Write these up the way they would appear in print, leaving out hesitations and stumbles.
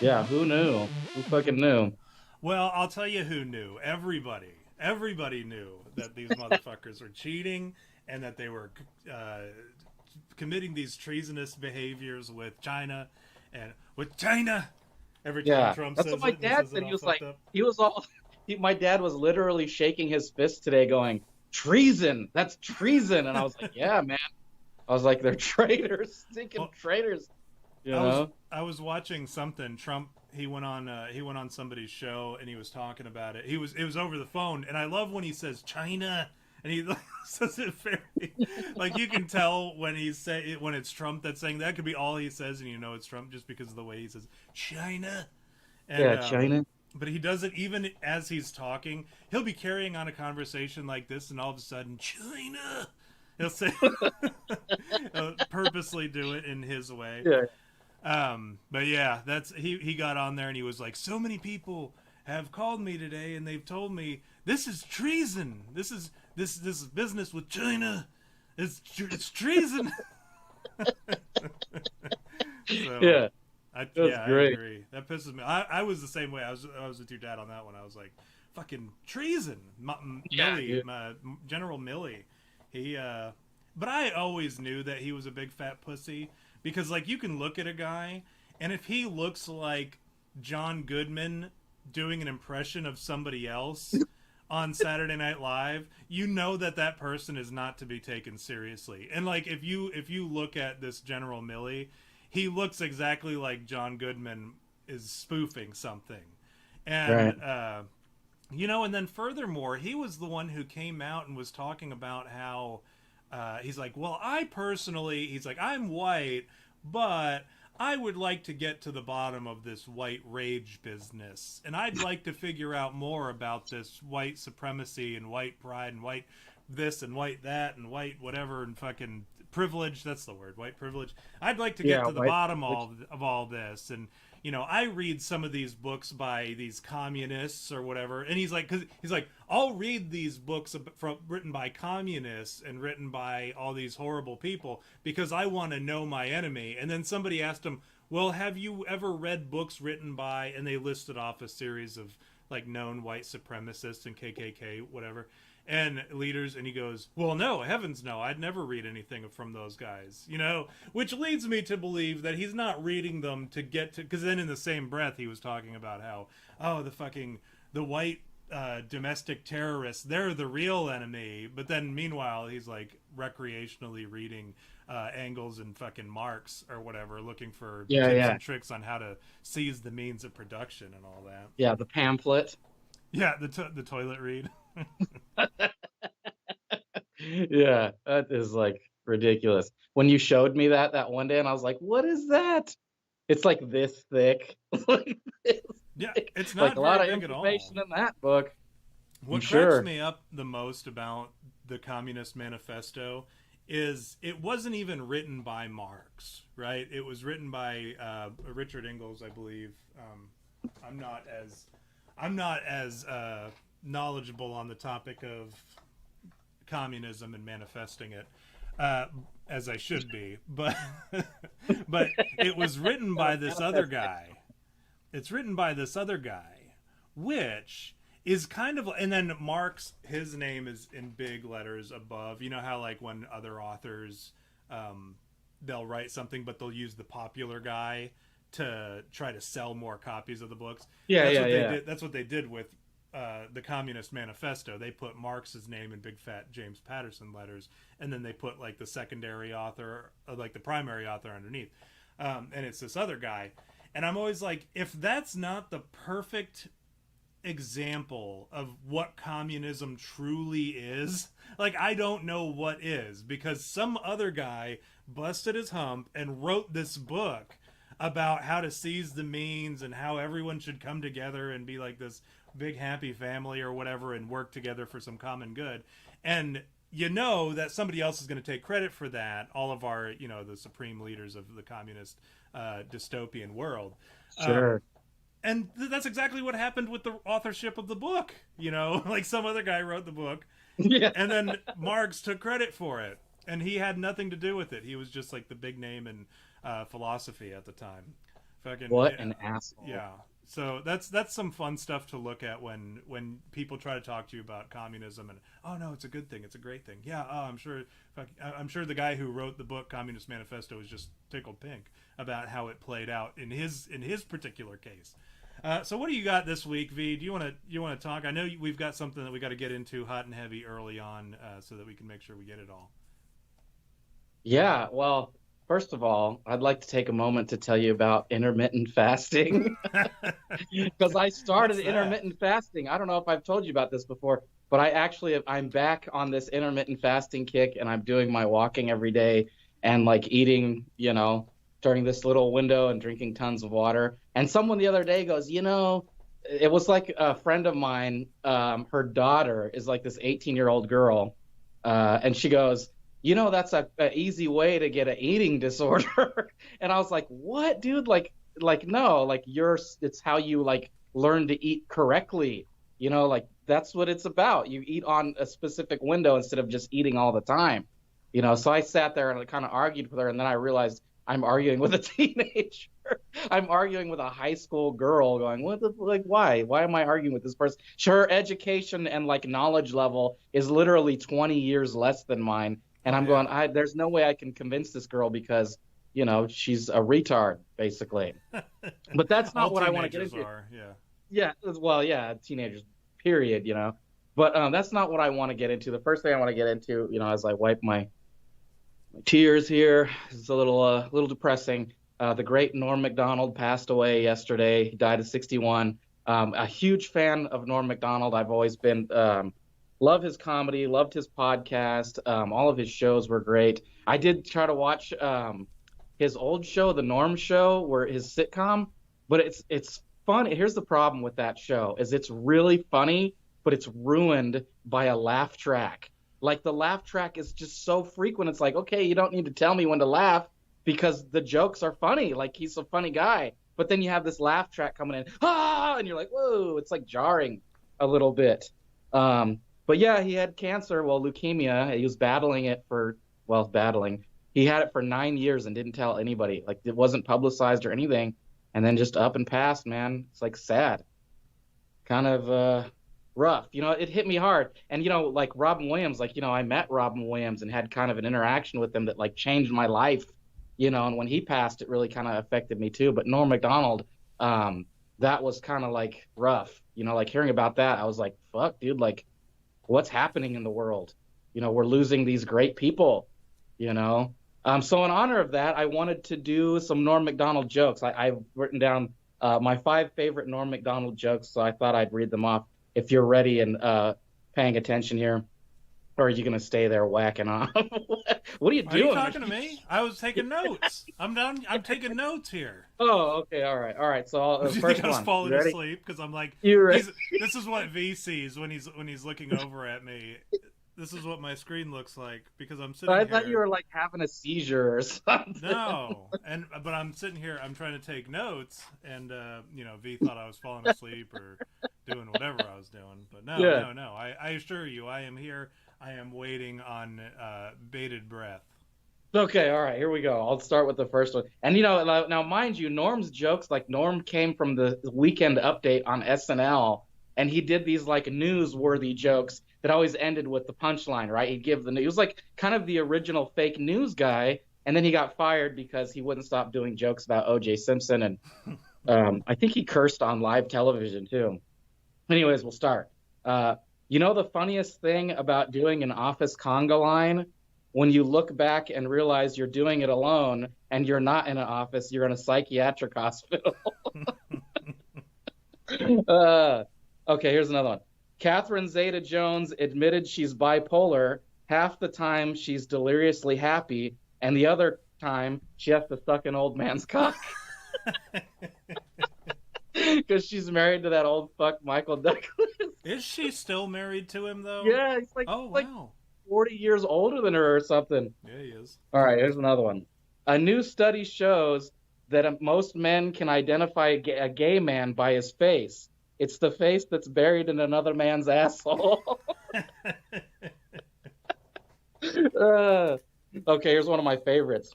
Yeah, who knew? Who fucking knew? Well, I'll tell you who knew. Everybody knew that these motherfuckers were cheating and that they were uh, committing these treasonous behaviors with China and with China. Every time Yeah, Trump that's what says my it, and he dad says said. it He all was fucked like, up. he was all, my dad was literally shaking his fist today, going, "Treason! That's treason!" And I was like, "Yeah, man." I was like, "They're traitors, stinking Well, traitors," you I was know? I was watching something. Trump he went on somebody's show and he was talking about it. It was over the phone, and I love when he says China and he says it very like you can tell when when it's Trump that's saying that could be all he says and you know it's Trump just because of the way he says China and Yeah, China. but he does it even as he's talking. He'll be carrying on a conversation like this, and all of a sudden, China. He'll say, he'll purposely do it in his way. Yeah, But yeah, that's he got on there and he was like, so many people have called me today and they've told me this is treason. This business with China. It's treason. So yeah, that's yeah, I great. agree. That pisses me. I was the same way. I was with your dad on that one. I was like, fucking treason. Yeah, Milley, dude. General Milley. He but I always knew that he was a big fat pussy because like you can look at a guy and if he looks like John Goodman doing an impression of somebody else on Saturday Night Live, you know that that person is not to be taken seriously. And like if you look at this General Milley, he looks exactly like John Goodman is spoofing something. And Right. you know, and then furthermore, he was the one who came out and was talking about how he's like, well, I personally, he's like, I'm white, but I would like to get to the bottom of this white rage business. And I'd like to figure out more about this white supremacy and white pride and white this and white that and white whatever and fucking privilege. That's the word, white privilege. I'd like to get Yeah, to the white bottom privilege. of all this. And you know, I read some of these books by these communists or whatever, and he's like, because he's like, I'll read these books from written by communists and written by all these horrible people because I want to know my enemy. And then somebody asked him, well, have you ever read books written by? And they listed off a series of like known white supremacists and KKK whatever and leaders, and he goes, well, no, heavens no, I'd never read anything from those guys, you know, which leads me to believe that he's not reading them to get to, because then in the same breath he was talking about how, oh, the white domestic terrorists, they're the real enemy, but then meanwhile he's like recreationally reading Engels and fucking Marx or whatever, looking for Yeah, tips yeah, and tricks on how to seize the means of production and all that. yeah. The pamphlet. Yeah, the toilet read. Yeah, that is like ridiculous. When you showed me that one day, and I was like, "What is that?" It's like this thick, like this Yeah, thick. it's Like not a very lot of big at all. information in that book. I'm What cracks sure. me up the most about the Communist Manifesto is it wasn't even written by Marx, right? It was written by Richard Engels, I believe. I'm not as I'm not as knowledgeable on the topic of communism and manifesting it uh, as I should be, but but it was written Gotta by this other manifest it. guy. It's written by this other guy, which is kind of, and then Mark's his name is in big letters above. You know how like when other authors um, they'll write something but they'll use the popular guy to try to sell more copies of the books. Yeah, That's yeah, what they yeah. did. That's what they did with the Communist Manifesto. They put Marx's name in big fat James Patterson letters, and then they put like the secondary author, like the primary author underneath. And it's this other guy. And I'm always like, if that's not the perfect example of what communism truly is, like, I don't know what is, because some other guy busted his hump and wrote this book about how to seize the means and how everyone should come together and be like this big happy family or whatever and work together for some common good. And you know that somebody else is going to take credit for that, all of our, you know, the supreme leaders of the communist dystopian world. Sure. And that's exactly what happened with the authorship of the book. You know, like some other guy wrote the book, Yeah. and then Marx took credit for it, and he had nothing to do with it. He was just like the big name in philosophy at the time. Fucking What an asshole. yeah. So that's some fun stuff to look at when people try to talk to you about communism and oh no, it's a good thing, it's a great thing. Yeah, oh, I'm sure the guy who wrote the book Communist Manifesto was just tickled pink about how it played out in his particular case. So what do you got this week, V? Do you want to talk? I know we've got something that we got to get into hot and heavy early on, so that we can make sure we get it all. Yeah, well, first of all, I'd like to take a moment to tell you about intermittent fasting because I started intermittent fasting. I don't know if I've told you about this before, but I'm back on this intermittent fasting kick, and I'm doing my walking every day and like eating, during this little window and drinking tons of water. And someone the other day goes, it was like a friend of mine, her daughter is like this 18-year-old girl, and she goes, that's a easy way to get an eating disorder. And I was like, what, dude? Like no, like it's how you like learn to eat correctly. Like that's what it's about. You eat on a specific window instead of just eating all the time. So I sat there and I kind of argued with her, and then I realized I'm arguing with a teenager. I'm arguing with a high school girl going, why? Why am I arguing with this person? Her education and like knowledge level is literally 20 years less than mine. And I'm going, there's no way I can convince this girl because, she's a retard, basically. But that's not what I want to get into. Yeah, well, yeah, teenagers, period, But that's not what I want to get into. The first thing I want to get into, as I wipe my tears here, it's a little depressing. The great Norm Macdonald passed away yesterday. He died at 61. A huge fan of Norm Macdonald. I've always been... love his comedy, loved his podcast. All of his shows were great. I did try to watch his old show, The Norm Show, where his sitcom, but it's funny. Here's the problem with that show is it's really funny, but it's ruined by a laugh track. Like the laugh track is just so frequent. It's like, okay, you don't need to tell me when to laugh because the jokes are funny. Like he's a funny guy, but then you have this laugh track coming in, and you're like, whoa, it's like jarring a little bit. But yeah, he had cancer, leukemia. He was battling it He had it for 9 years and didn't tell anybody. Like it wasn't publicized or anything. And then just up and passed, man. It's like sad. Kind of rough. It hit me hard. And, like Robin Williams, I met Robin Williams and had kind of an interaction with him that like changed my life, and when he passed, it really kind of affected me too. But Norm Macdonald, that was kind of like rough, like hearing about that. I was like, fuck, dude, like, what's happening in the world? We're losing these great people, So in honor of that, I wanted to do some Norm Macdonald jokes. I've written down my 5 favorite Norm Macdonald jokes, so I thought I'd read them off if you're ready and paying attention here. Or are you going to stay there whacking off? What are you doing? Are you talking to me? I was taking notes. I'm taking notes here. Oh, okay. All right. So you first think I was one. falling asleep because I'm like, this is what V sees when he's looking over at me. This is what my screen looks like because I'm sitting here. I thought you were like having a seizure or something. No, but I'm sitting here. I'm trying to take notes, and V thought I was falling asleep or doing whatever I was doing. But no. I assure you, I am here. I am waiting on bated breath. Okay, all right, here we go. I'll start with the first one. And, now, mind you, Norm's jokes, like Norm came from the Weekend Update on SNL, and he did these, like, newsworthy jokes that always ended with the punchline, right? He'd give he was, like, kind of the original fake news guy, and then he got fired because he wouldn't stop doing jokes about O.J. Simpson, and I think he cursed on live television, too. Anyways, we'll start. The funniest thing about doing an office conga line, when you look back and realize you're doing it alone and you're not in an office, you're in a psychiatric hospital. Okay, here's another one. Catherine Zeta-Jones admitted she's bipolar. Half the time she's deliriously happy, and the other time she has to suck an old man's cock. Because she's married to that old fuck Michael Douglas. Is she still married to him, though? Yeah, he's like, 40 years older than her or something. Yeah, he is. All right, here's another one. A new study shows that most men can identify a gay man by his face. It's the face that's buried in another man's asshole. Okay, here's one of my favorites.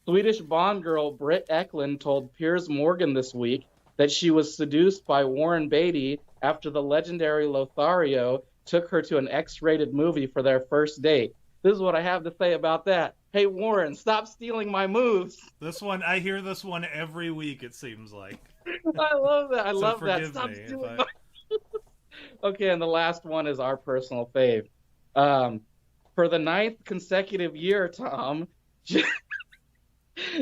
Swedish Bond girl Britt Eklund told Piers Morgan this week that she was seduced by Warren Beatty after the legendary Lothario took her to an X-rated movie for their first date. This is what I have to say about that. Hey, Warren, stop stealing my moves. This one, I hear this one every week, it seems like. I love that. I So love that. forgive Stop me stealing if my Okay, and the last one is our personal fave. For the 9th consecutive year, Tom,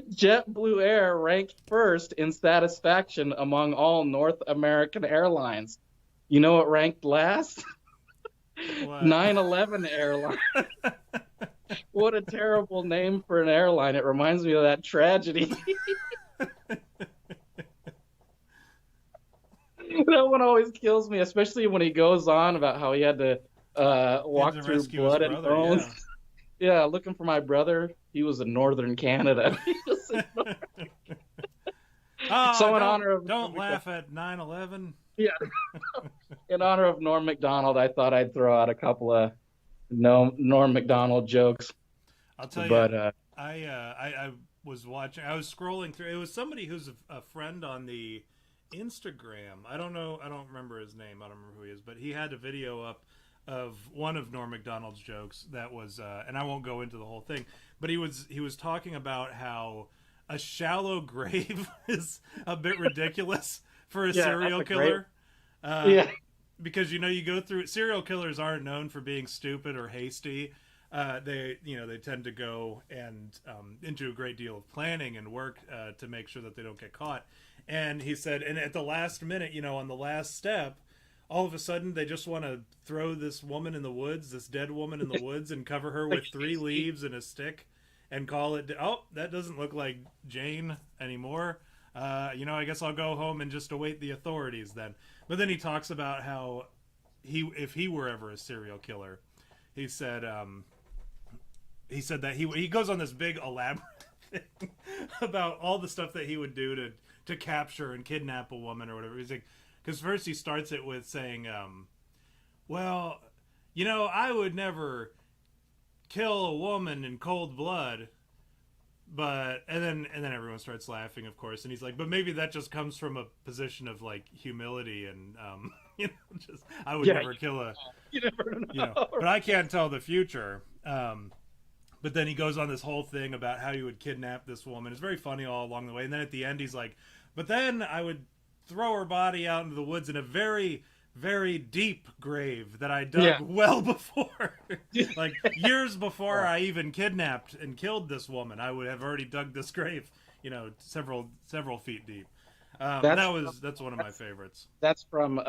JetBlue Air ranked first in satisfaction among all North American airlines. You know what ranked last? What? 9/11 Airline. What a terrible name for an airline. It reminds me of that tragedy. That one always kills me, especially when he goes on about how he had to walk to through rescue his blood and brother, bones. yeah. Yeah, looking for my brother. He was in northern Canada. So in honor of don't laugh at 9/11. Yeah, in honor of Norm Macdonald, I thought I'd throw out a couple of Norm Macdonald jokes. I'll tell But you, I was watching. I was scrolling through. It was somebody who's a friend on the Instagram. I don't know. I don't remember his name. I don't remember who he is. But he had a video up of one of Norm Macdonald's jokes that was, and I won't go into the whole thing. But he was talking about how a shallow grave is a bit ridiculous for a serial killer. Yeah. Because you go through serial killers aren't known for being stupid or hasty. They tend to go and into a great deal of planning and work to make sure that they don't get caught. And he said, and at the last minute, on the last step, all of a sudden they just want to throw this woman in the woods, this dead woman in the woods, and cover her with 3 leaves and a stick, and call it. Oh, that doesn't look like Jane anymore. I guess I'll go home and just await the authorities then. But then he talks about how if he were ever a serial killer, he said that he goes on this big elaborate thing about all the stuff that he would do to capture and kidnap a woman or whatever. He's like, because first he starts it with saying, well, I would never kill a woman in cold blood. And then everyone starts laughing, of course, and he's like, but maybe that just comes from a position of like humility and just I would never kill a You never know. but I can't tell the future. But then he goes on this whole thing about how he would kidnap this woman. It's very funny all along the way. And then at the end he's like, but then I would throw her body out into the woods in a very, very deep grave that I dug well before, like years before I even kidnapped and killed this woman. I would have already dug this grave, several feet deep. That's one of my favorites. That's from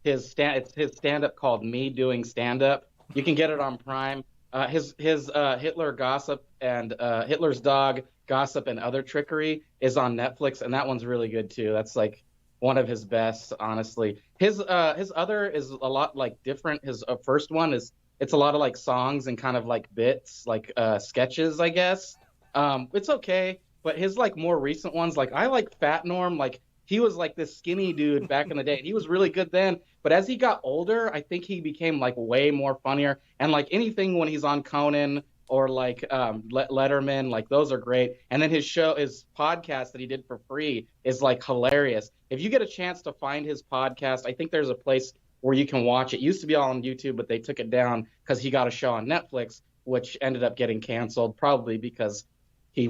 his stand-up called Me Doing Stand-Up. You can get it on Prime. His Hitler Gossip and Hitler's Dog Gossip and Other Trickery is on Netflix, and that one's really good too. That's like one of his best, honestly. His other is a lot like different. His first one it's a lot of like songs and kind of like bits, like sketches, I guess. It's okay, but his like more recent ones, like I like Fat Norm. Like he was like this skinny dude back in the day. He was really good then, but as he got older, I think he became like way more funnier. And like anything when he's on Conan or like Letterman, like those are great. And then his podcast that he did for free is like hilarious. If you get a chance to find his podcast, I think there's a place where you can watch it. It used to be all on YouTube, but they took it down because he got a show on Netflix, which ended up getting canceled, probably because he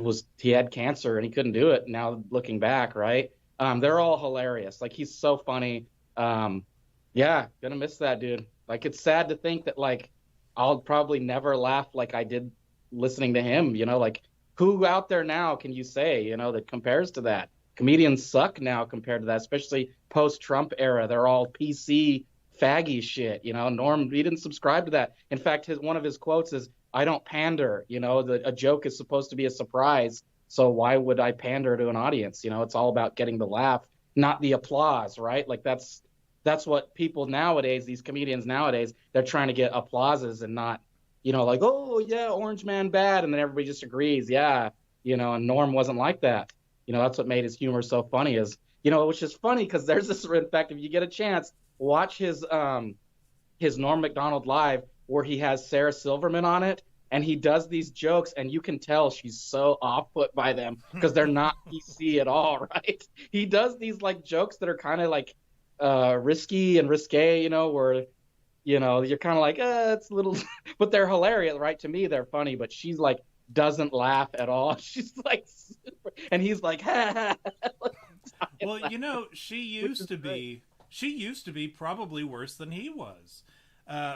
had cancer and he couldn't do it. Now looking back, right? They're all hilarious. Like he's so funny. Gonna miss that dude. Like it's sad to think that like I'll probably never laugh like I did listening to him, like who out there now can you say, that compares to that? Comedians suck now compared to that, especially post-Trump era. They're all PC faggy shit, Norm, he didn't subscribe to that. In fact, one of his quotes is, I don't pander, a joke is supposed to be a surprise. So why would I pander to an audience? It's all about getting the laugh, not the applause, right? Like that's what people nowadays, these comedians nowadays, they're trying to get applauses and not, like, oh yeah, Orange Man bad. And then everybody just agrees. Yeah. And Norm wasn't like that. That's what made his humor so funny is, which is funny because there's this, in fact, if you get a chance, watch his Norm Macdonald Live where he has Sarah Silverman on it. and he does these jokes, and you can tell she's so off put by them because they're not PC at all, right? He does these like jokes that are kind of like risky and risque, where you're kind of like, it's a little, but they're hilarious, right? To me, they're funny, but she's like doesn't laugh at all. She's like, and he's like, ha, ha. Well, she Which used is to great. be probably worse than he was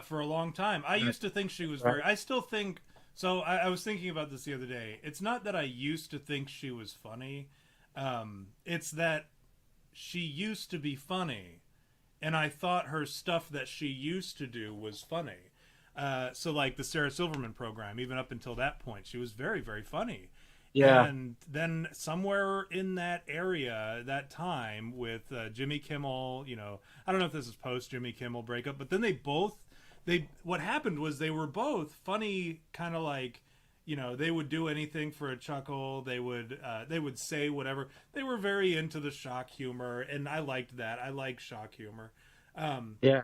for a long time. I Right. used to think she was Right. very. I still think so. I was thinking about this the other day. It's not that I used to think she was funny. It's that she used to be funny, and I thought her stuff that she used to do was funny. So like the Sarah Silverman program, even up until that point, she was very, very funny. Yeah. And then somewhere in that area, that time with Jimmy Kimmel, I don't know if this is post Jimmy Kimmel breakup, but then what happened was they were both funny, kind of like, they would do anything for a chuckle. They would say whatever. They were very into the shock humor, and I liked that. I like shock humor. Um, Yeah.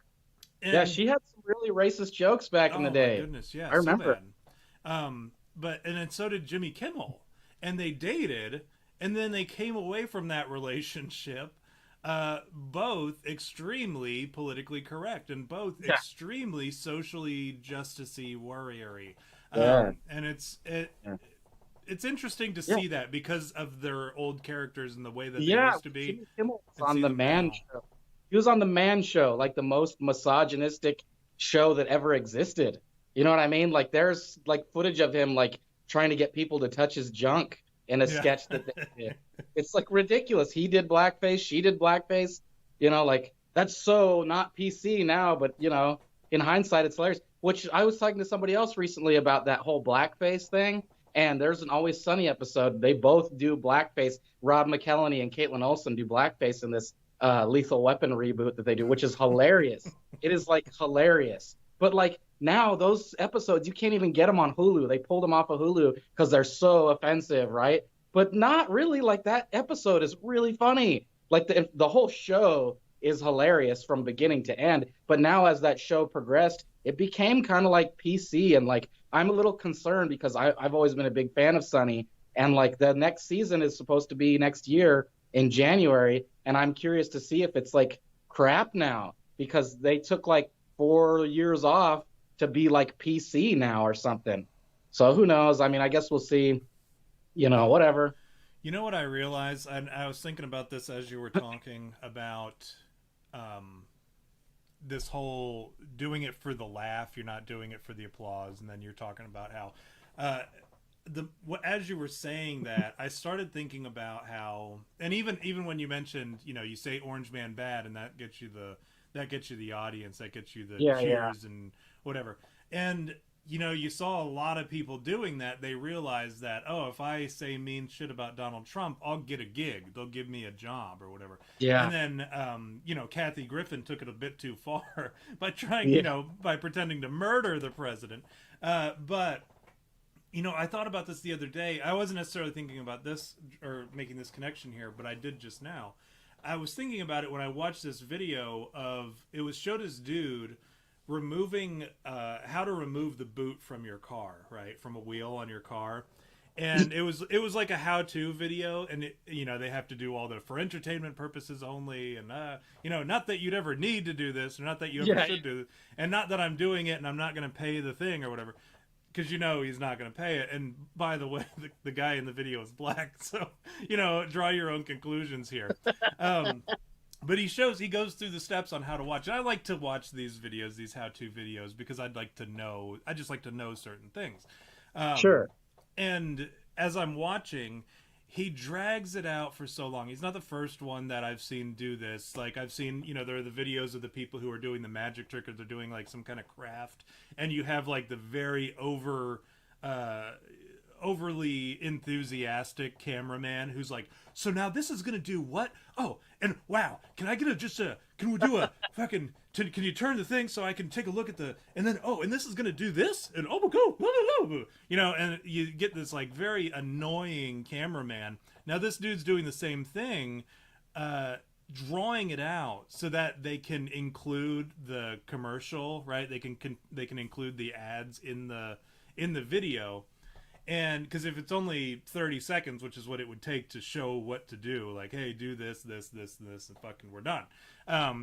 Yeah. and She had some really racist jokes back in the Oh my day. goodness, yeah, I so remember. bad. But and then so did Jimmy Kimmel, and they dated, and then they came away from that relationship, both extremely politically correct and both Yeah. extremely socially justicey warriory. Yeah. And Yeah. it's interesting to Yeah. see that because of their old characters and the way that they Yeah. used to be, Jimmy Kimmel was and on see the them Man now. Show. He was on the Man Show, like the most misogynistic show that ever existed. You know what I mean? Like there's like footage of him like trying to get people to touch his junk in a Yeah. sketch that they did. It's like ridiculous. He did blackface, she did blackface. Like that's so not PC now, but in hindsight, it's hilarious. Which I was talking to somebody else recently about that whole blackface thing. And there's an Always Sunny episode. They both do blackface. Rob McElhenney and Caitlin Olsen do blackface in this Lethal Weapon reboot that they do, which is hilarious. It is like hilarious. But like now, those episodes you can't even get them on Hulu. They pulled them off of Hulu because they're so offensive, right? But not really. Like that episode is really funny. Like the whole show is hilarious from beginning to end. But now, as that show progressed, it became kind of like PC, and like I'm a little concerned because I've always been a big fan of Sunny, and like the next season is supposed to be next year in January, and I'm curious to see if it's like crap now because they took like 4 years off to be like PC now or something. So who knows? I mean, I guess we'll see. Whatever. You know what I realized? I was thinking about this as you were talking about um, this whole doing it for the laugh. You're not doing it for the applause, and then you're talking about how as you were saying that, I started thinking about how, and even when you mentioned, you say Orange Man bad, and that gets you the audience, that gets you the Yeah, yeah, cheers and whatever, and you saw a lot of people doing that. They realized that, oh, if I say mean shit about Donald Trump, I'll get a gig. They'll give me a job or whatever. And yeah, then, Kathy Griffin took it a bit too far by trying, yeah. by pretending to murder the president. But I thought about this the other day. I wasn't necessarily thinking about this or making this connection here, but I did just now. I was thinking about it when I watched this video it was showed this dude removing how to remove the boot from your car, right, from a wheel on your car. And it was like a how-to video, and they have to do all the for entertainment purposes only, and not that you'd ever need to do this, or not that you ever Yeah, should do this, and not that I'm doing it and I'm not going to pay the thing or whatever, because he's not going to pay it. And by the way, the guy in the video is black, so draw your own conclusions here. But he goes through the steps on how to watch. And I like to watch these videos, these how-to videos, because I just like to know certain things. Um, sure. and as I'm watching, he drags it out for so long. He's not the first one that I've seen do this. Like I've seen, there are the videos of the people who are doing the magic trick, or they're doing like some kind of craft, and you have like the very overly enthusiastic cameraman who's like, so now this is gonna do what? Oh, and wow, can I get can we do a fucking, can you turn the thing so I can take a look at and then, oh, and this is gonna do this, and oh my god, and you get this like very annoying cameraman. Now this dude's doing the same thing, drawing it out so that they can include the commercial, right? They can include the ads in the video. And because if it's only 30 seconds, which is what it would take to show what to do, like, hey, do this, this, this, and this, and fucking we're done.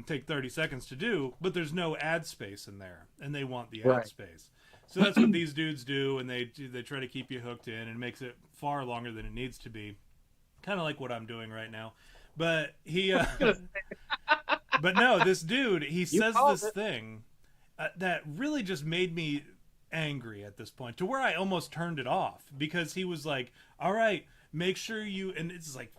Take 30 seconds to do, but there's no ad space in there, and they want the ad space. So that's what these dudes do, and they try to keep you hooked in, and it makes it far longer than it needs to be. Kind of like what I'm doing right now. But he, but no, this dude, he says this thing that really just made me angry at this point, to where I almost turned it off, because he was like, all right, make sure you, and it's like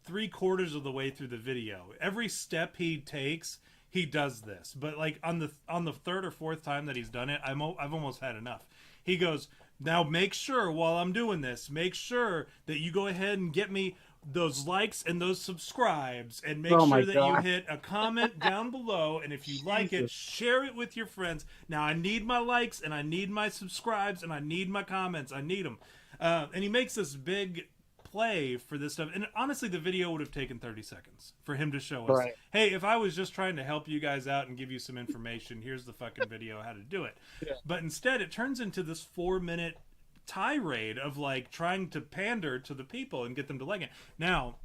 3/4 of the way through the video, every step he takes, he does this, but like on the third or fourth time that he's done it, I've almost had enough. He goes, now make sure while I'm doing this, make sure that you go ahead and get me those likes and those subscribes, and make sure that you hit a comment down below, and if you like it, share it with your friends. Now I need my likes, and I need my subscribes, and I need my comments. I need them. And he makes this big play for this stuff, and honestly the video would have taken 30 seconds for him to show us, hey, if I was just trying to help you guys out and give you some information, here's the fucking video how to do it. But instead it turns into this 4-minute tirade of like trying to pander to the people and get them to like it. Now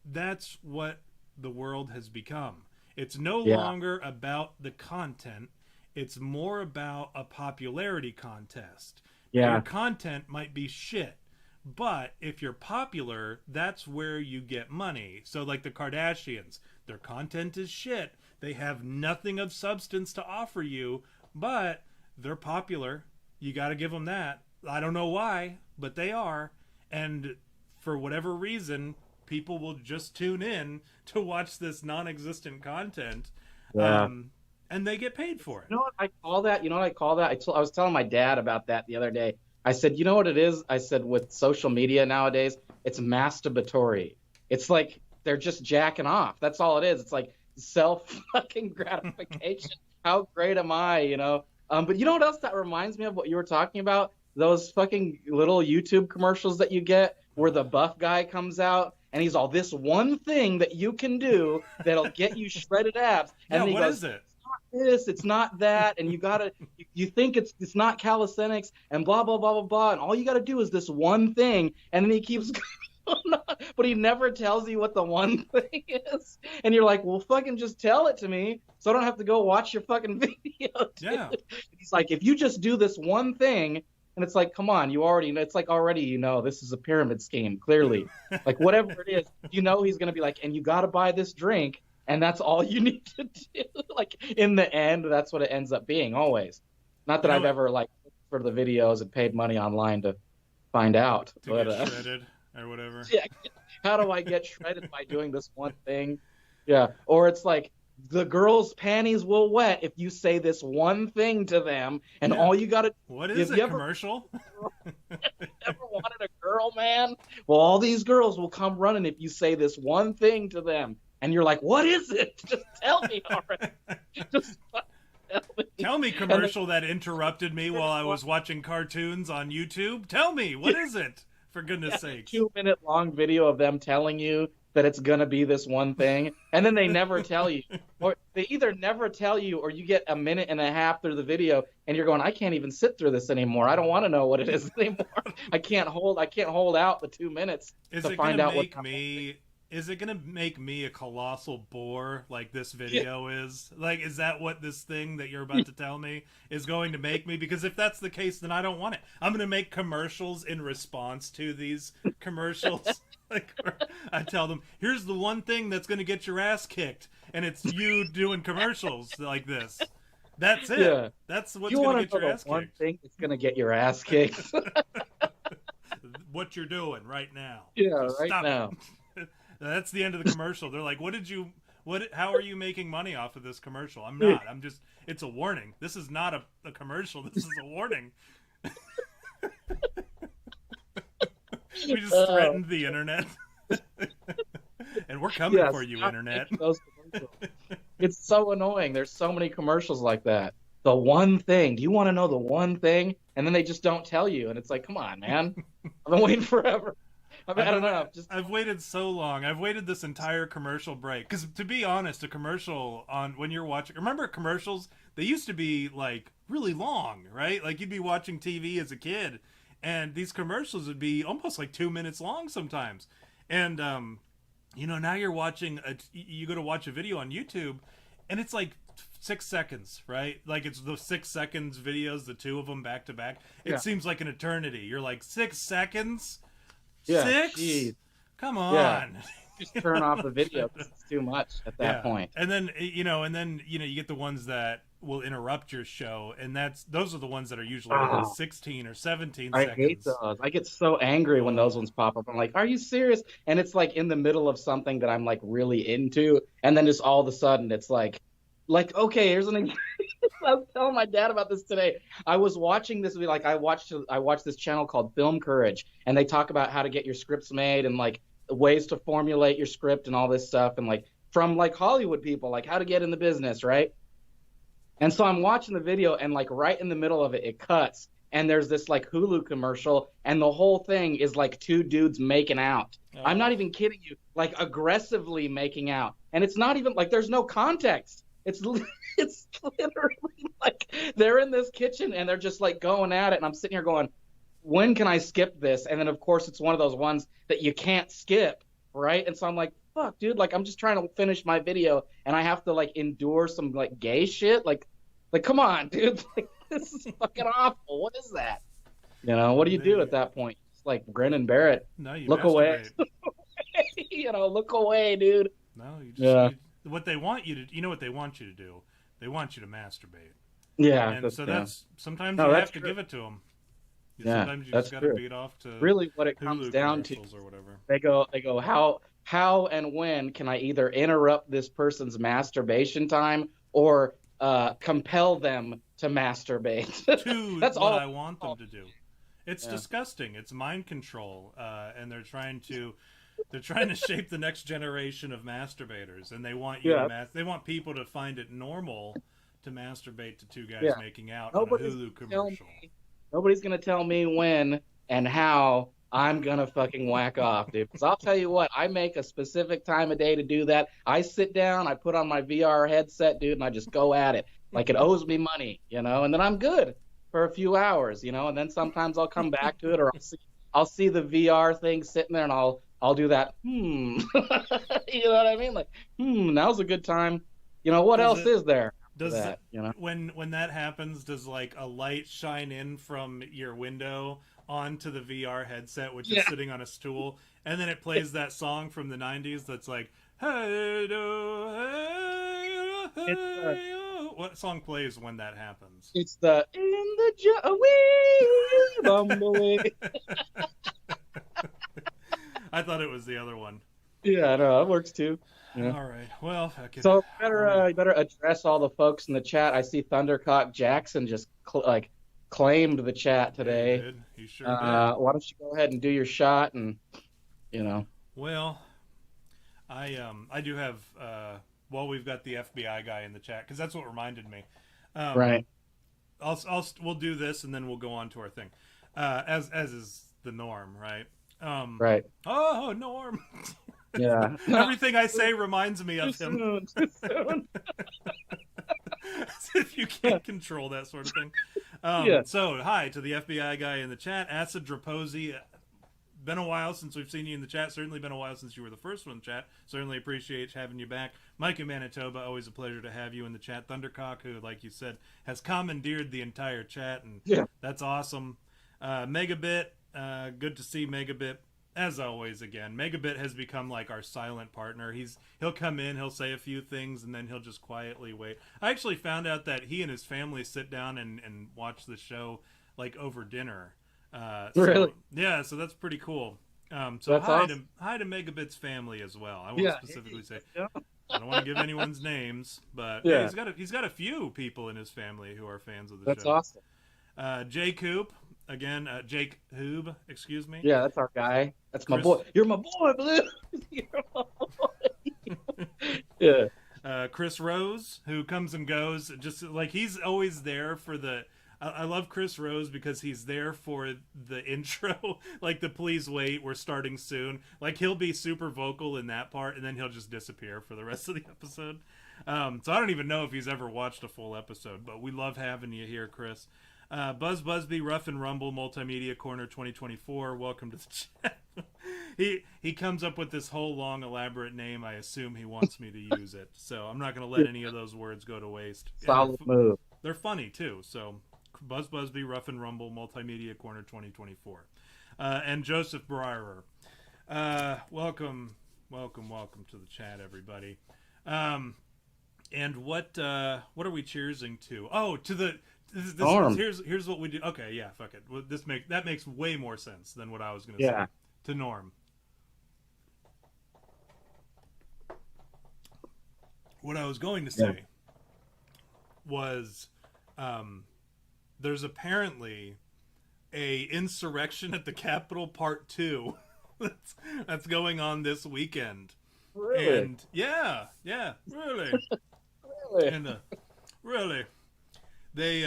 that's what the world has become. It's no longer about the content, it's more about a popularity contest. Your content might be shit, but if you're popular, that's where you get money. So like the Kardashians, their content is shit, they have nothing of substance to offer you, but they're popular. You got to give them that. I don't know why, but they are. And for whatever reason, people will just tune in to watch this non-existent content. And they get paid for it. You know what I call that? I was telling my dad about that the other day. I said, you know what it is? I said, with social media nowadays, it's masturbatory. It's like they're just jacking off. That's all it is. It's like self-fucking gratification. How great am I, But you know what else that reminds me of what you were talking about? Those fucking little YouTube commercials that you get where the buff guy comes out and he's all, this one thing that you can do that'll get you shredded abs. And then he goes, is it? It's not this, it's not that, and you think it's not calisthenics and blah, blah, blah, blah, blah, and all you got to do is this one thing, and then he keeps going on, but he never tells you what the one thing is. And you're like, well, fucking just tell it to me so I don't have to go watch your fucking video, dude. Yeah. He's like, if you just do this one thing. And it's like, come on, it's like already, this is a pyramid scheme, clearly. Like, whatever it is, he's going to be like, and you got to buy this drink, and that's all you need to do. Like, in the end, that's what it ends up being, always. Not that I've ever, like, for the videos and paid money online to find out. To get shredded or whatever. Yeah, how do I get shredded by doing this one thing? Yeah, or it's like, the girls' panties will wet if you say this one thing to them, and all you got to... What is a commercial? Ever wanted a girl, man? Well, all these girls will come running if you say this one thing to them. And you're like, what is it? Just tell me already. Just tell me, commercial that interrupted me while I was watching cartoons on YouTube. Tell me, what is it? For goodness sakes. 2-minute long video of them telling you that it's going to be this one thing, and then they never tell you. Or they either never tell you, or you get a minute and a half through the video, and you're going, I can't even sit through this anymore. I don't want to know what it is anymore. I can't hold out the 2 minutes to find out what. Is it going to make me a colossal bore like this video is? Like, is that what this thing that you're about to tell me is going to make me? Because if that's the case, then I don't want it. I'm going to make commercials in response to these commercials. Like, I tell them, here's the one thing that's going to get your ass kicked, and it's you doing commercials like this. That's it. Yeah. That's what's going to get your ass kicked. One thing that's going to get your ass kicked. What you're doing right now. Yeah, so right now. That's the end of the commercial. They're like, how are you making money off of this commercial? I'm not. It's a warning. This is not a commercial. This is a warning. We just threatened the internet. And we're coming for you, internet. It's so annoying. There's so many commercials like that. The one thing. Do you want to know the one thing? And then they just don't tell you. And it's like, come on, man. I've been waiting forever. I mean, I don't know. I've waited so long. I've waited this entire commercial break because, to be honest, a commercial on when you're watching. Remember commercials? They used to be like really long, right? Like you'd be watching TV as a kid, and these commercials would be almost like 2 minutes long sometimes. And now you're watching. You go to watch a video on YouTube, and it's like 6 seconds, right? Like it's the 6 seconds videos, the two of them back to back. It seems like an eternity. You're like 6 seconds. Yeah, 6? geez. Come on. Yeah. Just turn off the video because it's too much at that point. And then you get the ones that will interrupt your show, and those are the ones that are usually 16 or 17 seconds. I hate those. I get so angry when those ones pop up. I'm like, are you serious? And it's like in the middle of something that I'm like really into, and then just all of a sudden it's like okay, here's an example. I was telling my dad about this today. I was watching this, like I watched this channel called Film Courage, and they talk about how to get your scripts made and like ways to formulate your script and all this stuff, and like from like Hollywood people, like how to get in the business, right? And so I'm watching the video, and like right in the middle of it, it cuts, and there's this like Hulu commercial, and the whole thing is like two dudes making out. Oh. I'm not even kidding you, like aggressively making out, and it's not even like there's no context. It's literally like they're in this kitchen and they're just like going at it, and I'm sitting here going, when can I skip this? And then of course it's one of those ones that you can't skip, right? And so I'm like, fuck, dude, like I'm just trying to finish my video and I have to like endure some like gay shit, like come on, dude, like this is fucking awful. What is that? What do you do at that point? Just like grin and bear it. No, you look away. Look away, dude. No, you just what they want you to, what they want you to do? They want you to masturbate. Yeah. And so that's sometimes you have to give it to them. Sometimes you just got to beat off to really what it comes down to or whatever. They go how and when can I either interrupt this person's masturbation time or compel them to masturbate? That's all I want them to do. It's disgusting. It's mind control, and they're trying to shape the next generation of masturbators, and they want you they want people to find it normal to masturbate to two guys making out on a Hulu commercial. Nobody's gonna tell me when and how I'm gonna fucking whack off, dude. Because I'll tell you what, I make a specific time of day to do that. I sit down, I put on my VR headset, dude, and I just go at it like it owes me money, and then I'm good for a few hours, and then sometimes I'll come back to it, or I'll see the VR thing sitting there, and I'll do that. You know what I mean? Like, now's a good time. What else is there? Does that, when that happens, does like a light shine in from your window onto the VR headset, which is sitting on a stool, and then it plays that song from the 90s that's like, hey, what song plays when that happens? It's the in the Bumblebee. I thought it was the other one. Yeah, no, that works too. Yeah. All right. Well, so you better address all the folks in the chat. I see Thundercock Jackson just claimed the chat today. He did. He sure did. Why don't you go ahead and do your shot and Well, I do have we've got the FBI guy in the chat because that's what reminded me. Right. We'll do this and then we'll go on to our thing. As is the norm, right? Right. Oh, Norm. Yeah. Everything I say reminds me of him. Too soon. If you can't control that sort of thing. So, hi to the FBI guy in the chat. Acid Draposi. Been a while since we've seen you in the chat. Certainly been a while since you were the first one in the chat. Certainly appreciate having you back. Mike in Manitoba, always a pleasure to have you in the chat. Thundercock, who, like you said, has commandeered the entire chat, and that's awesome. Megabit, good to see Megabit. As always, again, Megabit has become like our silent partner. He'll come in, he'll say a few things, and then he'll just quietly wait. I actually found out that he and his family sit down and watch the show like over dinner. Really? So that's pretty cool. So that's awesome. Hi to Megabit's family as well. I won't specifically say. I don't want to give anyone's names, but he's got a few people in his family who are fans of the show. That's awesome. Jay Coop. Again, Jake Hoob, excuse me. Yeah, that's our guy. That's my boy. You're my boy, Blue. You're my boy. Yeah. Chris Rose, who comes and goes, just like he's always there for the I love Chris Rose because he's there for the intro, like the "please wait, we're starting soon." Like he'll be super vocal in that part, and then he'll just disappear for the rest of the episode. So I don't even know if he's ever watched a full episode, but we love having you here, Chris. Buzz Busby, Rough and Rumble, Multimedia Corner 2024. Welcome to the chat. He comes up with this whole long, elaborate name. I assume he wants me to use it, so I'm not going to let any of those words go to waste. Solid move. They're funny too. So Buzz Busby, Rough and Rumble, Multimedia Corner 2024, and Joseph Breyer. Welcome to the chat, everybody. And what are we cheersing to? Oh, to the here's what we do. Okay, yeah, fuck it. Well, that makes way more sense than what I was going to say. To Norm. What I was going to say was, there's apparently a insurrection at the Capitol Part 2 that's going on this weekend. Really? And yeah, really. Really? And really, they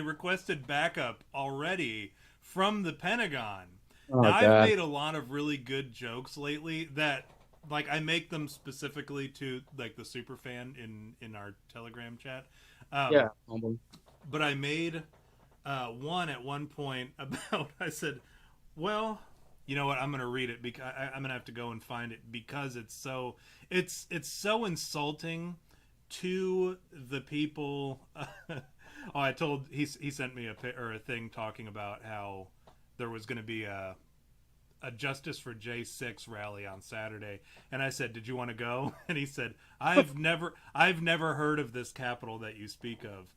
requested backup already from the Pentagon. Oh, now, God. I've made a lot of really good jokes lately that, like, I make them specifically to, like, the super fan in our Telegram chat. But I made one at one point about, I said, well, you know what, I'm going to read it because I'm going to have to go and find it because it's so insulting to the people. He sent me a thing talking about how there was going to be a Justice for J6 rally on Saturday, and I said, "Did you want to go?" And he said, "I've never heard of this Capitol that you speak of."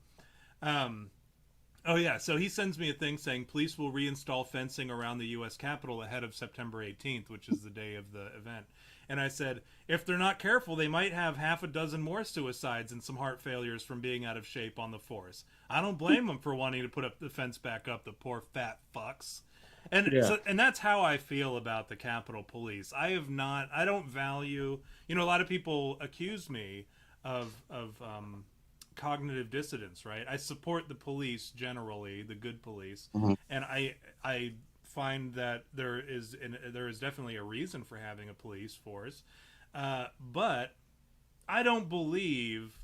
Oh yeah, so he sends me a thing saying police will reinstall fencing around the U.S. Capitol ahead of September 18th, which is the day of the event. And I said, if they're not careful, they might have half a dozen more suicides and some heart failures from being out of shape on the force. I don't blame them for wanting to put up the fence back up, the poor fat fucks. And and that's how I feel about the Capitol Police. I don't value, a lot of people accuse me of cognitive dissonance, right? I support the police generally, the good police, and I find that there is definitely a reason for having a police force, but I don't believe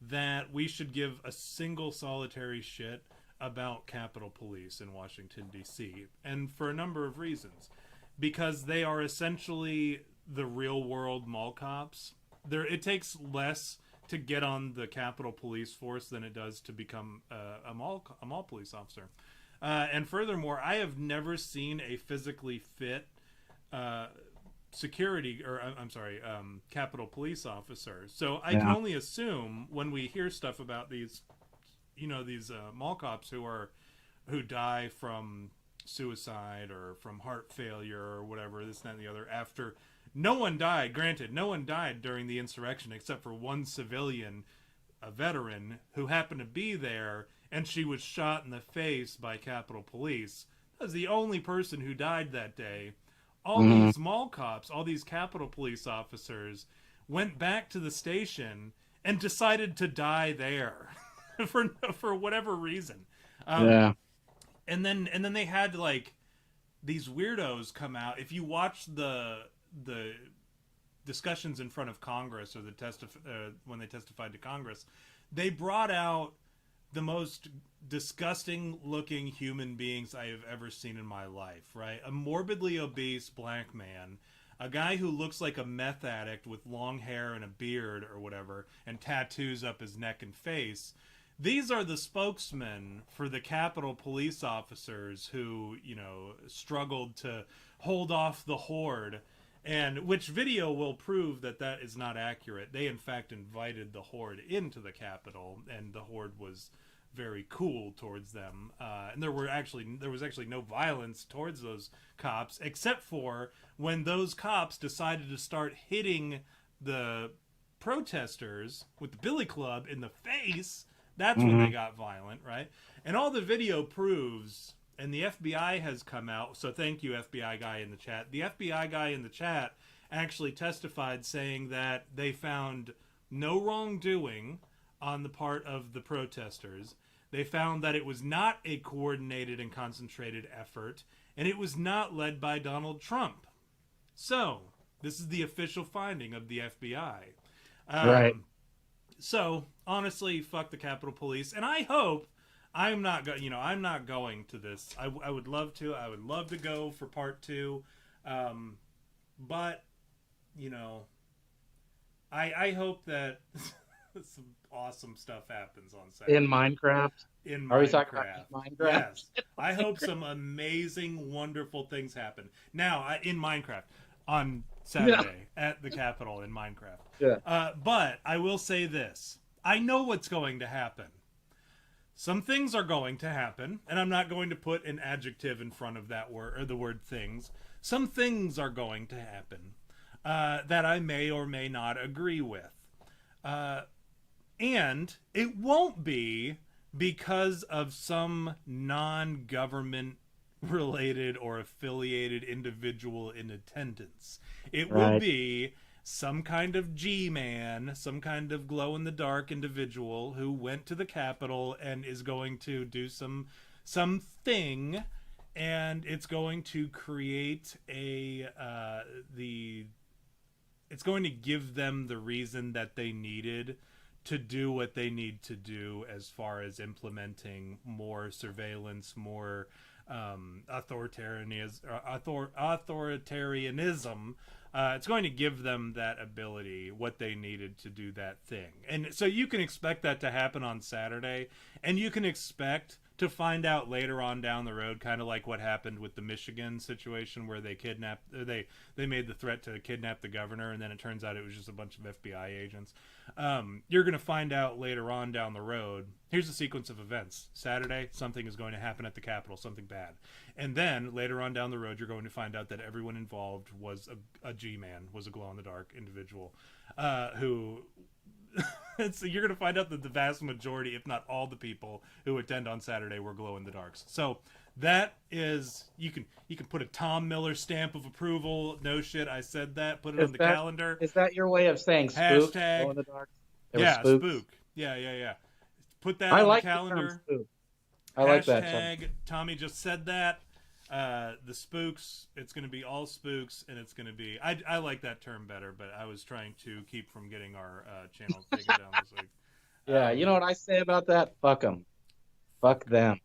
that we should give a single solitary shit about Capitol Police in Washington, D.C., and for a number of reasons. Because they are essentially the real-world mall cops. It takes less to get on the Capitol Police force than it does to become a mall police officer. And furthermore, I have never seen a physically fit Capitol Police officer. So I can only assume when we hear stuff about these mall cops who die from suicide or from heart failure or whatever, this, that, and the other, after no one died. Granted, no one died during the insurrection except for one civilian, a veteran, who happened to be there, and she was shot in the face by Capitol Police. That was the only person who died that day. All these mall cops, all these Capitol Police officers went back to the station and decided to die there. for whatever reason, and then they had like these weirdos come out. If you watch the discussions in front of Congress or when they testified to Congress, they brought out the most disgusting looking human beings I have ever seen in my life. Right, a morbidly obese black man, a guy who looks like a meth addict with long hair and a beard or whatever, and tattoos up his neck and face. These are the spokesmen for the Capitol Police officers who, struggled to hold off the horde, and which video will prove that is not accurate. They, in fact, invited the horde into the Capitol, and the horde was very cool towards them. And there was actually no violence towards those cops, except for when those cops decided to start hitting the protesters with the billy club in the face. That's when they got violent, right? And all the video proves, and the FBI has come out, so thank you, FBI guy in the chat. The FBI guy in the chat actually testified saying that they found no wrongdoing on the part of the protesters, They found that it was not a coordinated and concentrated effort, and it was not led by Donald Trump. So, this is the official finding of the FBI. Right. So, honestly, fuck the Capitol Police, and I hope I'm not I'm not going to this. I would love to. I would love to go for part 2, but I hope that some awesome stuff happens on Saturday. In Minecraft? In Are we Minecraft. talking about Minecraft? Yes. I hope some amazing, wonderful things happen. Now, in Minecraft, on Saturday at the Capitol in Minecraft. Yeah. But I will say this. I know what's going to happen. Some things are going to happen, and I'm not going to put an adjective in front of that word, or the word things. Some things are going to happen that I may or may not agree with. And it won't be because of some non-government related or affiliated individual in attendance. It will be some kind of G-man, some kind of glow-in-the-dark individual who went to the Capitol and is going to do something, and it's going to create it's going to give them the reason that they needed to do what they need to do as far as implementing more surveillance, more authoritarianism. It's going to give them that ability, what they needed to do that thing. And so you can expect that to happen on Saturday, and you can expect to find out later on down the road, kind of like what happened with the Michigan situation where they made the threat to kidnap the governor, and then it turns out it was just a bunch of FBI agents. You're going to find out later on down the road, here's the sequence of events. Saturday, something is going to happen at the Capitol, something bad. And then later on down the road, you're going to find out that everyone involved was a G-man, was a glow-in-the-dark individual who... So you're going to find out that the vast majority, if not all the people who attend on Saturday were glow-in-the-darks. So that is, you can put a Tom Miller stamp of approval. No shit, I said that. Put it on the calendar. Is that your way of saying spook? Hashtag. Glow-in-the-dark? Yeah, spook. Yeah. Put that on the calendar. The term spook. I like that term. Hashtag Tommy just said that. The spooks, it's going to be all spooks, and it's going to be... I like that term better, but I was trying to keep from getting our channel taken down this week. Yeah, you know what I say about that? Fuck them. Fuck them.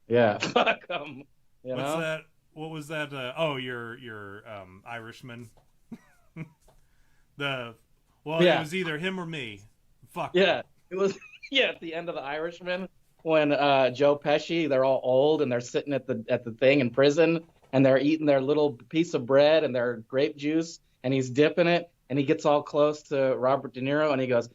Yeah, fuck them. What's that? What was that? Your Irishman. It was either him or me. Fuck. Yeah, it was. Yeah, at the end of The Irishman, when Joe Pesci, they're all old and they're sitting at the thing in prison, and they're eating their little piece of bread and their grape juice, and he's dipping it, and he gets all close to Robert De Niro, and he goes,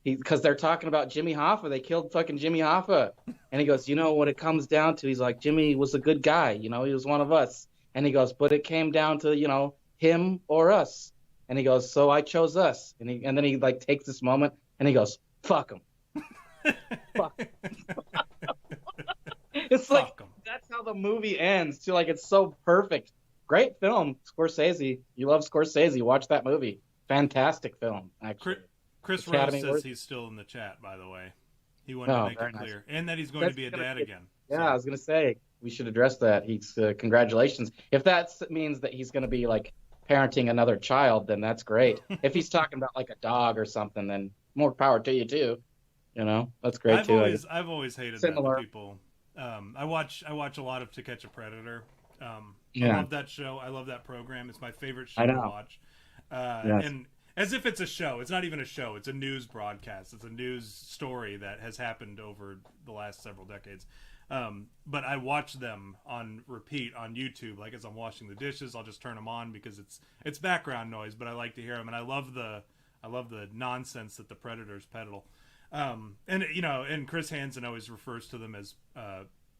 because they're talking about Jimmy Hoffa, they killed fucking Jimmy Hoffa, and he goes, what it comes down to, he's like, Jimmy was a good guy, he was one of us, and he goes, but it came down to him or us, and he goes, so I chose us, and then he like takes this moment, and he goes, fuck him. Fuck. It's like that's how the movie ends too. Like it's so perfect. Great film, Scorsese. You love Scorsese. Watch that movie. Fantastic film, actually. Chris Rose says he's still in the chat. By the way, he wanted to make it clear, and that he's going to be a dad again. Yeah, so. I was going to say we should address that. He's congratulations. If that means that he's going to be like parenting another child, then that's great. If he's talking about like a dog or something, then more power to you too. That's great too. I've always hated that people. I watch a lot of To Catch a Predator. I love that show. I love that program. It's my favorite show to watch. Yes. And as if it's a show. It's not even a show. It's a news broadcast. It's a news story that has happened over the last several decades. But I watch them on repeat on YouTube. Like as I'm washing the dishes, I'll just turn them on because it's background noise, but I like to hear them, and I love the nonsense that the Predators peddle. And Chris Hansen always refers to them as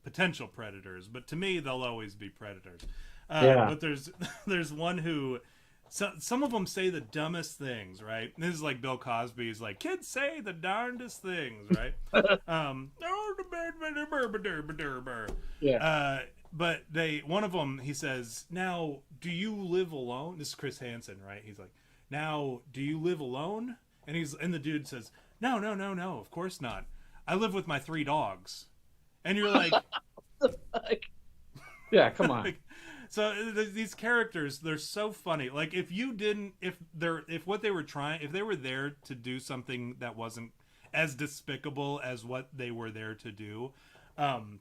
potential predators, but to me they'll always be predators. But there's one who some of them say the dumbest things, right? And this is like Bill Cosby's like, kids say the darndest things, right? But one of them, he says, now do you live alone? This is Chris Hansen, right? He's like, now do you live alone? And the dude says, no, of course not. I live with my 3 dogs. And you're like, Yeah, come on. like, so these characters, they're so funny. Like if what they were trying, if they were there to do something that wasn't as despicable as what they were there to do, and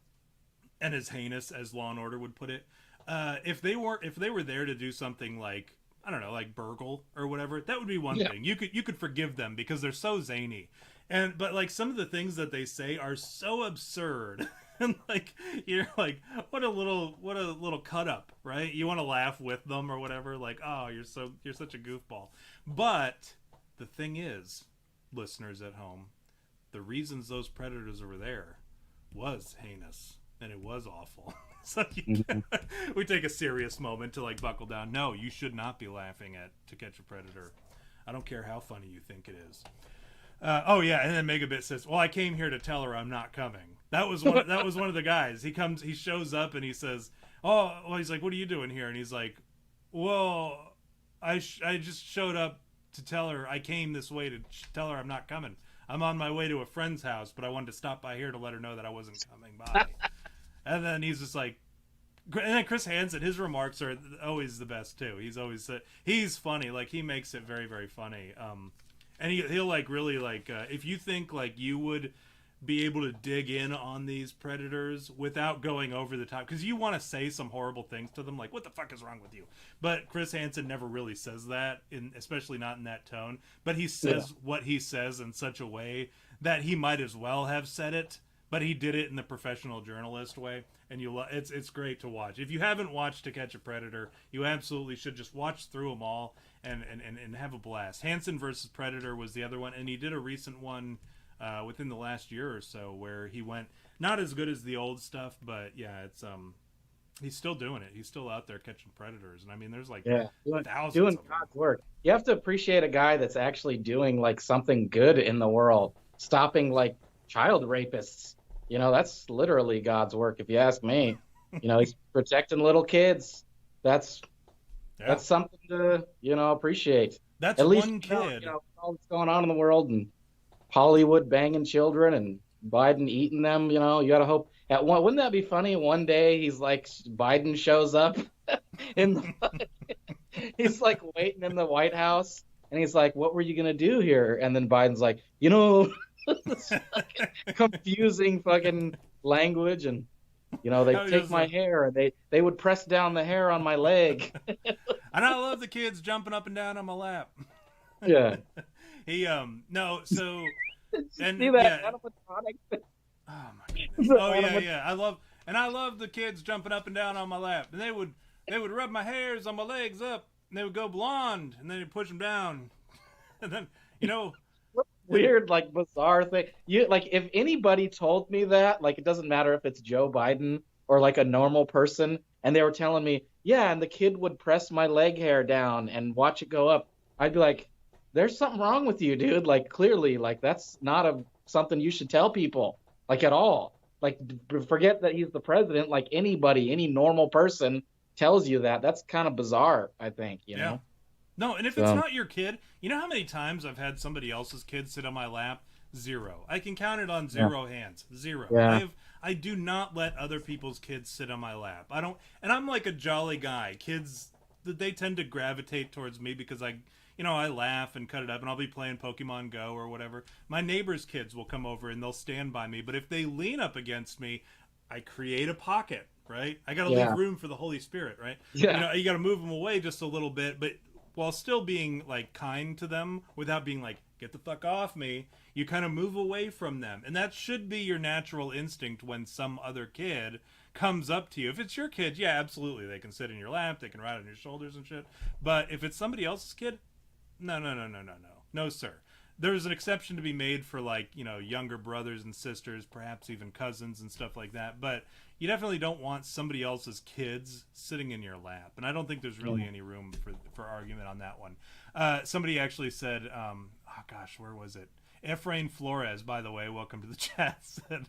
as heinous as Law and Order would put it, if they were there to do something like, I don't know, like burgle or whatever, that would be one thing. You could forgive them because they're so zany. But like some of the things that they say are so absurd. And like you're like, what a little cut up, right? You want to laugh with them or whatever, like, oh, you're such a goofball. But the thing is, listeners at home, the reasons those predators were there was heinous and it was awful. So we take a serious moment to like buckle down. No, you should not be laughing at To Catch a Predator. I don't care how funny you think it is. Oh yeah, and then Megabit says, "Well, I came here to tell her I'm not coming." That was one of the guys. He shows up and he says, "Oh, well," he's like, "What are you doing here?" And he's like, "Well, I just showed up to tell her I came this way to tell her I'm not coming. I'm on my way to a friend's house, but I wanted to stop by here to let her know that I wasn't coming by." And then he's just like, and then Chris Hansen, his remarks are always the best too. He's funny. Like he makes it very, very funny. And he'll like really like if you think like you would be able to dig in on these predators without going over the top, because you want to say some horrible things to them, like what the fuck is wrong with you? But Chris Hansen never really says that, especially not in that tone. But he says what he says in such a way that he might as well have said it, but he did it in the professional journalist way, and it's great to watch. If you haven't watched To Catch a Predator, you absolutely should just watch through them all and have a blast. Hansen versus Predator was the other one, and he did a recent one within the last year or so where he went not as good as the old stuff, but yeah, it's he's still doing it. He's still out there catching predators, and I mean, there's like thousands doing of them. God's work. You have to appreciate a guy that's actually doing like something good in the world, stopping like child rapists. You know, that's literally God's work, if you ask me. You know, he's protecting little kids. That's something to, appreciate. That's at least one kid. All that's going on in the world, and Hollywood banging children and Biden eating them. You got to hope. Wouldn't that be funny? One day he's like, Biden shows up he's like waiting in the White House, and he's like, "What were you gonna do here?" And then Biden's like, confusing fucking language, and they take my hair and they would press down the hair on my leg. And I love the kids jumping up and down on my lap. Yeah. He so and see that animatronic? Oh my goodness. Oh yeah. I love the kids jumping up and down on my lap. And they would rub my hairs on my legs up, and they would go blonde, and then they'd push them down. And then weird, like bizarre thing. If anybody told me that, like it doesn't matter if it's Joe Biden or like a normal person, and they were telling me, yeah, and the kid would press my leg hair down and watch it go up, I'd be like, there's something wrong with you, dude. Like clearly, like that's not something you should tell people, like at all. Like forget that he's the president. Like anybody, any normal person tells you that. That's kind of bizarre, I think. You know. No, and if it's not your kid, you know how many times I've had somebody else's kid sit on my lap? 0. I can count it on 0 hands. 0. Yeah. I do not let other people's kids sit on my lap. I don't, and I'm like a jolly guy. Kids, they tend to gravitate towards me because I laugh and cut it up, and I'll be playing Pokemon Go or whatever. My neighbor's kids will come over and they'll stand by me, but if they lean up against me, I create a pocket, right? I got to leave room for the Holy Spirit, right? Yeah. You got to move them away just a little bit, but while still being like kind to them without being like, get the fuck off me, you kind of move away from them. And that should be your natural instinct when some other kid comes up to you. If it's your kid, yeah, absolutely. They can sit in your lap, they can ride on your shoulders and shit. But if it's somebody else's kid, no. No, sir. There's an exception to be made for like, younger brothers and sisters, perhaps even cousins and stuff like that. But you definitely don't want somebody else's kids sitting in your lap. And I don't think there's really any room for argument on that one. Somebody actually said, where was it? Efrain Flores, by the way, welcome to the chat, said,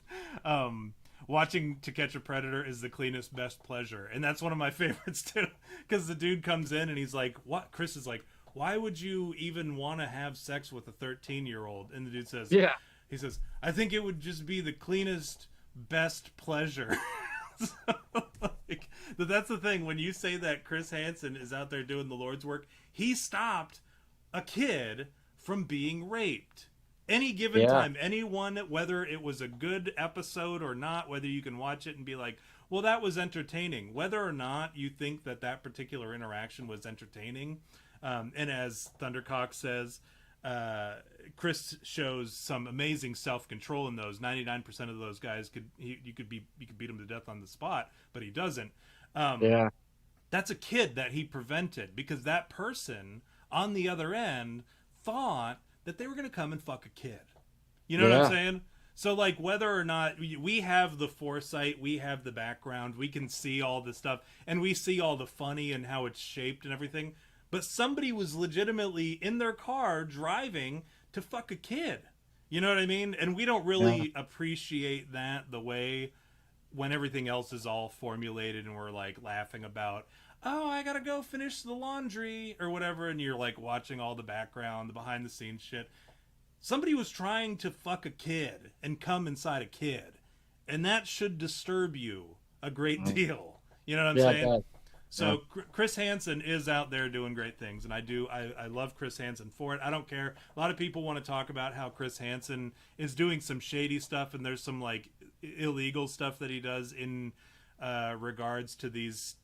watching To Catch a Predator is the cleanest, best pleasure. And that's one of my favorites too. Because the dude comes in and he's like, what? Chris is like, why would you even want to have sex with a 13-year-old? And the dude says, He says, I think it would just be the cleanest, best pleasure. So, like, that's the thing. When you say that Chris Hansen is out there doing the Lord's work, he stopped a kid from being raped. Any given time, anyone, whether it was a good episode or not, whether you can watch it and be like, well, that was entertaining, whether or not you think that that particular interaction was entertaining. And as Thundercock says, Chris shows some amazing self-control in those. 99% of those guys you could beat him to death on the spot, but he doesn't. That's a kid that he prevented, because that person on the other end thought that they were going to come and fuck a kid. You know what I'm saying? So, like, whether or not we have the foresight, we have the background, we can see all this stuff, and we see all the funny and how it's shaped and everything, but somebody was legitimately in their car driving to fuck a kid. You know what I mean? And we don't really appreciate that the way when everything else is all formulated and we're, like, laughing about, oh, I gotta go finish the laundry or whatever, and you're, like, watching all the background, the behind-the-scenes shit. Somebody was trying to fuck a kid and come inside a kid, and that should disturb you a great deal. You know what I'm saying? So Chris Hansen is out there doing great things, and I love Chris Hansen for it. I don't care. A lot of people want to talk about how Chris Hansen is doing some shady stuff, and there's some, like, illegal stuff that he does in regards to these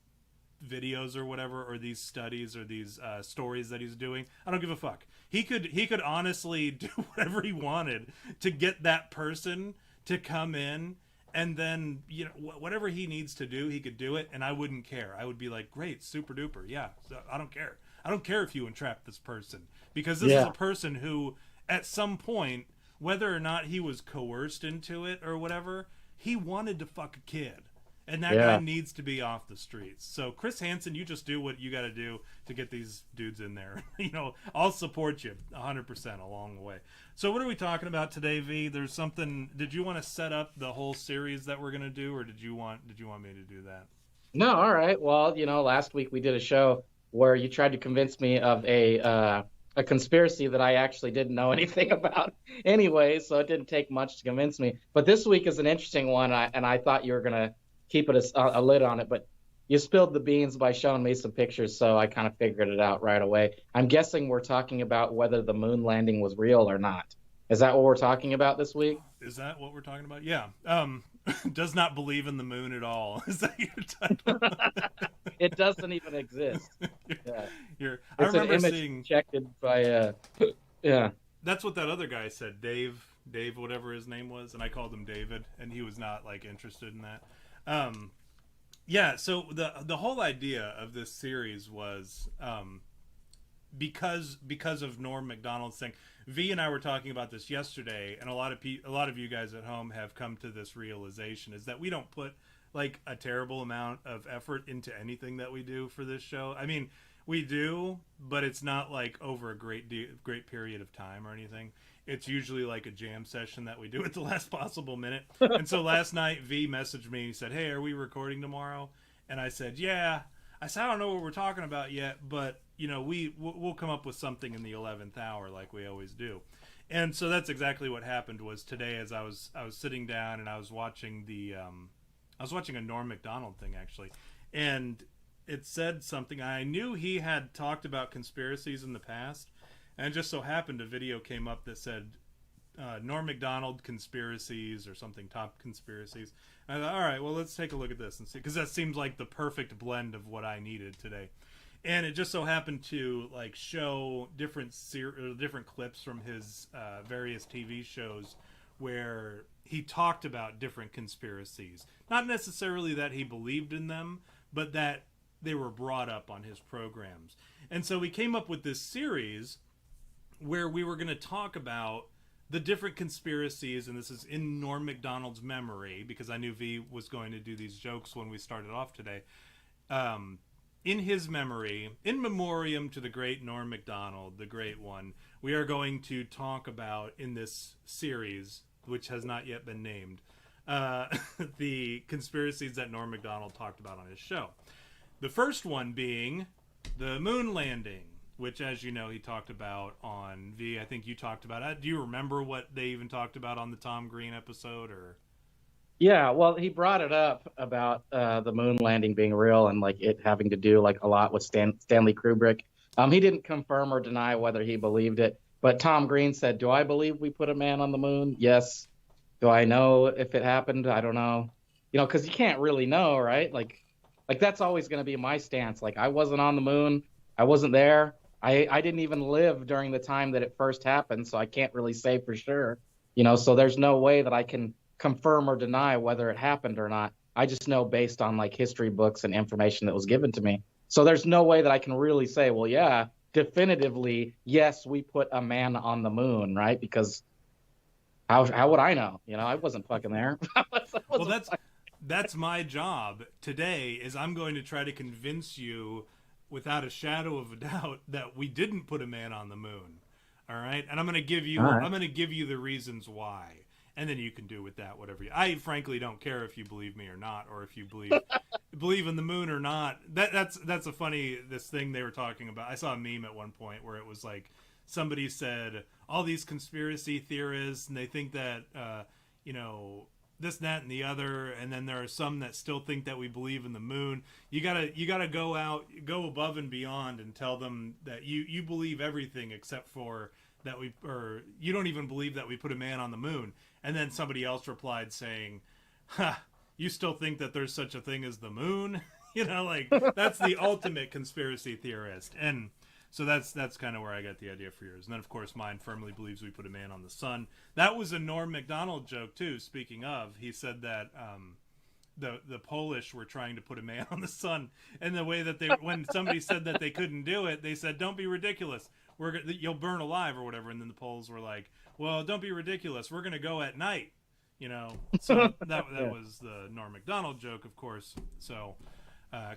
videos or whatever, or these studies or these stories that he's doing. I don't give a fuck. He could honestly do whatever he wanted to get that person to come in, and then, you know, whatever he needs to do, he could do it, and I wouldn't care. I would be like, great, super duper, yeah, I don't care. I don't care if you entrap this person, because this is a person who, at some point, whether or not he was coerced into it or whatever, he wanted to fuck a kid. And that guy needs to be off the streets. So, Chris Hansen, you just do what you got to do to get these dudes in there. You know, I'll support you 100% along the way. So, what are we talking about today, V? There's something. Did you want to set up the whole series that we're gonna do, or did you want me to do that? No, all right. Well, you know, last week we did a show where you tried to convince me of a conspiracy that I actually didn't know anything about anyway, so it didn't take much to convince me. But this week is an interesting one, and I thought you were gonna keep it a lid on it, but you spilled the beans by showing me some pictures, so I kind of figured it out right away. I'm guessing we're talking about whether the moon landing was real or not. Is that what we're talking about this week? Is that what we're talking about? Yeah. Does not believe in the moon at all. Is that your title? It doesn't even exist. I remember seeing checked by That's what that other guy said, Dave, whatever his name was, and I called him David, and he was not, like, interested in that. So the whole idea of this series was because of Norm Macdonald's thing. V and I were talking about this yesterday, and a lot of you guys at home have come to this realization, is that we don't put, like, a terrible amount of effort into anything that we do for this show. I mean, we do, but it's not, like, over a great period of time or anything. It's usually like a jam session that we do at the last possible minute. And so last night, V messaged me and he said, hey, are we recording tomorrow? And I said, yeah. I said, I don't know what we're talking about yet, but, you know, we'll come up with something in the 11th hour like we always do. And so that's exactly what happened. Was today, as I was sitting down and I was watching a Norm Macdonald thing, actually. And it said something. I knew he had talked about conspiracies in the past. And it just so happened a video came up that said Norm Macdonald conspiracies or something, top conspiracies. And I thought, all right, well, let's take a look at this and see, because that seems like the perfect blend of what I needed today. And it just so happened to, like, show different clips from his various TV shows where he talked about different conspiracies. Not necessarily that he believed in them, but that they were brought up on his programs. And so we came up with this series where we were going to talk about the different conspiracies, and this is in Norm Macdonald's memory, because I knew V was going to do these jokes when we started off today. In his memory, in memoriam to the great Norm Macdonald, the great one, we are going to talk about, in this series, which has not yet been named, the conspiracies that Norm Macdonald talked about on his show. The first one being the moon landing. which, as you know, he talked about on V. I think you talked about it. Do you remember what they even talked about on the Tom Green episode? Or Yeah, well, he brought it up about the moon landing being real and like it having to do like a lot with Stanley Kubrick. He didn't confirm or deny whether he believed it, but Tom Green said, "Do I believe we put a man on the moon? Yes. Do I know if it happened? I don't know. Because you can't really know, right? Like that's always going to be my stance. Like I wasn't on the moon, I wasn't there. I didn't even live during the time that it first happened, so I can't really say for sure. So there's no way that I can confirm or deny whether it happened or not. I just know based on like history books and information that was given to me. So there's no way that I can really say, well, yeah, definitively, yes, we put a man on the moon, right? Because how would I know? I wasn't fucking there. Well, that's my job today. Is I'm going to try to convince you, without a shadow of a doubt, that we didn't put a man on the moon. All right, and I'm going to give you the reasons why, and then you can do with that whatever you. I frankly don't care if you believe me or not, or if you believe in the moon or not. That's a funny this thing they were talking about. I saw a meme at one point where it was like somebody said all these conspiracy theorists and they think that this, that, and the other, and then there are some that still think that we believe in the moon. You gotta go above and beyond and tell them that you believe everything except for that or you don't even believe that we put a man on the moon. And then somebody else replied saying, "Ha, you still think that there's such a thing as the moon?" Like that's the ultimate conspiracy theorist. And so that's kind of where I got the idea for yours. And then, of course, mine firmly believes we put a man on the sun. That was a Norm Macdonald joke, too, speaking of. He said that the Polish were trying to put a man on the sun. And the way that when somebody said that they couldn't do it, they said, "Don't be ridiculous. You'll burn alive," or whatever. And then the Poles were like, "Well, don't be ridiculous. We're going to go at night." So that was the Norm Macdonald joke, of course. So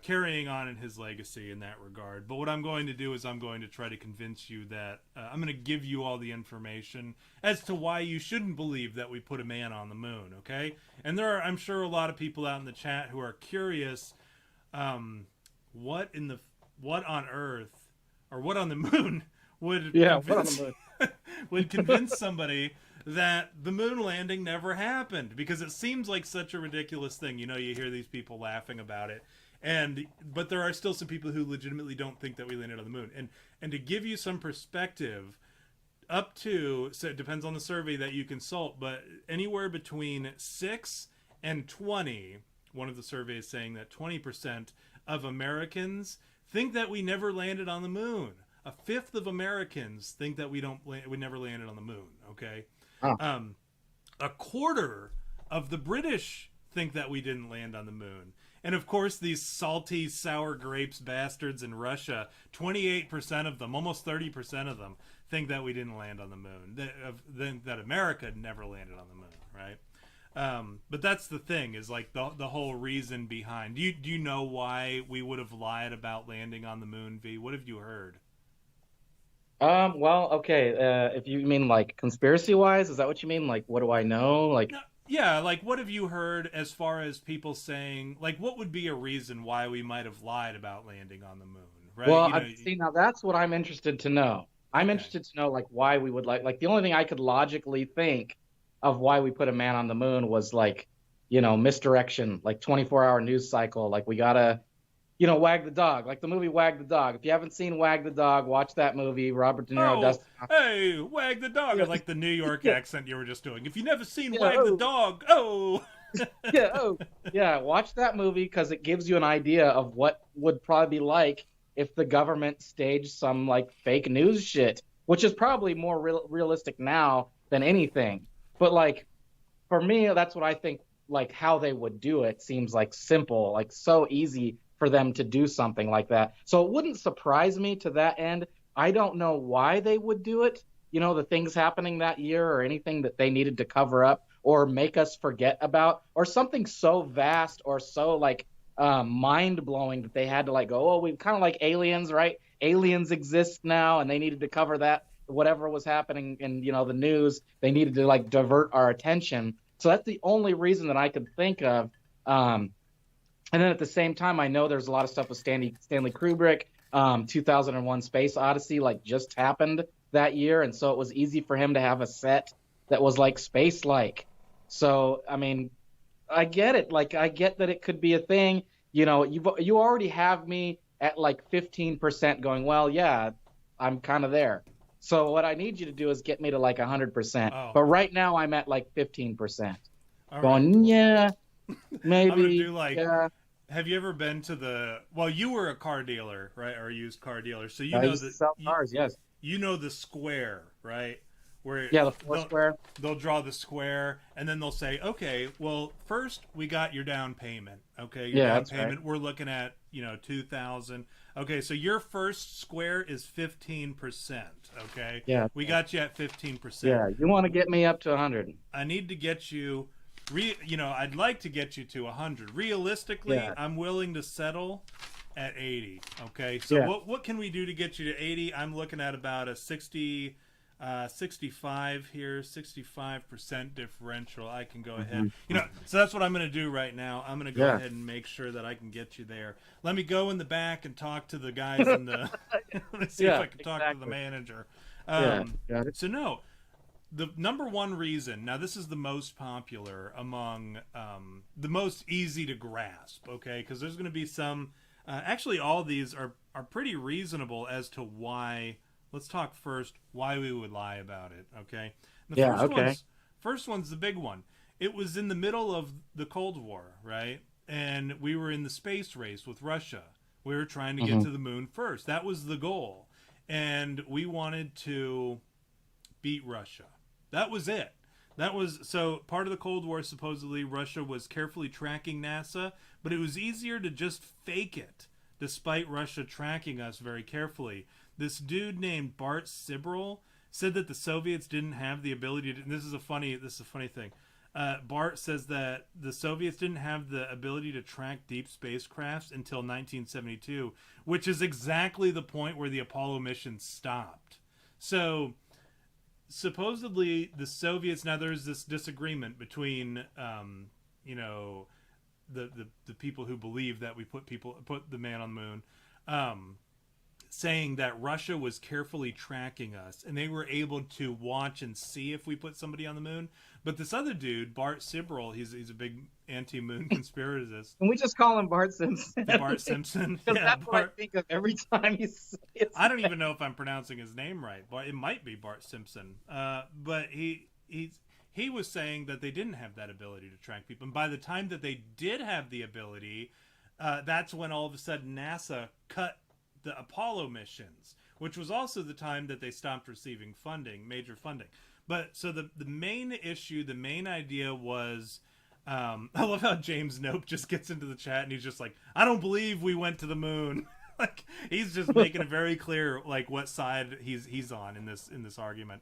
carrying on in his legacy in that regard. But what I'm going to do is I'm going to try to convince you that I'm going to give you all the information as to why you shouldn't believe that we put a man on the moon, okay? And there are, I'm sure, a lot of people out in the chat who are curious what on earth or what on the moon would would convince somebody that the moon landing never happened, because it seems like such a ridiculous thing. You hear these people laughing about it. But there are still some people who legitimately don't think that we landed on the moon. And to give you some perspective, so it depends on the survey that you consult, but anywhere between 6 and 20, one of the surveys saying that 20% of Americans think that we never landed on the moon. A fifth of Americans think that we never landed on the moon. Okay, a quarter of the British think that we didn't land on the moon. And of course, these salty, sour grapes bastards in Russia, 28% of them, almost 30% of them, think that we didn't land on the moon. That America never landed on the moon, right? But that's the thing, is like the whole reason behind. Do you know why we would have lied about landing on the moon, V? What have you heard? Well, okay. If you mean like conspiracy wise, is that what you mean? Like, what do I know? Like, no, yeah, like what have you heard as far as people saying, like, what would be a reason why we might have lied about landing on the moon, right? Well, see, now that's what I'm interested to know. I'm interested to know like why we would like the only thing I could logically think of why we put a man on the moon was like, misdirection, like 24-hour news cycle, like we gotta wag the dog, like the movie Wag the Dog. If you haven't seen Wag the Dog, watch that movie. Robert De Niro, Dustin. Hey, Wag the Dog. I like the New York accent you were just doing. If you never seen Wag the Dog, watch that movie because it gives you an idea of what would probably be like if the government staged some like fake news shit, which is probably more realistic now than anything. But like for me, that's what I think. Like how they would do it seems like simple, like so easy for them to do something like that. So it wouldn't surprise me to that end. I don't know why they would do it, the things happening that year or anything that they needed to cover up or make us forget about, or something so vast or so like mind-blowing that they had to like go, oh, we've kind of like aliens, right? Aliens exist now, and they needed to cover that, whatever was happening in, the news, they needed to like divert our attention. So that's the only reason that I could think of. And then at the same time, I know there's a lot of stuff with Stanley Kubrick. 2001 Space Odyssey like just happened that year, and so it was easy for him to have a set that was like space-like. So, I mean, I get it. Like, I get that it could be a thing. You know, you already have me at like 15% going, well, yeah, I'm kind of there. So what I need you to do is get me to like 100%. Oh, But right now I'm at like 15%. all right. Going, yeah, I'm gonna maybe, do like. yeah. Have you ever been to the? Well, you were a car dealer, right, or a used car dealer, so you I know used to that sell cars, yes. you know the square, right? Where Yeah, the four they'll square. they'll draw the square, and then they'll say, okay, well, first we got your down payment. Okay, your Yeah, down that's right. payment. We're looking at 2,000. Okay, so your first square is 15%. Okay, Yeah, we got you at 15%. yeah. You want to get me up to 100. I need to get you. I'd like to get you to 100. Realistically, Yeah. I'm willing to settle at 80. Okay, so Yeah. what can we do to get you to 80? I'm looking at about a 65 here, 65% differential. I can go ahead. So that's what I'm going to do right now. I'm going to go Yeah. ahead and make sure that I can get you there. Let me go in the back and talk to the guys in the. Let's see if Yeah, I can talk to the exactly. manager. Yeah, got it. So no, the number one reason. Now this is the most popular among the most easy to grasp. Okay, because there's going to be some. Actually, all these are pretty reasonable as to why. Let's talk first why we would lie about it. Okay. The Yeah, first okay. first one's the big one. It was in the middle of the Cold War, right? And we were in the space race with Russia. We were trying to get Mhm. to the moon first. That was the goal. And we wanted to beat Russia. That was it. That was so part of the Cold War. Supposedly, Russia was carefully tracking NASA, but it was easier to just fake it, despite Russia tracking us very carefully. This dude named Bart Sibrel said that the Soviets didn't have the ability to. And this is a funny thing. Bart says that the Soviets didn't have the ability to track deep spacecrafts until 1972, which is exactly the point where the Apollo mission stopped. So supposedly the Soviets, now there's this disagreement between the people who believe that we put the man on the moon, saying that Russia was carefully tracking us and they were able to watch and see if we put somebody on the moon. But this other dude, Bart Sibrel, he's a big anti-moon conspiracist. Can we just call him Bart Simpson? Bart Simpson. Because Yeah, that's what I think of every time you say it. I don't even know if I'm pronouncing his name right, but it might be Bart Simpson. But he was saying that they didn't have that ability to track people, and by the time that they did have the ability, that's when all of a sudden NASA cut the Apollo missions, which was also the time that they stopped receiving major funding. But so the main issue, the main idea was, I love how James Nope just gets into the chat and he's just like, I don't believe we went to the moon. Like he's just making it very clear like what side he's on in this argument.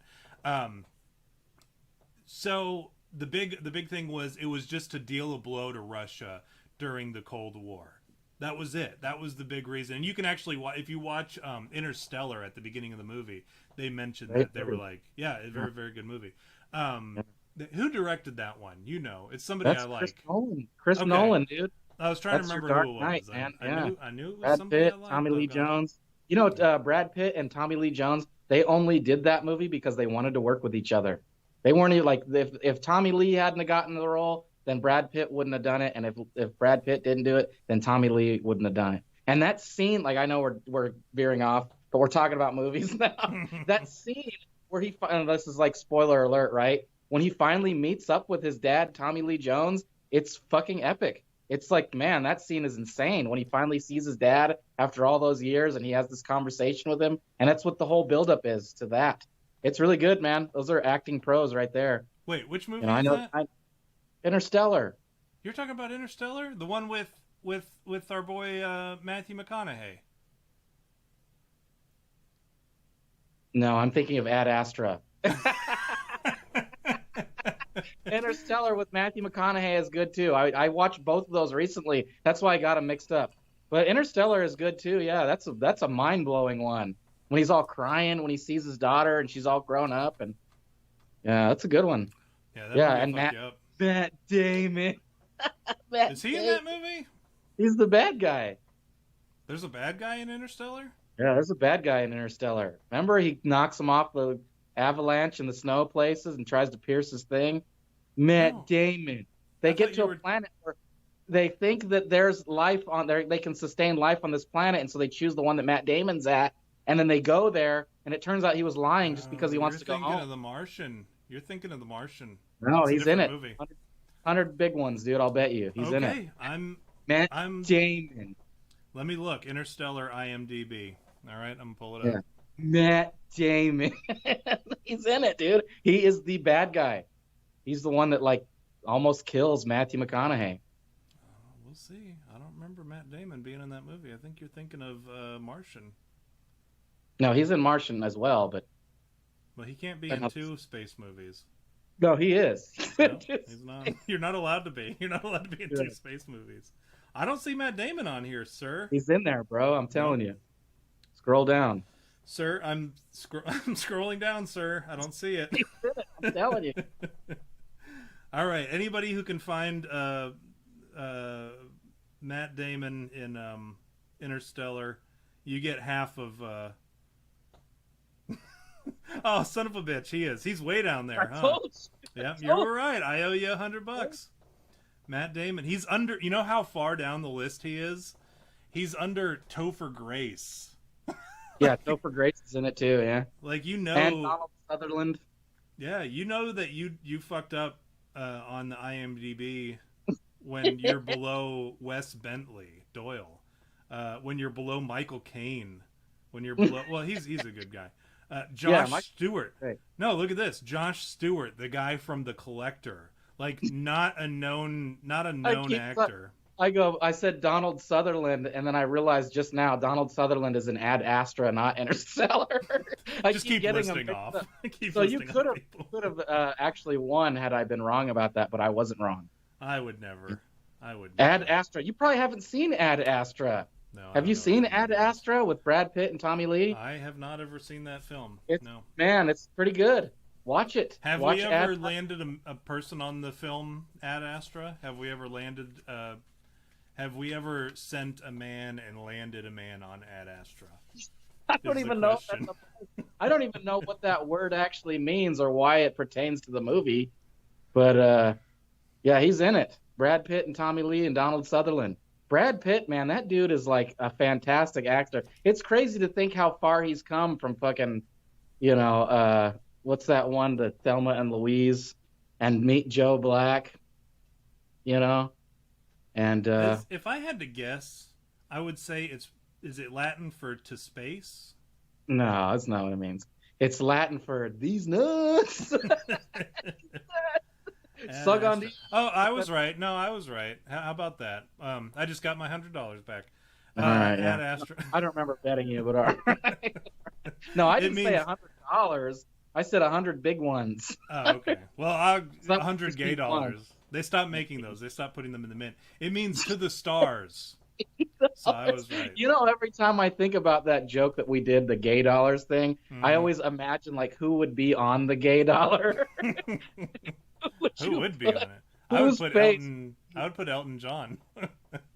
So the big thing was it was just to deal a blow to Russia during the Cold War. That was it. That was the big reason. And you can actually, if you watch Interstellar at the beginning of the movie, they mentioned that they were like, yeah, a very, very good movie. Who directed that one? It's somebody That's I like. Chris Nolan. Chris Okay. Nolan, dude. I was trying That's to your remember Dark who it Knight, was. man. I knew it was Brad somebody Pitt, I liked. Tommy Oh, Lee God. Jones. Brad Pitt and Tommy Lee Jones, they only did that movie because they wanted to work with each other. They weren't even like, if Tommy Lee hadn't have gotten the role, then Brad Pitt wouldn't have done it. And if Brad Pitt didn't do it, then Tommy Lee wouldn't have done it. And that scene, like I know we're veering off, but we're talking about movies now. That scene where and this is like spoiler alert, right? When he finally meets up with his dad, Tommy Lee Jones, it's fucking epic. It's like, man, that scene is insane when he finally sees his dad after all those years and he has this conversation with him. And that's what the whole buildup is to that. It's really good, man. Those are acting pros right there. Wait, which movie I is know that? Interstellar. You're talking about Interstellar? The one with our boy Matthew McConaughey. No, I'm thinking of Ad Astra. Interstellar with Matthew McConaughey is good too. I watched both of those recently. That's why I got them mixed up. But Interstellar is good too. Yeah, that's a mind-blowing one. When he's all crying when he sees his daughter and she's all grown up, and yeah, that's a good one. Yeah, and Matt Damon. Is he in that movie? He's the bad guy. There's a bad guy in Interstellar? Yeah, there's a bad guy in Interstellar. Remember, he knocks him off the avalanche in the snow places and tries to pierce his thing. Matt No, Damon. I They get thought to you a were. planet where they think that there's life on there. They can sustain life on this planet, and so they choose the one that Matt Damon's at. And then they go there, and it turns out he was lying just because Oh, he you're wants to go thinking home. of The Martian. You're thinking of The Martian. No, That's a he's in different it. movie. 100 big ones, dude. I'll bet you he's in it. Okay, I'm. Matt I'm. Damon. Let me look. Interstellar IMDb. All right, I'm gonna pull it up. Yeah, Matt Damon. He's in it, dude. He is the bad guy. He's the one that like almost kills Matthew McConaughey. We'll see. I don't remember Matt Damon being in that movie. I think you're thinking of Martian. No, he's in Martian as well, but Well, he can't be in two space movies. no, he is. No, he's not. You're not allowed to be. You're not allowed to be in Yeah. two space movies. I don't see Matt Damon on here, sir. He's in there, bro. I'm telling you. Scroll down. Sir, I'm I'm scrolling down, sir. I don't see it. He's in it. I'm telling you. All right. Anybody who can find Matt Damon in Interstellar, you get half of. Oh, son of a bitch! He is. He's way down there, I huh? told you. Yeah, you're right. I owe you $100. Matt Damon. He's under. You know how far down the list he is? He's under Topher Grace. Yeah, Topher Grace is in it too. Yeah, Like you know. and Donald Sutherland. Yeah, you know that you fucked up on the IMDb when you're below Wes Bentley Doyle, when you're below Michael Caine, when you're below. Well, he's a good guy. Josh Stewart. Great. No, look at this. Josh Stewart, the guy from The Collector, like not a known actor. I said Donald Sutherland, and then I realized just now Donald Sutherland is an Ad Astra, not Interstellar. I Just keep getting listing them off. mixed up. Keep So you listing could off have people. actually won had I been wrong about that, but I wasn't wrong. I would never. I would Ad never. Astra. You probably haven't seen Ad Astra. No, I Have don't you know seen what Ad that is. Astra with Brad Pitt and Tommy Lee? I have not ever seen that film. It's, No. Man, it's pretty good. Watch it. Have Watch we ever Ad- landed a person on the film Ad Astra? Have we ever landed? Have we ever sent a man and landed a man on Ad Astra? I don't is the even know. question. I don't even know what that word actually means or why it pertains to the movie. But yeah, he's in it. Brad Pitt and Tommy Lee and Donald Sutherland. Brad Pitt, man, that dude is like a fantastic actor. It's crazy to think how far he's come from fucking, what's that one, the Thelma and Louise and Meet Joe Black, and If I had to guess, I would say is it Latin for to space? no, that's not what it means. It's Latin for these nuts. Sug on these. Oh, I was right. No, I was right. How about that? I just got my $100 back. All right, Ad yeah. Astra. I don't remember betting you, but all right. No, I didn't say $100. I said 100 big ones. Oh, okay. Well, not 100 gay just dollars. They stopped making those. They stopped putting them in the mint. It means to the stars. So I was right. Every time I think about that joke that we did, the gay dollars thing, I always imagine like who would be on the gay dollar. Who would be on it? I would put Elton John.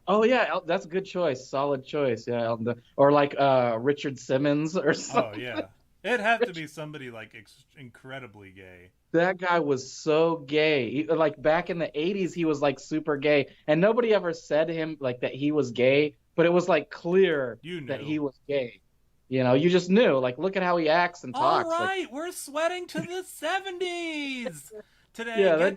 Oh yeah, that's a good choice. Solid choice. Yeah, Elton. Or like Richard Simmons or something. Oh yeah. It'd have to be somebody like incredibly gay. That guy was so gay. Like back in the 80s, he was like super gay, and nobody ever said to him like that he was gay, but it was like clear that he was gay. You just knew. Like, look at how he acts and talks. All right, we're sweating to the 70s today. Yeah,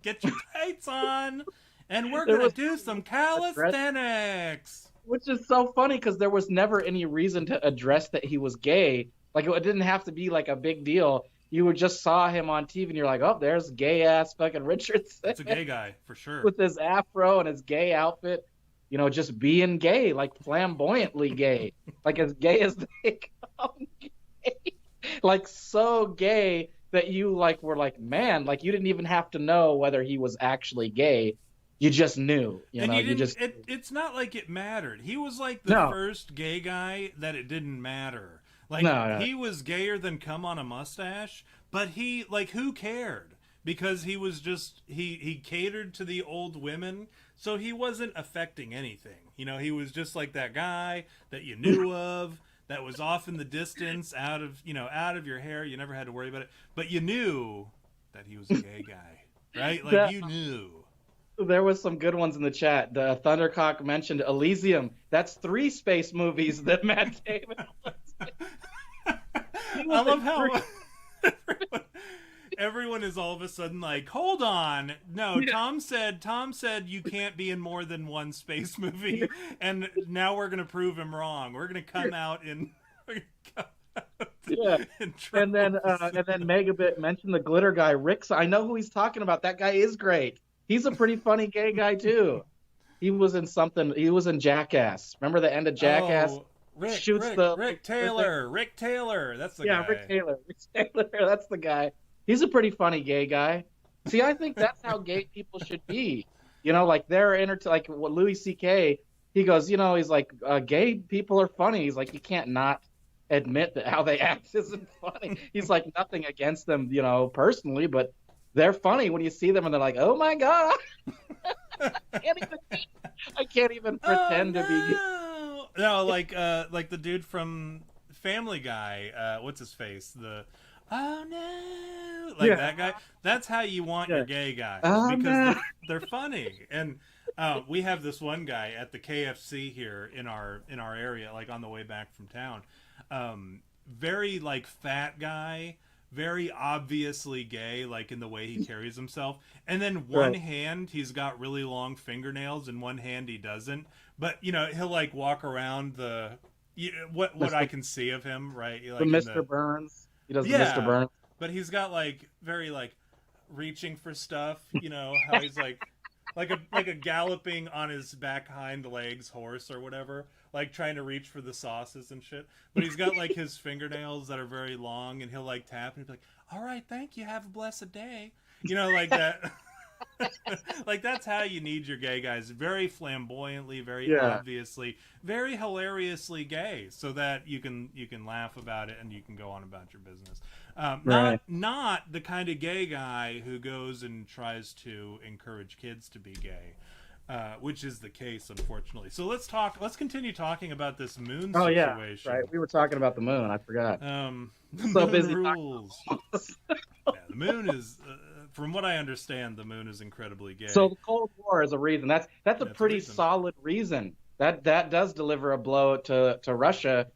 get your tights on, and we're gonna do some calisthenics. Which is so funny because there was never any reason to address that he was gay. Like, it didn't have to be like a big deal. You just saw him on TV and you're like, oh, there's gay ass fucking Richardson. It's a gay guy for sure. With his afro and his gay outfit, just being gay, like flamboyantly gay, like as gay as they come gay. Like so gay that you like were like, man, like you didn't even have to know whether he was actually gay. You just knew, it's not like it mattered. He was like the first gay guy that it didn't matter. Like he was gayer than cum on a mustache, but who cared? Because he was just he catered to the old women, So he wasn't affecting anything. You know, he was just like that guy that you knew of, that was off in the distance, out of your hair. You never had to worry about it, but you knew that he was a gay guy, right? Like you knew. There was some good ones in the chat. The Thundercock mentioned Elysium. That's 3 space movies that Matt Damon was in. I love how everyone is all of a sudden like, hold on. No, yeah. Tom said you can't be in more than one space movie, and now we're going to prove him wrong. We're going to come out in... Yeah, and then Megabit mentioned the glitter guy, Rick. I know who he's talking about. That guy is great. He's a pretty funny gay guy too. He was in something. He was in Jackass. Remember the end of Jackass? Oh, Rick Taylor. Rick Taylor. That's the guy. Yeah, Rick Taylor. That's the guy. He's a pretty funny gay guy. See, I think that's how gay people should be. You know, like they're like what Louis C.K. He goes, you know, he's like gay people are funny. He's like, you can't not admit that how they act isn't funny. He's like, nothing against them, you know, personally, but they're funny when you see them and they're like, oh my God. I can't even pretend to be. No, like the dude from Family Guy, what's his face? That guy. That's how you want your gay guys, because they're funny. And we have this one guy at the KFC here in our area, like on the way back from town. Very like fat guy, very obviously gay, like in the way he carries himself. And then one hand he's got really long fingernails, and one hand he doesn't. But you know, he'll like walk around what I can see of him, right? Like the Mr. Burns. He does the Mr. Burns. But he's got like very like reaching for stuff, you know, how he's like a galloping on his back hind legs horse or whatever, like trying to reach for the sauces and shit. But he's got like his fingernails that are very long, and he'll like tap and he'll be like, all right, thank you, have a blessed day. You know, like that. Like that's how you need your gay guys. Very flamboyantly, very obviously, very hilariously gay, so that you can laugh about it and you can go on about your business. Not the kind of gay guy who goes and tries to encourage kids to be gay, which is the case, unfortunately. So let's continue talking about this moon situation. Yeah, right. We were talking about the moon. I forgot. So busy rules. Yeah, the moon is, from what I understand, the moon is incredibly gay. So the Cold War is a reason. That's a pretty solid reason. That does deliver a blow to Russia.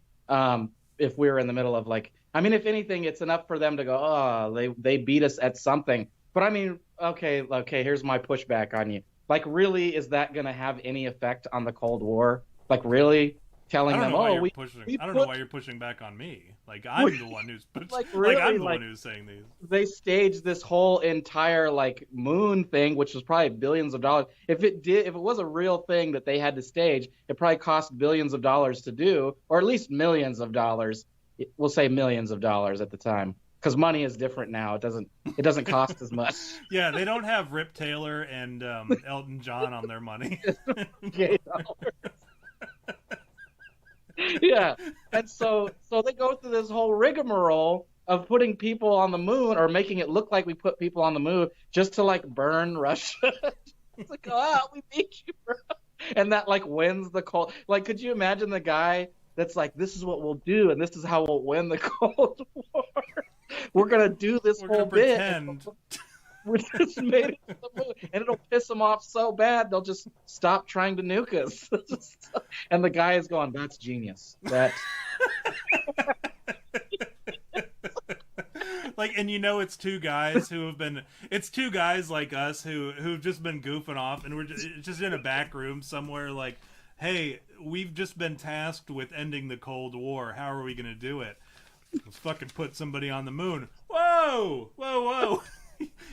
If we were in the middle of like, I mean, if anything, it's enough for them to go, oh, they beat us at something. But I mean, okay, here's my pushback on you. Like, really, is that going to have any effect on the Cold War? Like, really telling them, I don't know why you're pushing back on me. Like, I'm the one who's one who's saying these. They staged this whole entire like moon thing, which was probably billions of dollars. If it was a real thing that they had to stage, it probably cost billions of dollars to do, or at least millions of dollars. We'll say millions of dollars at the time, because money is different now. It doesn't cost as much. Yeah, they don't have Rip Taylor and Elton John on their money. Gay dollars. Yeah, and so they go through this whole rigmarole of putting people on the moon, or making it look like we put people on the moon, just to like burn Russia. It's like, we beat you, bro. And that like wins the Cold. Like, could you imagine the guy that's like, this is what we'll do, and this is how we'll win the Cold War. We're gonna do this whole bit. We just made it to the moon, and it'll piss them off so bad they'll just stop trying to nuke us. And the guy is going, "That's genius." That. Like, and you know, it's two guys like us who've just been goofing off, and we're just in a back room somewhere, like, hey, we've just been tasked with ending the Cold War. How are we going to do it? Let's fucking put somebody on the moon. Whoa!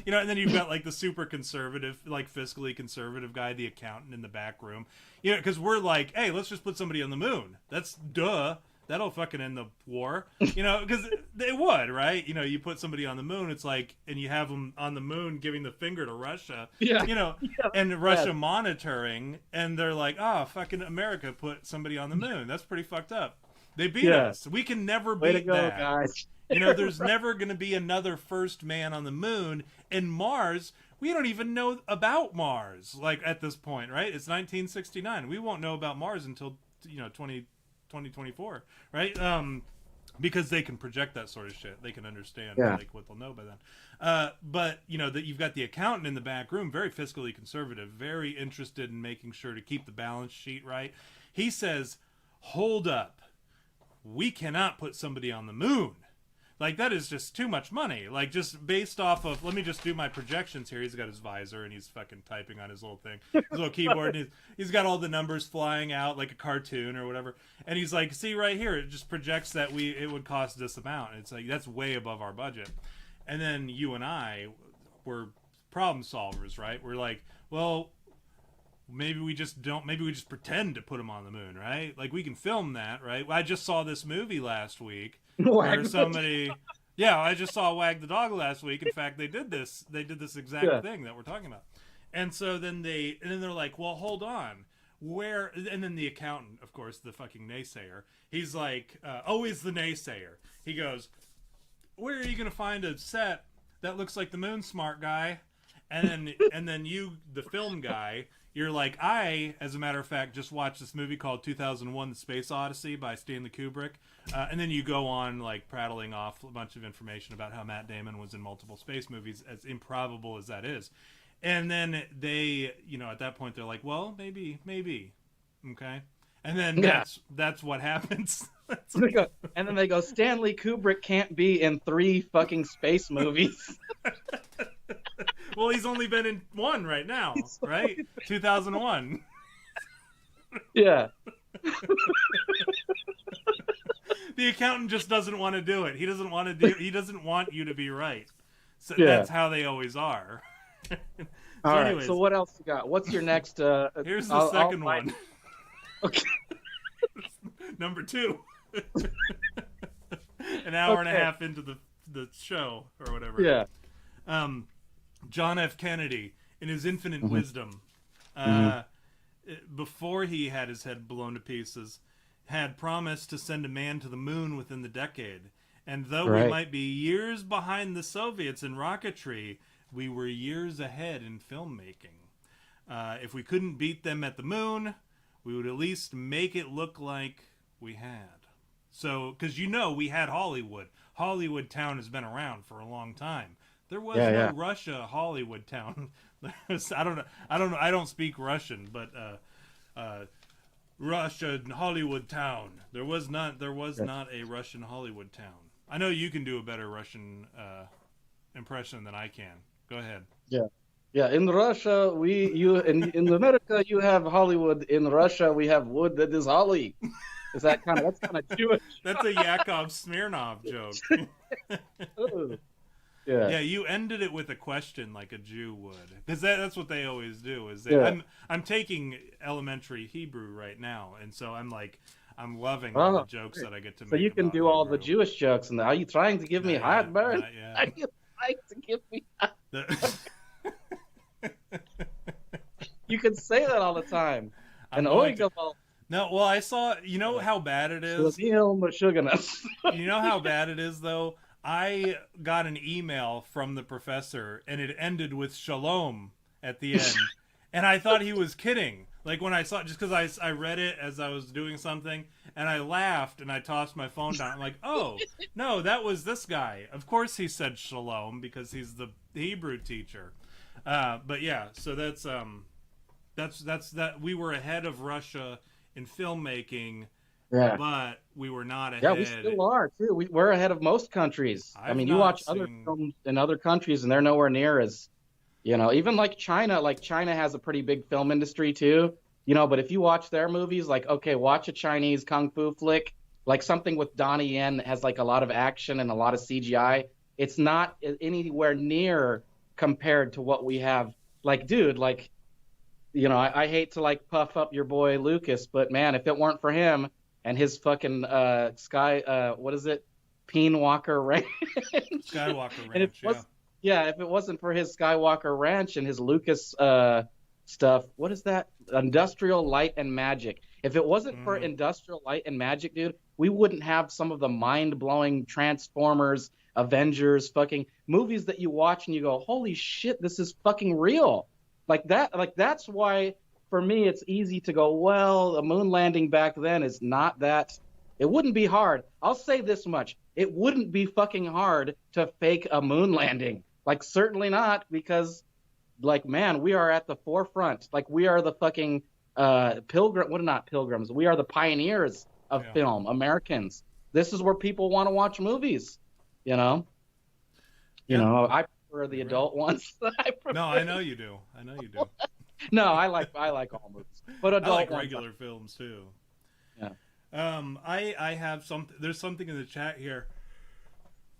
You know, and then you've got like the super conservative, like fiscally conservative guy, the accountant in the back room. You know, because we're like, hey, let's just put somebody on the moon. That's duh. That'll fucking end the war. You know, because they would, right? You know, you put somebody on the moon, it's like, and you have them on the moon giving the finger to Russia. Yeah. You know, and Russia monitoring, and they're like, fucking America put somebody on the moon. That's pretty fucked up. They beat us. We can never beat that. Guys. You know, there's never going to be another first man on the moon. And Mars, we don't even know about Mars. Like at this point, right? It's 1969. We won't know about Mars until 2024, right? Because they can project that sort of shit. They can understand like what they'll know by then. But that you've got the accountant in the back room, very fiscally conservative, very interested in making sure to keep the balance sheet right. He says, "Hold up, we cannot put somebody on the moon. Like, that is just too much money. Like, just based off of, let me just do my projections here." He's got his visor and he's fucking typing on his little thing, his little keyboard. And he's got all the numbers flying out like a cartoon or whatever. And he's like, "See right here, it just projects that it would cost this amount." And it's like, that's way above our budget. And then you and I were problem solvers, right? We're like, well, maybe we just pretend to put him on the moon, right? Like, we can film that, right? I just saw this movie last week. Where somebody, I just saw Wag the Dog last week. In fact, they did this exact thing that we're talking about. And so then they're like, well, hold on, where? And then the accountant, of course, the fucking naysayer, he's like, always the naysayer. He goes, "Where are you going to find a set that looks like the Moon, smart guy?" And then you, the film guy, you're like, "I, as a matter of fact, just watched this movie called 2001: The Space Odyssey by Stanley Kubrick." And then you go on, like, prattling off a bunch of information about how Matt Damon was in multiple space movies, as improbable as that is. And then they, at that point, they're like, well, maybe. Okay. And then that's what happens. And then they go, "Stanley Kubrick can't be in 3 fucking space movies." Well, he's only been in 1 right now, right? 2001. Yeah. The accountant just doesn't want to do it. He doesn't want you to be right. So that's how they always are. All right. So what else you got? What's your next? Here's the second one. Okay. Number 2. An hour and a half into the show or whatever. Yeah. John F. Kennedy, in his infinite wisdom, before he had his head blown to pieces, had promised to send a man to the moon within the decade. And though we might be years behind the Soviets in rocketry, we were years ahead in filmmaking. If we couldn't beat them at the moon, we would at least make it look like we had. So, because we had Hollywood. Hollywood Town has been around for a long time. There was no Russia Hollywood Town. I don't know. I don't speak Russian, but Russia Hollywood Town. There was not a Russian Hollywood Town. I know you can do a better Russian impression than I can. Go ahead. Yeah. In Russia, in America you have Hollywood. In Russia we have wood that is holly. That's kind of Jewish. That's a Yakov Smirnoff joke. Yeah, you ended it with a question like a Jew would, because that's what they always do. I'm taking elementary Hebrew right now, and so I'm loving all the jokes that I get to make. So you can do all the Jewish jokes, and are you trying to give me heartburn? Are you trying to give me You can say that all the time. No, well, I saw. You know how bad it is. You know how bad it is, though. I got an email from the professor, and it ended with shalom at the end. And I thought he was kidding. Like, when I saw it, just because I read it as I was doing something, and I laughed, and I tossed my phone down. I'm like, oh, no, that was this guy. Of course he said shalom, because he's the Hebrew teacher. But yeah, so that's that. We were ahead of Russia in filmmaking. Yeah. But we were not ahead. Yeah, we still are, too. We're ahead of most countries. You watch other films in other countries, and they're nowhere near as, even like China. Like, China has a pretty big film industry, too. But if you watch their movies, like, okay, watch a Chinese kung fu flick, like something with Donnie Yen that has, like, a lot of action and a lot of CGI. It's not anywhere near compared to what we have. Like, dude, like, I hate to, like, puff up your boy Lucas, but, man, if it weren't for him and his fucking what is it? Peenwalker Ranch. Skywalker Ranch, if it wasn't for his Skywalker Ranch and his Lucas stuff, what is that? Industrial Light and Magic. If it wasn't for Industrial Light and Magic, dude, we wouldn't have some of the mind-blowing Transformers, Avengers, fucking movies that you watch and you go, holy shit, this is fucking real. Like that, like that's why for me it's easy to go, well, a moon landing back then is not that. It wouldn't be hard. I'll say this much. It wouldn't be fucking hard to fake a moon landing. Like certainly not, because like man, we are at the forefront. Like we are the fucking pilgrim, what are not pilgrims? We are the pioneers of film, Americans. This is where people want to watch movies, you know? You know, I prefer the adult ones. No, I know you do. I know you do. No, I like all movies. But adult I like ones, regular films too. Yeah. I have something. There's something in the chat here.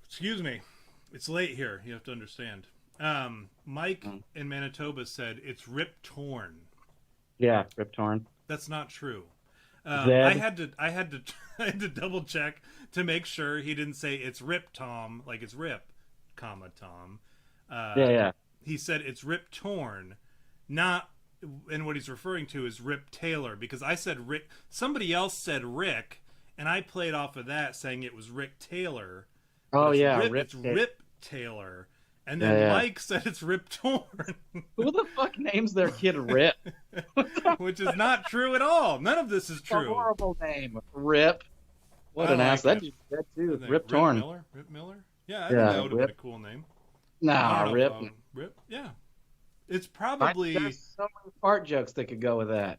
Excuse me. It's late here. You have to understand. Mike in Manitoba said it's Rip Torn. Yeah, Rip Torn. That's not true. I had to double check to make sure he didn't say it's Rip Tom, like it's Rip, comma Tom. Yeah. He said it's Rip Torn, not, and what he's referring to is Rip Taylor, because I said Rick, somebody else said Rick, and I played off of that saying it was Rick Taylor. Oh yeah, it's Rip Taylor. And then Mike said it's Rip Torn. Who the fuck names their kid Rip? Which is not true at all. None of this is true. A horrible name, Rip. What an ass. That dude's dead too. Rip Torn. Rip Miller? Yeah, I think that would have been a cool name. Nah, Rip. Rip? Yeah. It's probably... There's so many fart jokes that could go with that.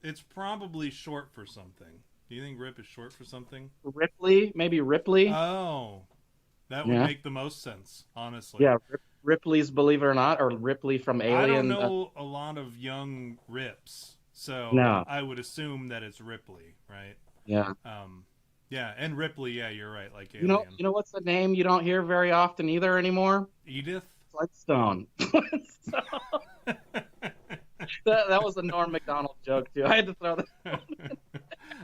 It's probably short for something. Do you think Rip is short for something? Ripley? Maybe Ripley? Oh. That would make the most sense, honestly. Yeah, Ripley's Believe It or Not, or Ripley from Alien. I don't know a lot of young Rips, so I would assume that it's Ripley, right? Yeah. Yeah, and Ripley, yeah, you're right, like Alien. You know what's a name you don't hear very often either anymore? Edith? Flintstone. that was a Norm Mcdonald joke, too. I had to throw that.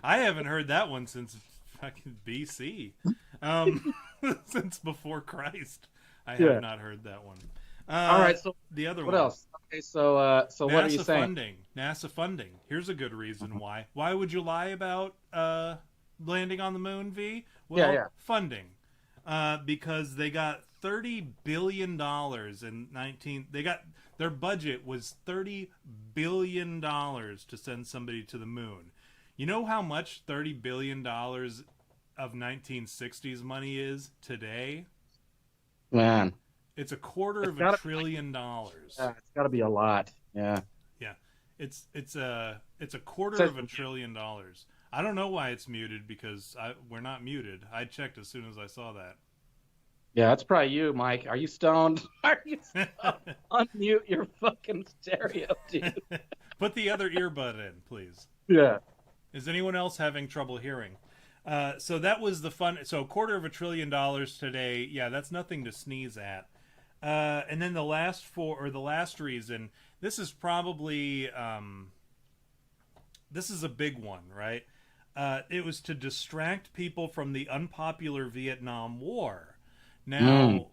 I haven't heard that one since fucking BC. Since before Christ. I have not heard that one. All right, so the other what one. Else? Okay, so what are you saying? NASA funding. Here's a good reason why. Why would you lie about landing on the moon, V? Well, funding. Because they got $30 billion their budget was $30 billion to send somebody to the moon. You know how much $30 billion of 1960s money is today? Man, it's $250 billion. Yeah, it's got to be a lot. Yeah. Yeah, it's $250 billion. I don't know why it's muted, because we're not muted. I checked as soon as I saw that. Yeah, that's probably you, Mike. Are you stoned? Are you stoned? Unmute your fucking stereo, dude. Put the other earbud in, please. Yeah. Is anyone else having trouble hearing? So that was the fun. So $250 billion today. Yeah, that's nothing to sneeze at. And then the last reason, this is probably, this is a big one, right? It was to distract people from the unpopular Vietnam War. Now,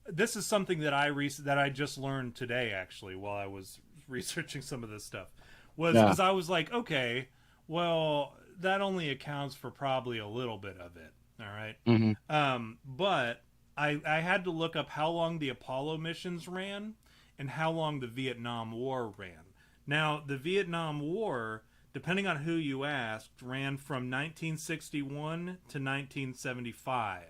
this is something that I just learned today, actually, while I was researching some of this stuff. Was because I was like, okay, well, that only accounts for probably a little bit of it. All right. Mm-hmm. But I had to look up how long the Apollo missions ran and how long the Vietnam War ran. Now, the Vietnam War, depending on who you asked, ran from 1961 to 1975.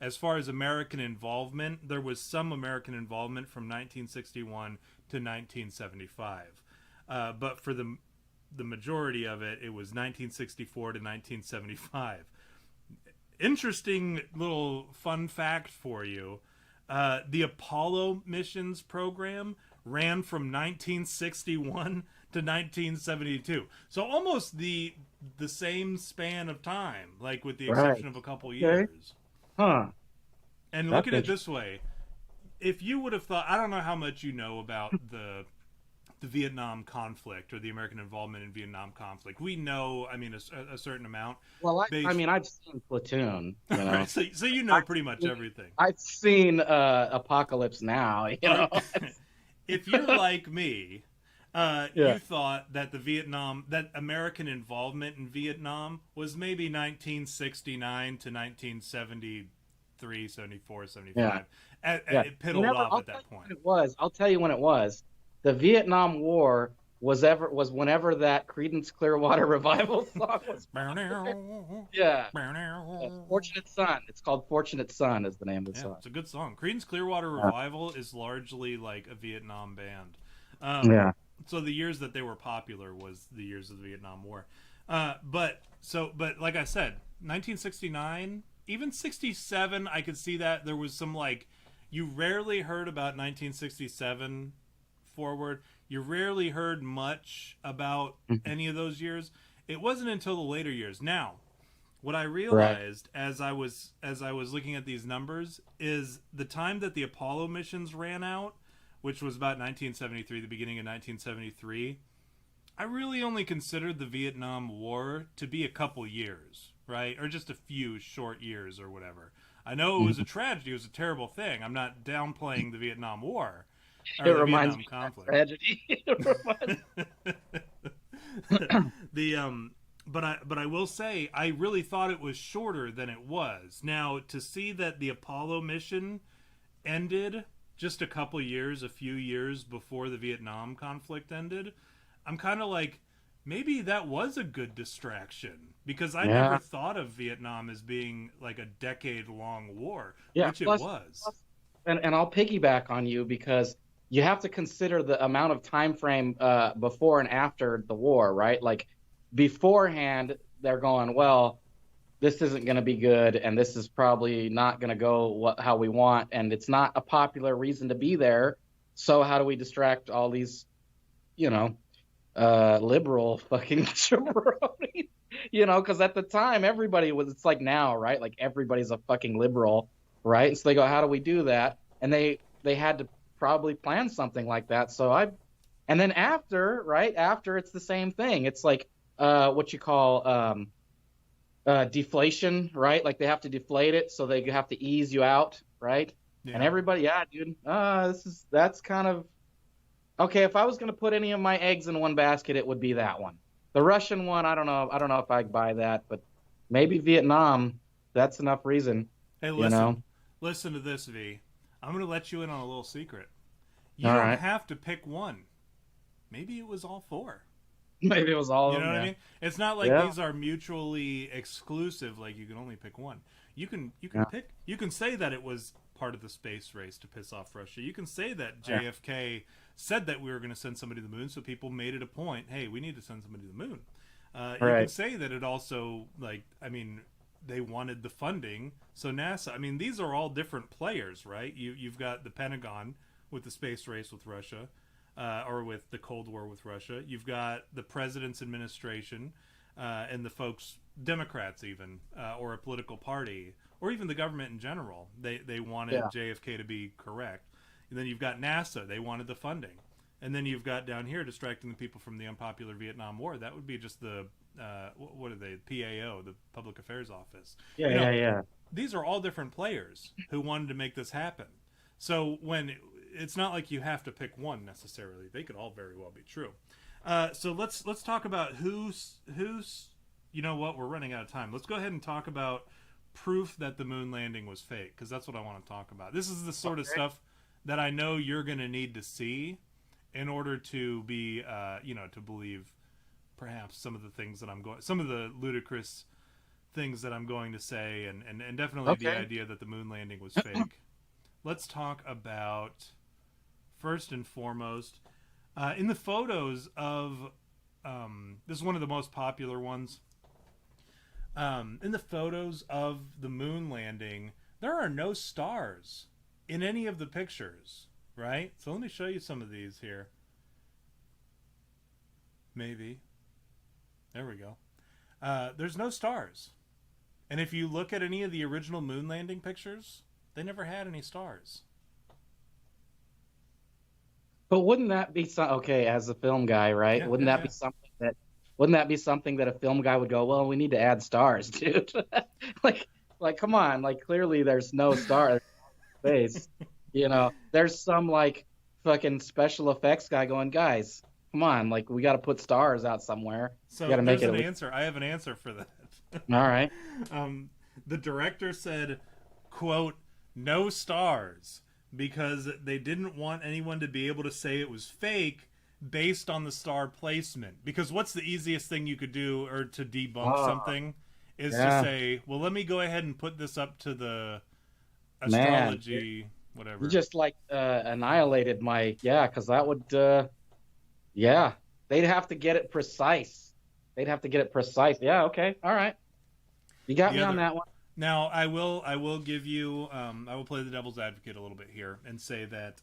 As far as American involvement, there was some American involvement from 1961 to 1975. But for the majority of it, it was 1964 to 1975. Interesting little fun fact for you. The Apollo missions program ran from 1961 to 1972. So almost the same span of time, like with the exception of a couple years. Huh. And look at it this way. If you would have thought, I don't know how much you know about the Vietnam conflict or the American involvement in Vietnam conflict. We know, I mean, a certain amount. Well, I mean, I've seen Platoon. You know? Right, so you know pretty much everything. I've seen Apocalypse Now. You know, if you're like me, you thought that that American involvement in Vietnam was maybe 1969 to 1973, 73, 74, Yeah. 75. Yeah. It piddled off I'll at tell that you point. when it was. I'll tell you when it was. The Vietnam War was whenever that Creedence Clearwater Revival song was popular. Yeah. Fortunate Son. It's called Fortunate Son is the name of the Yeah, song. it's a good song. Creedence Clearwater Yeah. Revival is largely like a Vietnam band. Yeah. So the years that they were popular was the years of the Vietnam War. But like I said, 1969, even 67, I could see that there was some like you rarely heard about 1967 forward. You rarely heard much about Mhm. any of those years. It wasn't until the later years. Now, what I Right. realized as I was looking at these numbers is the time that the Apollo missions ran out, which was about 1973, the beginning of 1973. I really only considered the Vietnam War to be a couple years, right? Or just a few short years or whatever. I know it was a Mhm. tragedy, it was a terrible thing. I'm not downplaying the Vietnam War It or the reminds Vietnam me of that conflict. tragedy. It reminds- the but I will say I really thought it was shorter than it was. Now to see that the Apollo mission ended just a few years before the Vietnam conflict ended, I'm kind of like maybe that was a good distraction because I never Yeah. thought of Vietnam as being like a decade long war, Yeah. which it was. And I'll piggyback on you because you have to consider the amount of time frame before and after the war, right? Like beforehand, they're going, well, this isn't going to be good, and this is probably not going to go how we want, and it's not a popular reason to be there. So how do we distract all these, you know, liberal fucking jabronis? Because at the time everybody was. It's like now, right? Like everybody's a fucking liberal, right? And so they go, how do we do that? And they had to probably plan something like that. And then after, right after, it's the same thing. It's like what you call deflation, right? Like they have to deflate it, so they have to ease you out, right? And Yeah. everybody, yeah, dude, that's kind of okay. If I was gonna put any of my eggs in one basket, it would be that one. The Russian one, I don't know. I don't know if I'd buy that, but maybe Vietnam. That's enough reason, Hey, you know. listen to this, V. I'm gonna let you in on a little secret. You All don't right, have to pick one. Maybe it was all four. maybe it was all You of know them. what I Yeah, mean? It's not like yeah, these are mutually exclusive. Like you can only pick one. You can yeah, pick. You can say that it was part of the space race to piss off Russia. You can say that yeah. JFK said that we were going to send somebody to the moon, so people made it a point. Hey, we need to send somebody to the moon. You can Right. say that it also they wanted the funding, so NASA. I mean, these are all different players, right? You've got the Pentagon with the space race with Russia or with the Cold War with Russia. You've got the president's administration and the folks, Democrats even, or a political party, or even the government in general. They wanted Yeah. JFK to be correct. And then you've got NASA. They wanted the funding. And then you've got down here distracting the people from the unpopular Vietnam War. That would be just the what are they? PAO, the Public Affairs Office. Yeah. You know, Yeah. Yeah. these are all different players who wanted to make this happen. So it's not like you have to pick one necessarily. They could all very well be true. So let's talk about who's. You know what? We're running out of time. Let's go ahead and talk about proof that the moon landing was fake because that's what I want to talk about. This is the sort of Okay. stuff that I know you're going to need to see in order to be, to believe perhaps some of the things that some of the ludicrous things that I'm going to say, and definitely the Okay. idea that the moon landing was fake. Let's talk about first and foremost in the photos of this is one of the most popular ones. In the photos of the moon landing, there are no stars in any of the pictures, right? So let me show you some of these here. Maybe. There we go. There's no stars. And if you look at any of the original moon landing pictures, they never had any stars. But wouldn't that be okay, as a film guy, right? Yeah, yeah, yeah. Wouldn't that be something that a film guy would go, well, we need to add stars, dude. like like come on, like clearly there's no stars in space. There's some like fucking special effects guy going, guys, come on, like we got to put stars out somewhere. We got So to make there's it an at least. answer. I have an answer for that. All right. um, the director said quote, no stars, because they didn't want anyone to be able to say it was fake based on the star placement. Because what's the easiest thing you could do or to debunk Oh, something is to yeah, say, well, let me go ahead and put this up to the man. astrology, You whatever. just like annihilated my, yeah, because that would yeah, they'd have to get it precise. They'd have to get it precise. Yeah, okay. All right. You got The me on other that one. now, I will give you I will play the devil's advocate a little bit here and say that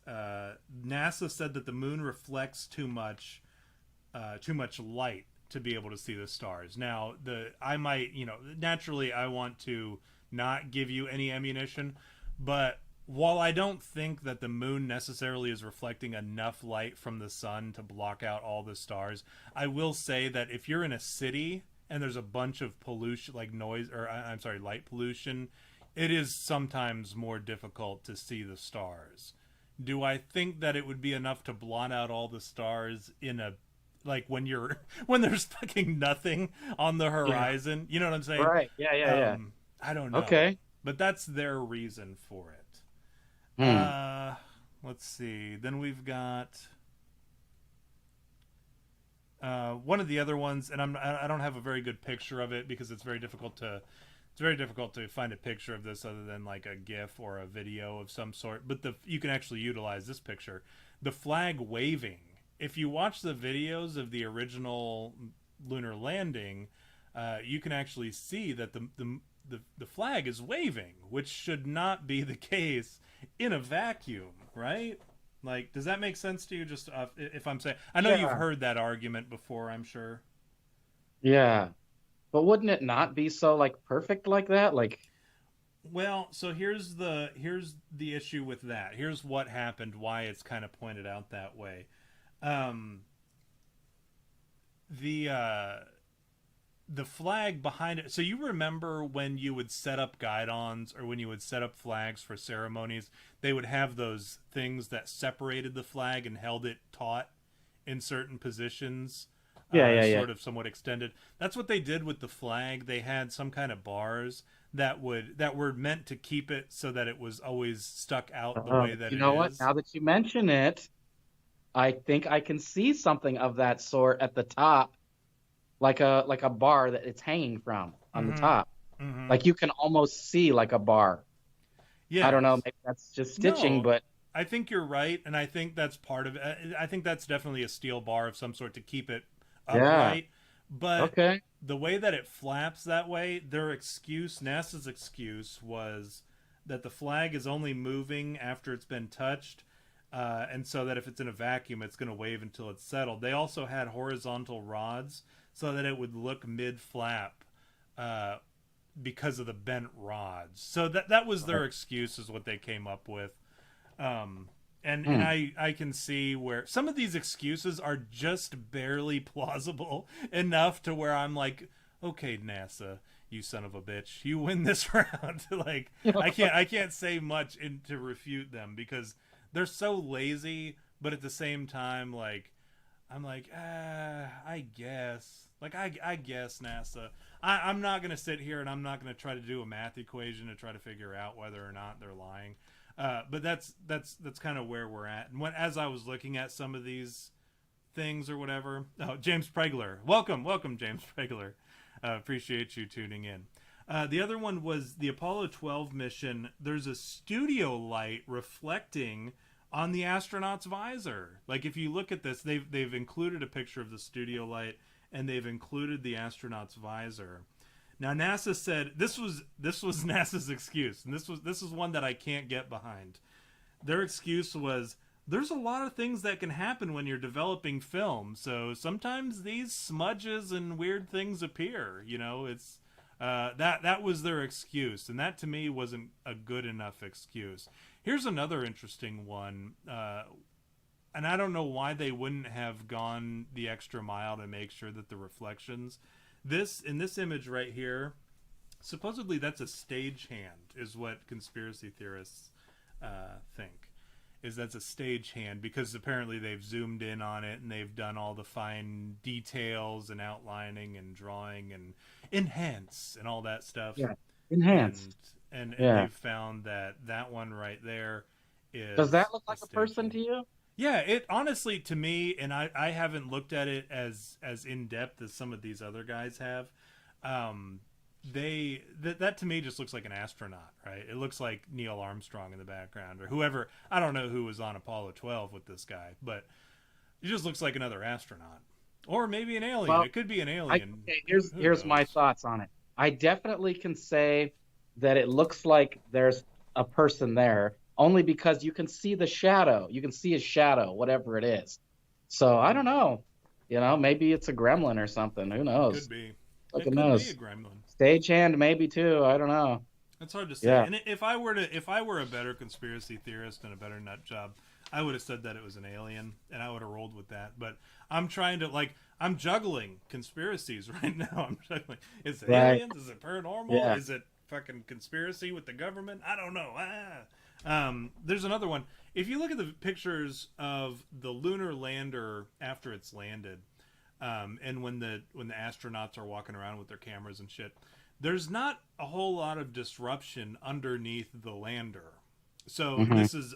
NASA said that the moon reflects too much light to be able to see the stars. Now, the I might, naturally I want to not give you any ammunition, but while I don't think that the moon necessarily is reflecting enough light from the sun to block out all the stars, I will say that if you're in a city and there's a bunch of pollution, like noise, or I'm sorry, light pollution, it is sometimes more difficult to see the stars. Do I think that it would be enough to blot out all the stars in a like when you're when there's fucking nothing on the Yeah. horizon? You know what I'm saying? Right. Yeah, yeah, yeah. I don't know, Okay. but that's their reason for it. Hmm. Let's see. Then we've got one of the other ones, and I don't have a very good picture of it because it's very difficult to find a picture of this other than like a GIF or a video of some sort. But you can actually utilize this picture, the flag waving. If you watch the videos of the original lunar landing, you can actually see that the flag is waving, which should not be the case in a vacuum, right? Like, does that make sense to you? Just if I'm saying, I know you've Yeah. heard that argument before, I'm sure. Yeah. But wouldn't it not be so like perfect like that? Like, Well, so here's the issue with that. Here's what happened. Why it's kind of pointed out that way. Um, the the flag behind it. So you remember when you would set up guidons or when you would set up flags for ceremonies, they would have those things that separated the flag and held it taut in certain positions, yeah, yeah, yeah. sort of somewhat extended. That's what they did with the flag. They had some kind of bars that were meant to keep it so that it was always stuck out the way that You it know what? is. Now that you mention it, I think I can see something of that sort at the top, like a bar that it's hanging from on the Mm-hmm. top. Mm-hmm. Like you can almost see like a bar. I don't know, Yes. maybe that's just stitching, No, but I think you're right, and I think that's part of it. I think that's definitely a steel bar of some sort to keep it yeah. upright. But Okay. the way that it flaps that way, NASA's excuse was that the flag is only moving after it's been touched, and so that if it's in a vacuum, it's going to wave until it's settled. They also had horizontal rods so that it would look mid flap. Uh, because of the bent rods. So that was their excuse, is what they came up with. Um, and Hmm. I can see where some of these excuses are just barely plausible enough to where I'm like, okay, NASA, you son of a bitch, you win this round. Like I can't say much to refute them because they're so lazy, but at the same time, like I'm like, I guess. Like, I guess NASA. I'm not going to sit here and I'm not going to try to do a math equation to try to figure out whether or not they're lying. But that's kind of where we're at. And as I was looking at some of these things or whatever, oh, James Pregler, welcome, James Pregler. Appreciate you tuning in. The other one was the Apollo 12 mission. There's a studio light reflecting on the astronaut's visor. Like if you look at this, they've included a picture of the studio light and they've included the astronaut's visor. Now NASA said this was NASA's excuse, and this is one that I can't get behind. Their excuse was there's a lot of things that can happen when you're developing film, so sometimes these smudges and weird things appear. It's that was their excuse, and that to me wasn't a good enough excuse. Here's another interesting one, and I don't know why they wouldn't have gone the extra mile to make sure that the reflections, this in this image right here, supposedly that's a stagehand, is what conspiracy theorists think. Is that's a stagehand because apparently they've zoomed in on it and they've done all the fine details and outlining and drawing and enhance and all that stuff. Yeah. And Enhanced. and Yeah. they've found that one right there Does that is look a like a person to staging. you? Yeah, it honestly to me, and I haven't looked at it as in depth as some of these other guys have. Um, that to me just looks like an astronaut, right? It looks like Neil Armstrong in the background or whoever. I don't know who was on Apollo 12 with this guy, but it just looks like another astronaut, or maybe an alien. Well, It could be an alien. okay, Who here's my knows? thoughts on it. I definitely can say that it looks like there's a person there, only because you can see the shadow. You can see his shadow, whatever it is. So I don't know. Maybe it's a gremlin or something. Who It could knows? be. It Fucking could be a knows. gremlin. Stagehand, maybe too. I don't know. It's hard to say. Yeah. And if I were a better conspiracy theorist and a better nut job, I would have said that it was an alien, and I would have rolled with that. But I'm trying to I'm juggling conspiracies right now. I'm juggling. Is it Right. aliens? Is it paranormal? Yeah. Is it fucking conspiracy with the government? I don't know. There's another one. If you look at the pictures of the lunar lander after it's landed, and when the astronauts are walking around with their cameras and shit, there's not a whole lot of disruption underneath the lander. So Hmm. this is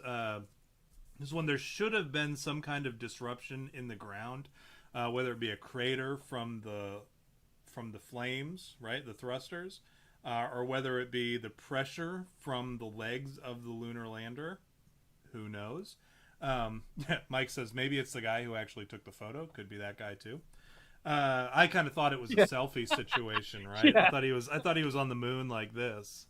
when there should have been some kind of disruption in the ground, whether it be a crater from the flames, right, the thrusters, or whether it be the pressure from the legs of the lunar lander. Who knows? Mike says maybe it's the guy who actually took the photo. Could be that guy too. I kind of thought it was a Yeah. selfie situation, right? Yeah. I thought he was on the moon like this,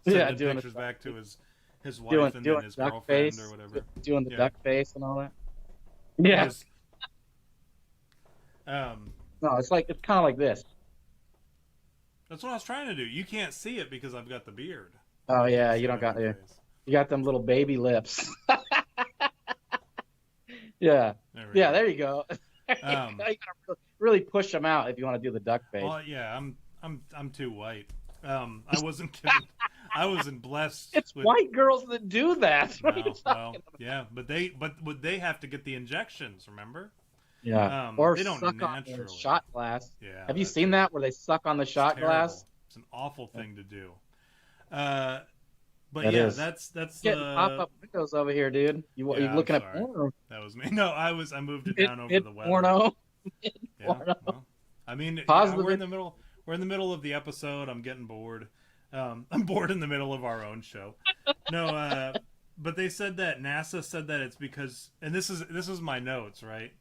Yeah. sending Doing pictures the back to his doing wife and then doing his duck girlfriend face, or whatever. doing the Yeah, duck face and all that. Yeah. just um, No, it's kind of like this. that's what I was trying to do. You can't see it because I've got the beard. Oh You can't yeah, see you it don't on got my you face. got them little baby lips. Yeah. There we Yeah, go. there you go. You Um, gotta really push them out if you want to do the duck face. well, yeah, I'm too white. I wasn't given. I wasn't blessed It's with. white girls that do that. What are you Well, talking about? yeah, but would they have to get the injections? Remember? Yeah. Or They don't suck on the naturally. shot glass. Yeah, Have you that's seen true. that where they suck on the It's shot terrible. glass? It's an awful thing to do. Uh, but That yeah, is. that's Getting pop-up windows over here, dude. You Yeah, I'm looking at sorry. porn? That was me. No, I moved it Mid, down over mid the weather. porno. Yeah, Porno. well, I mean, Positive. we're in the middle. We're in the middle of the episode. I'm getting bored. I'm bored in the middle of our own show. No, but they said that NASA said that it's because, and this is my notes, right?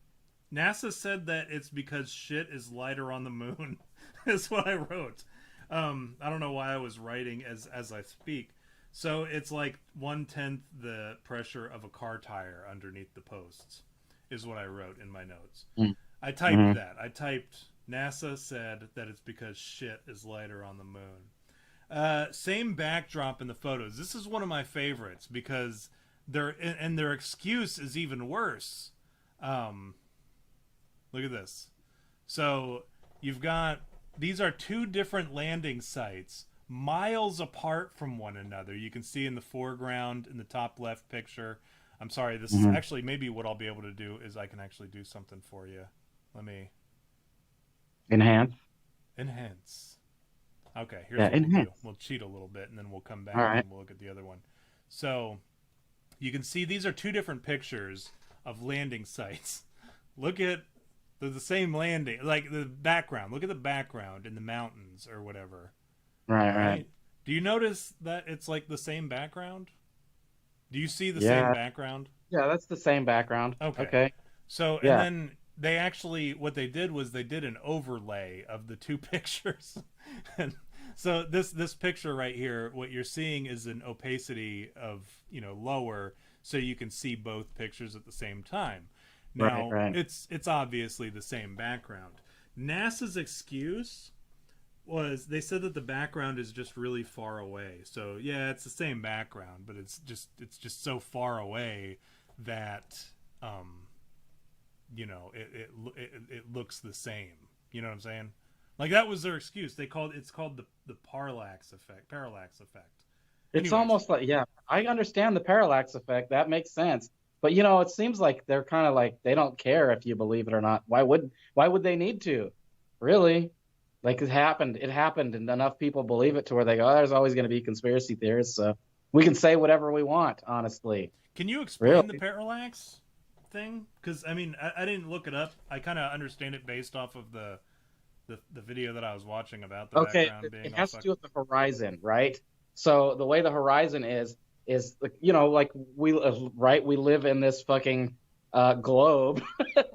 NASA said that it's because shit is lighter on the moon. Is what I wrote. I don't know why I was writing as I speak. So it's like 1/10 the pressure of a car tire underneath the posts, is what I wrote in my notes. Mm. I typed Mhm. that. I typed NASA said that it's because shit is lighter on the moon. Same backdrop in the photos. This is one of my favorites because their excuse is even worse. Look at this. So you've got these are two different landing sites miles apart from one another. You can see in the foreground in the top left picture. I'm sorry, this is Mhm. actually maybe what I'll be able to do is I can actually do something for you. Let me Enhance. enhance. Okay, here's Yeah, what we'll do. enhance. We'll cheat a little bit and then we'll come back All right. and we'll look at the other one. So you can see these are two different pictures of landing sites. Look at they're the same landing, like the background. Look at the background in the mountains or whatever. Right. Do you notice that it's like the same background? Do you see the Yeah. same background? Yeah, that's the same background. Okay. So, Yeah. and then they actually, what they did was they did an overlay of the two pictures. And so this picture right here, what you're seeing is an opacity of, lower, so you can see both pictures at the same time. Now, Right. it's obviously the same background. NASA's excuse was they said that the background is just really far away. So yeah, it's the same background, but it's just so far away that it looks the same. You know what I'm saying? Like that was their excuse. It's called the parallax effect. It's Anyways. almost like, yeah, I understand the parallax effect. That makes sense. But it seems like they're kind of like they don't care if you believe it or not. Why would they need to? Really? Like it happened, and enough people believe it to where they go, oh, there's always going to be conspiracy theorists, so we can say whatever we want, honestly. Can you Really? explain the parallax thing? Because I mean, I didn't look it up. I kind of understand it based off of the video that I was watching about the Okay, background being it all has to fucked. do with the horizon, right? So the way the horizon is like right, we live in this fucking globe,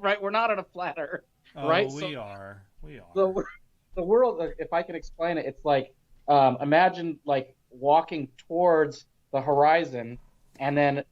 right? We're not on a flat Earth, Oh, right? So we are. We are. the the world, if I can explain it, it's like imagine like walking towards the horizon, and then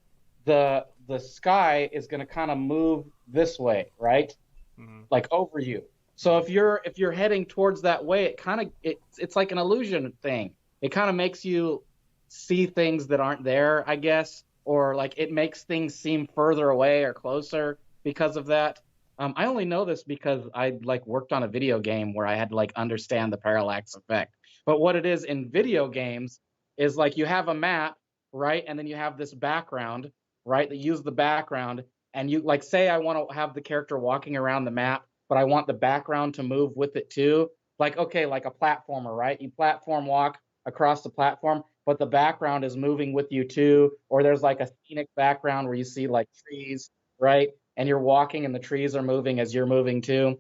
the sky is going to kind of move this way, right? Mm-hmm. Like over you. So if you're heading towards that way, it's like an illusion thing. It kind of makes you see things that aren't there, I guess, or like it makes things seem further away or closer because of that. I only know this because I like worked on a video game where I had to like understand the parallax effect. But what it is in video games is like you have a map, right? And then you have this background, right? That use the background, and you like say I want to have the character walking around the map, but I want the background to move with it too. Like, okay, like a platformer, right? You platform walk across the platform, but the background is moving with you too. Or there's like a scenic background where you see like trees, right? And you're walking and the trees are moving as you're moving too.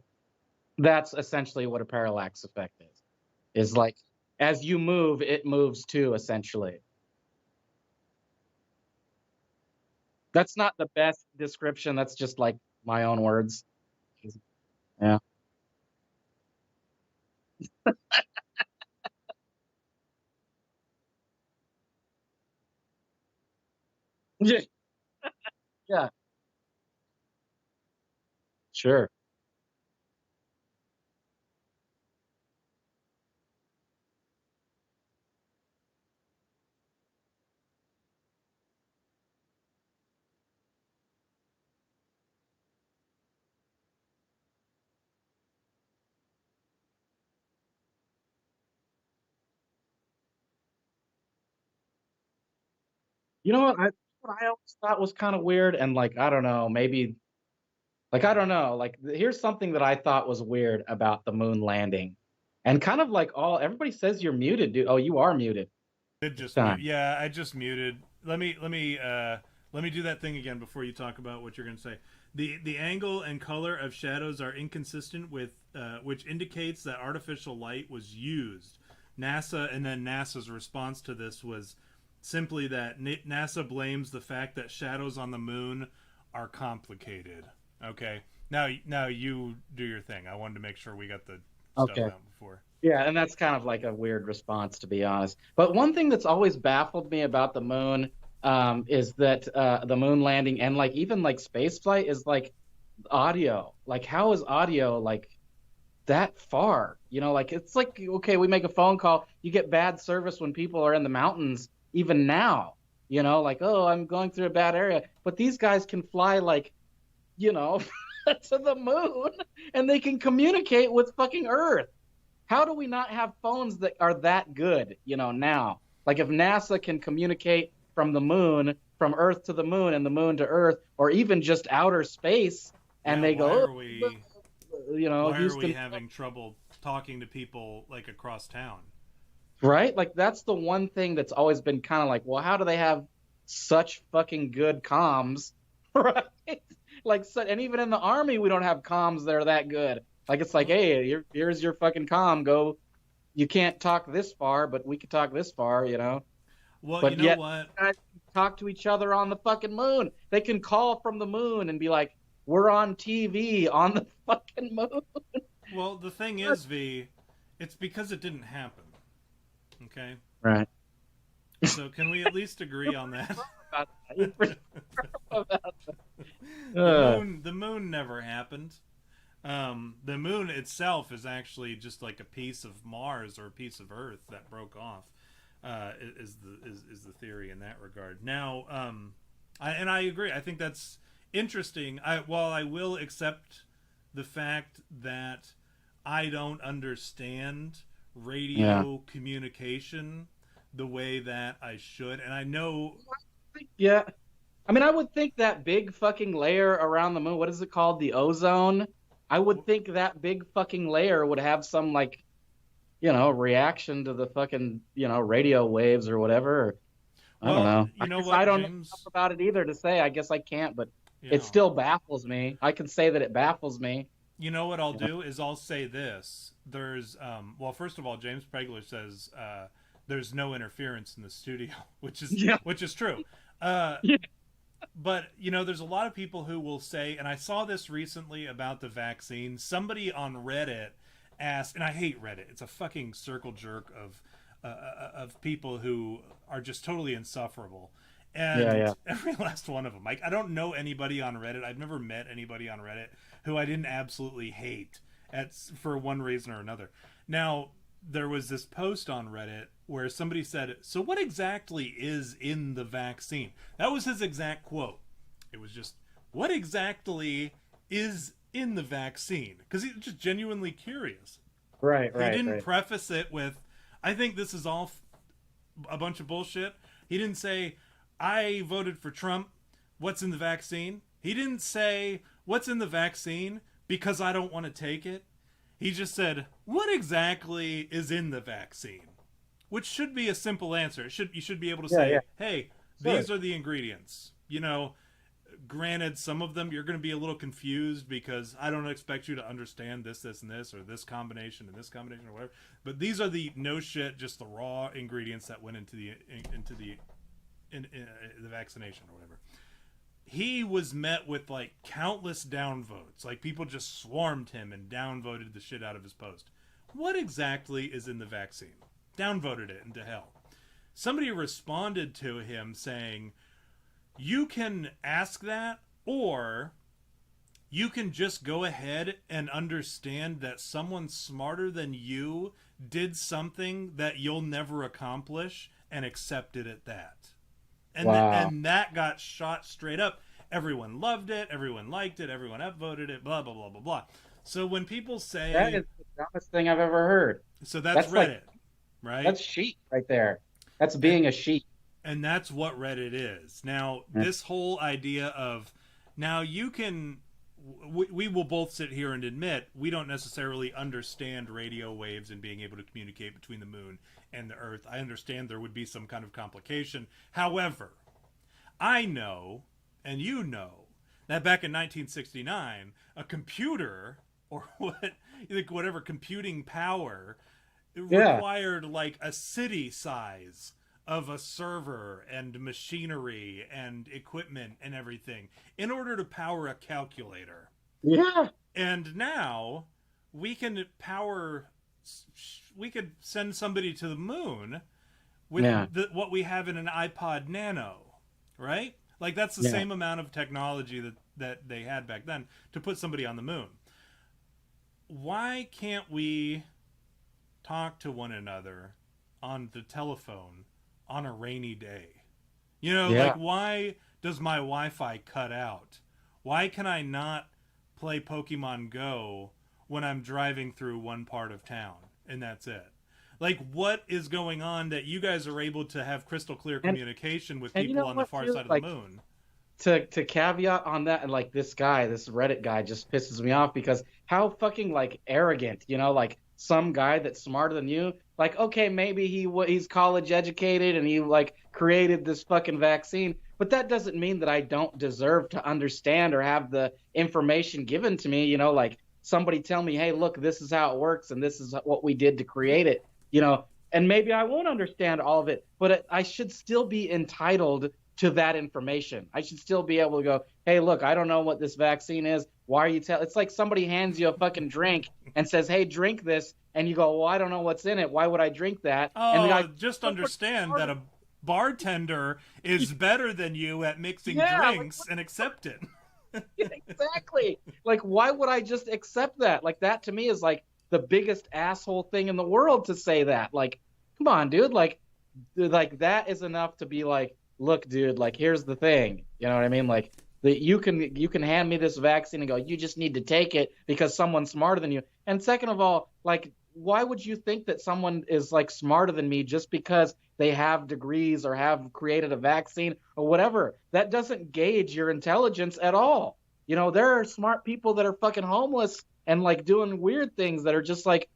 That's essentially what a parallax effect is. Is like as you move, it moves too, essentially. That's not the best description. That's just like my own words. Yeah. Yeah. Yeah. Sure. You know what I always thought was kind of weird, and like I don't know, maybe like I don't know, like here's something that I thought was weird about the moon landing, and kind of like all everybody says you're muted, dude. Oh, you are muted Did this just mute. time. Yeah, I just muted. Let me do that thing again before you talk about what you're going to say. The angle and color of shadows are inconsistent with which indicates that artificial light was used. NASA's response to this was simply that NASA blames the fact that shadows on the moon are complicated. Okay. Now you do your thing. I wanted to make sure we got the stuff Okay. out before. Yeah, and that's kind of like a weird response, to be honest. But one thing that's always baffled me about the moon is that the moon landing and like even like space flight is like audio. Like, how is audio like that far? Like it's like okay, we make a phone call, you get bad service when people are in the mountains, even now. Like oh, I'm going through a bad area, but these guys can fly like you know to the moon, and they can communicate with fucking Earth. How do we not have phones that are that good, now? Like if NASA can communicate from the moon, from Earth to the moon and the moon to Earth, or even just outer space, and Yeah, they go, why are we Houston, having trouble talking to people like across town? right? Like that's the one thing that's always been kind of like, well, how do they have such fucking good comms, right? Like, and even in the army, we don't have comms that are that good. Like it's like, Well, hey, here's your fucking comm. Go, you can't talk this far, but we can talk this far. well, you But know yet, what? guys talk to each other on the fucking moon. They can call from the moon and be like, "We're on TV on the fucking moon." Well, the thing is, V, it's because it didn't happen. Okay, Right. so can we at least agree on that? Uh, The moon never happened. The moon itself is actually just like a piece of Mars or a piece of Earth that broke off. Is the theory in that regard? Now, I agree. I think that's interesting. While I will accept the fact that I don't understand yeah. radio communication the way that I should, and I know. Yeah. I mean, I would think that big fucking layer around the moon, what is it called? The ozone? I would think that big fucking layer would have some like reaction to the fucking, radio waves or whatever. I don't Well, know. I you know guess I what, don't know enough James? about it either to say. I guess I can't, but it Yeah. still baffles me. I can say that it baffles me. You know what I'll You know? do is I'll say this. There's well, first of all, James Pregler says there's no interference in the studio, which is Yeah. true. Uh, Yeah. but there's a lot of people who will say, and I saw this recently about the vaccine. Somebody on Reddit asked, and I hate Reddit. It's a fucking circle jerk of people who are just totally insufferable. Yeah. And Yeah. every last one of them. Like, I don't know anybody on Reddit. I've never met anybody on Reddit who I didn't absolutely hate for one reason or another. Now, there was this post on Reddit where somebody said, "So what exactly is in the vaccine?" That was his exact quote. It was just, "What exactly is in the vaccine?" Because he's just genuinely curious. Right. He Right. didn't Right. preface it with, "I think this is all a bunch of bullshit." He didn't say, "I voted for Trump. What's in the vaccine?" He didn't say, "What's in the vaccine because I don't want to take it." He just said, "What exactly is in the vaccine?" Which should be a simple answer. You should be able to Yeah. say, Yeah. "Hey, Sure. these are the ingredients." Granted, some of them you're going to be a little confused because I don't expect you to understand this, and this, or this combination and this combination or whatever. But these are the no shit, just the raw ingredients that went into the vaccination or whatever. He was met with like countless downvotes. Like, people just swarmed him and downvoted the shit out of his post. What exactly is in the vaccine? Downvoted it into hell. Somebody responded to him saying, "You can ask that, or you can just go ahead and understand that someone smarter than you did something that you'll never accomplish and accept it at that." Wow. And that got shot straight up. Everyone loved it. Everyone liked it. Everyone upvoted it. Blah blah blah blah blah. So when people That say, is the dumbest thing I've ever heard. so that's That's like Reddit, right? that's sheep right there. That's And being a sheep. that's what Reddit is. Now, Yeah. this whole idea of, now you can, we will both sit here and admit we don't necessarily understand radio waves and being able to communicate between the moon and the earth. I understand there would be some kind of complication. However, I know, and you know, that back in 1969, a computer, or whatever computing power, it Yeah. required like a city size of a server and machinery and equipment and everything in order to power a calculator. Yeah. And now we can we could send somebody to the moon with Yeah. what we have in an iPod Nano, right? Like, that's the Yeah. same amount of technology that they had back then to put somebody on the moon. Why can't we talk to one another on the telephone on a rainy day? Yeah. Like, why does my Wi-Fi cut out? Why can I not play Pokemon Go when I'm driving through one part of town and that's it? Like, what is going on that you guys are able to have crystal clear And communication with and you people know on the what, far too? side of the Like, moon? to caveat on that, and like this Reddit guy just pisses me off because how fucking like arrogant, like some guy that's smarter than you, like, okay, maybe he's college educated and he like created this fucking vaccine, but that doesn't mean that I don't deserve to understand or have the information given to me, like somebody tell me, hey, look, this is how it works and this is what we did to create it, and maybe I won't understand all of it, but I should still be entitled to that information. I should still be able to go, hey, look, I don't know what this vaccine is. Why are you It's like somebody hands you a fucking drink and says, hey, drink this. And you go, well, I don't know what's in it. Why would I drink that? And the Oh, guy, just understand that a bartender is better than you at mixing yeah, drinks, and accept it. exactly. Like, why would I just accept that? Like, that to me is like the biggest asshole thing in the world to say that. Like, come on, dude. Like that is enough to be like, look, dude, like, here's the thing. You know what I mean? Like, you can hand me this vaccine and go, you just need to take it because someone's smarter than you. And second of all, like, why would you think that someone is like smarter than me just because they have degrees or have created a vaccine or whatever? That doesn't gauge your intelligence at all. There are smart people that are fucking homeless and like doing weird things that are just like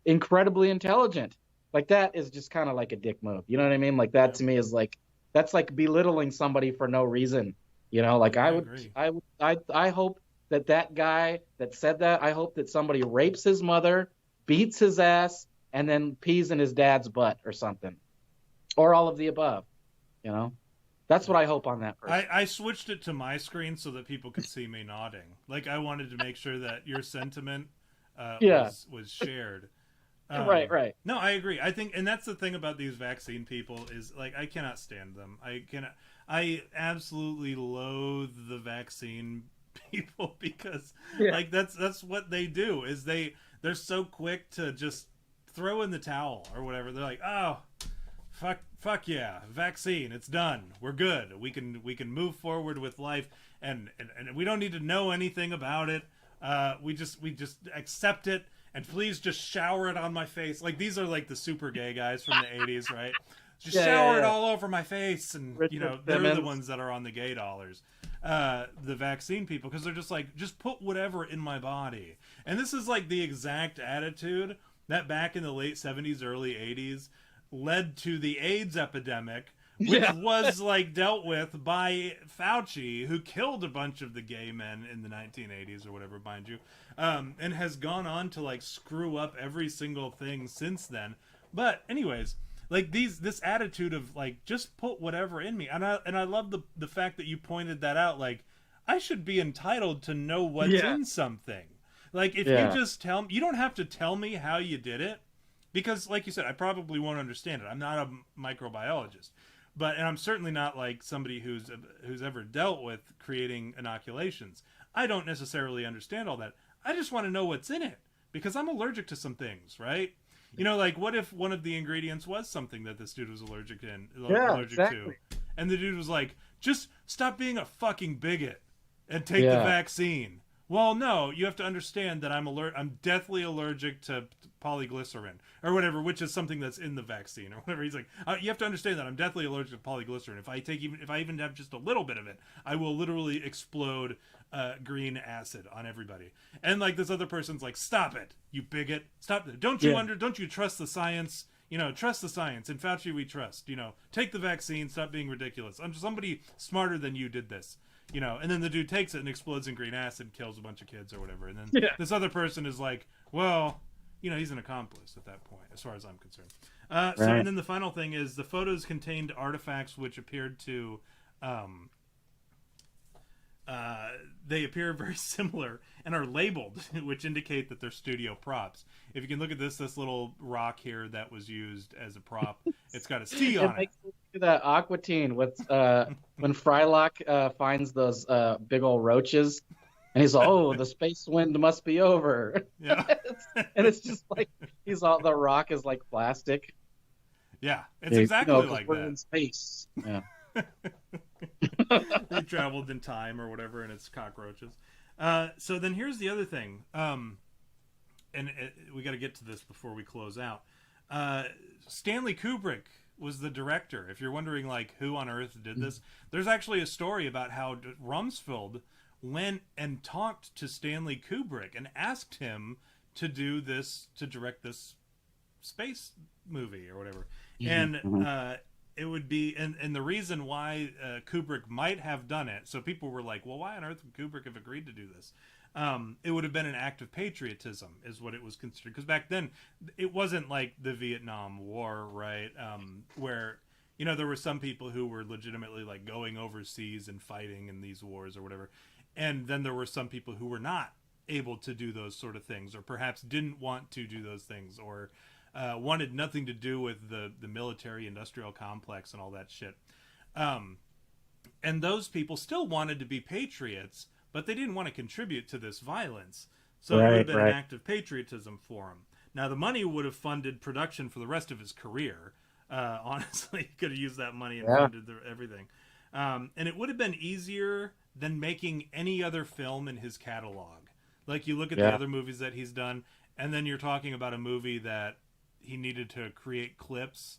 incredibly intelligent. Like that is just kind of like a dick move. You know what I mean? Like that Yeah, to me is like that's like belittling somebody for no reason. You know, like I agree. I hope that that guy that said that, I hope that somebody rapes his mother, beats his ass, and then pees in his dad's butt or something, or all of the above. You know, that's Yeah. what I hope on that person. I switched it to my screen so that people could see me nodding. Like I wanted to make sure that your sentiment Yeah, was shared. right, right. No, I agree. I think, and that's the thing about these vaccine people is like I cannot stand them. I cannot. I absolutely loathe the vaccine people because Yeah, like that's what they do is they're so quick to just throw in the towel or whatever. They're like, oh, fuck yeah, vaccine, it's done, we're good, we can move forward with life, and we don't need to know anything about it. We just accept it, and please just shower it on my face. Like these are like the super gay guys from the 80s, right? Just yeah, yeah, shower it yeah. all over my face, and Richard they're the Simmons. ones that are on the gay dollars, the vaccine people, because they're just like, just put whatever in my body. And this is like the exact attitude that back in the late 70s, early 80s led to the AIDS epidemic, which Yeah, was like dealt with by Fauci, who killed a bunch of the gay men in the 1980s or whatever, mind you, and has gone on to like screw up every single thing since then. But anyways, like this attitude of like just put whatever in me, and I love the fact that you pointed that out. Like I should be entitled to know what's yeah, in something. Like if you yeah, just tell me, you don't have to tell me how you did it, because like you said, I probably won't understand it. I'm not a microbiologist, and I'm certainly not like somebody who's ever dealt with creating inoculations. I don't necessarily understand all that. I just want to know what's in it because I'm allergic to some things, right? Like what if one of the ingredients was something that this dude was yeah, allergic to, exactly. and the dude was like, "Just stop being a fucking bigot and take the Yeah, vaccine." Well, no, you have to understand that I'm deathly allergic to polyglycerin or whatever, which is something that's in the vaccine or whatever. He's like, you have to understand that I'm deathly allergic to polyglycerin. If I even have just a little bit of it, I will literally explode green acid on everybody. And like this other person's like, stop it, you bigot, stop it. yeah, Don't you trust the science? Trust the science. In Fauci, we trust. Take the vaccine. Stop being ridiculous. I'm just somebody smarter than you did this. And then the dude takes it and explodes in green acid, kills a bunch of kids or whatever. And then yeah. this other person is like, well, he's an accomplice at that point, as far as I'm concerned. And Right. then the final thing is the photos contained artifacts which appeared to, they appear very similar and are labeled, which indicate that they're studio props. If you can look at this little rock here that was used as a prop, it's got a C It on it. makes me think of that Aquatine with when Frylock finds those big old roaches, and he's like, "Oh, the space wind must be over," Yeah. and it's just like the rock is like plastic. Yeah, it's You know, exactly because like we're that. in space. Yeah. They traveled in time or whatever, and it's cockroaches. So then here's the other thing, we got to get to this before we close out. Stanley Kubrick was the director. If you're wondering like who on earth did this, there's actually a story about how Rumsfeld went and talked to Stanley Kubrick and asked him to direct this space movie or whatever. And Mhm. it would be, and the reason why Kubrick might have done it, so people were like, well, why on earth would Kubrick have agreed to do this? It would have been an act of patriotism is what it was considered, because back then it wasn't like the Vietnam War, right? Where there were some people who were legitimately like going overseas and fighting in these wars or whatever, and then there were some people who were not able to do those sort of things, or perhaps didn't want to do those things, or wanted nothing to do with the military industrial complex and all that shit. And those people still wanted to be patriots, but they didn't want to contribute to this violence. So it would have Right, been an right. act of patriotism for him. Now, the money would have funded production for the rest of his career. Honestly, he could have used that money and Yeah, funded everything. And it would have been easier than making any other film in his catalog. Like, you look at the yeah, other movies that he's done, and then you're talking about a movie that he needed to create clips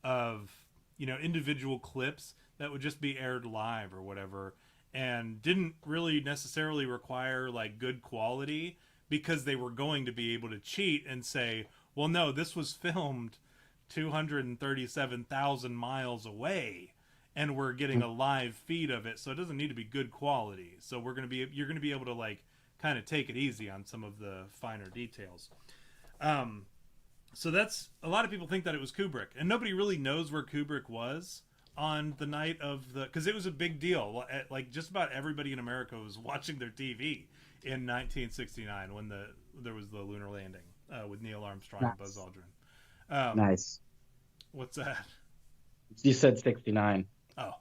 of, individual clips that would just be aired live or whatever, and didn't really necessarily require like good quality, because they were going to be able to cheat and say, Well, no, this was filmed 237,000 miles away, and we're getting a live feed of it, so it doesn't need to be good quality. So you're going to be able to like kind of take it easy on some of the finer details. So that's, a lot of people think that it was Kubrick, and nobody really knows where Kubrick was on the night of the, because it was a big deal. Like just about everybody in America was watching their TV in 1969 when there was the lunar landing with Neil Armstrong and Buzz Aldrin. Nice. What's that? You said 69. Oh,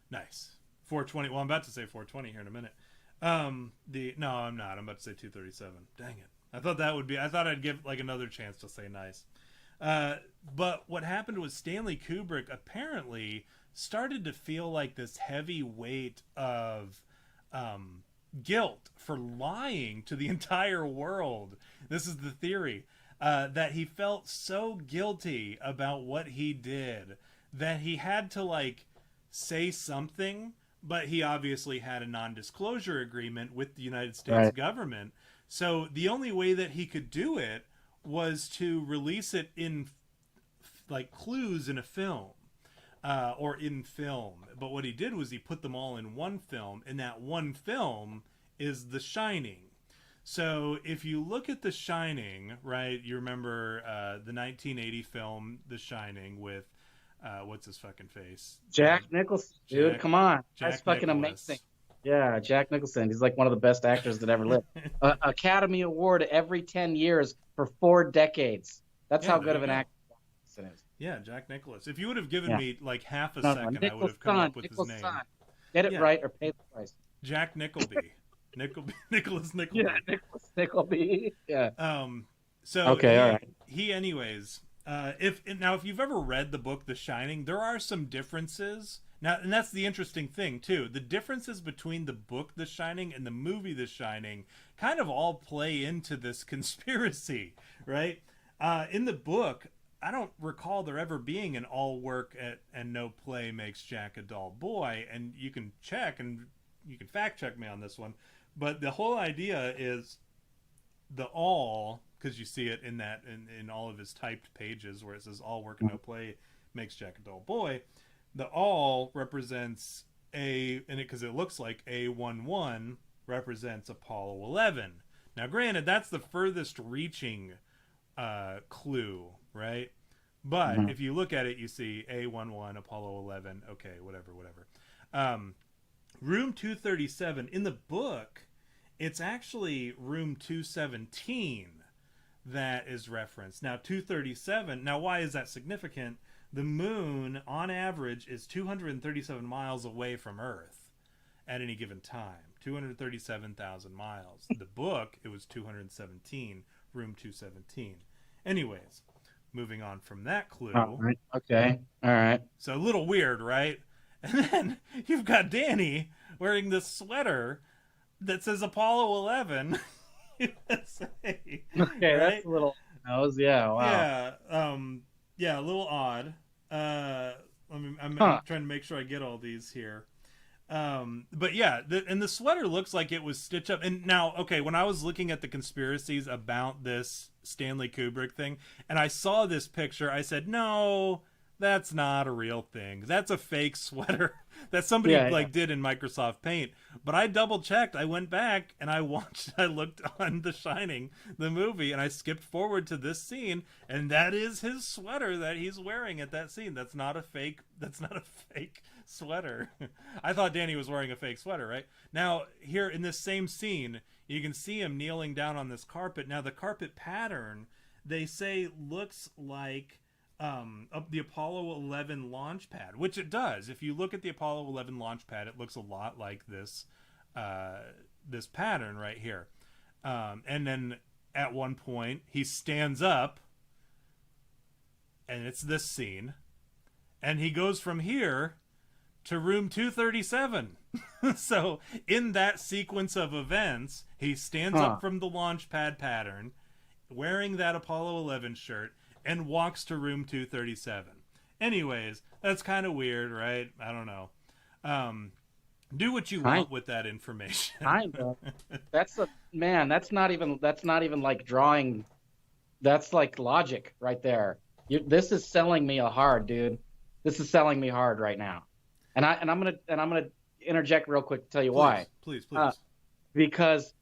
nice. 420. Well, I'm about to say 420 here in a minute. No, I'm not. I'm about to say 237. Dang it. I thought I'd give like another chance to say nice. But what happened was Stanley Kubrick apparently started to feel like this heavy weight of guilt for lying to the entire world. This is the theory, that he felt so guilty about what he did that he had to like say something, but he obviously had a non-disclosure agreement with the United States government. So the only way that he could do it was to release it in like clues in a film, or in film. But what he did was he put them all in one film, and that one film is The Shining. So if you look at The Shining, right, you remember the 1980 film The Shining with what's his fucking face? Jack Nicholson, dude, come on. That's fucking amazing. Yeah, Jack Nicholson. He's like one of the best actors that ever lived. Academy Award every 10 years for 4 decades. That's how good of an actor Nicholson is. Yeah, Jack Nicholson. If you would have given me like half a second, I would have come up with his name. Get it right or pay the price. Jack Nickleby. Nicholas Nickleby. Yeah, Nicholas Nickleby. Yeah. So okay, all right. He anyways, if you've ever read the book The Shining, there are some differences. Now, and that's the interesting thing, too. The differences between the book The Shining and the movie The Shining kind of all play into this conspiracy, right? In the book, I don't recall there ever being an all work and no play makes Jack a dull boy, and you can check, and you can fact check me on this one, but the whole idea is the all, because you see it in all of his typed pages where it says all work and no play makes Jack a dull boy. The all represents because it looks like A11 represents Apollo 11. Now, granted, that's the furthest reaching clue, right? But if you look at it, you see A11, Apollo 11, okay, whatever. Room 237, in the book, it's actually room 217 that is referenced. Now, 237, now why is that significant? The moon, on average, is 237 miles away from Earth at any given time. 237,000 miles. The book, it was 217, room 217. Anyways, moving on from that clue. All right. Okay. All right. So a little weird, right? And then you've got Danny wearing this sweater that says Apollo 11 USA. Okay, right? that's a little nose. Yeah, wow. Yeah, a little odd. I'm trying to make sure I get all these here. But yeah, and the sweater looks like it was stitched up. And now, okay, when I was looking at the conspiracies about this Stanley Kubrick thing, and I saw this picture, I said, no, that's not a real thing. That's a fake sweater that somebody did in Microsoft Paint. But I double checked. I went back and I looked on The Shining, the movie, and I skipped forward to this scene, and that is his sweater that he's wearing at that scene. That's not a fake sweater. I thought Danny was wearing a fake sweater, right? Now, here in this same scene, you can see him kneeling down on this carpet. Now, the carpet pattern, they say, looks like the Apollo 11 launch pad, which it does. If you look at the Apollo 11 launch pad, it looks a lot like this this pattern right here. And then at one point, he stands up, and it's this scene, and he goes from here to room 237. So in that sequence of events, he stands up from the launch pad pattern, wearing that Apollo 11 shirt, and walks to room 237. Anyways, that's kind of weird, right? I don't know. Do what you want with that information. Kind of. That's not even like drawing That's like logic right there. This is selling me hard, dude. This is selling me hard right now. And I'm gonna interject real quick to tell you why. Please, please, Uh, please. because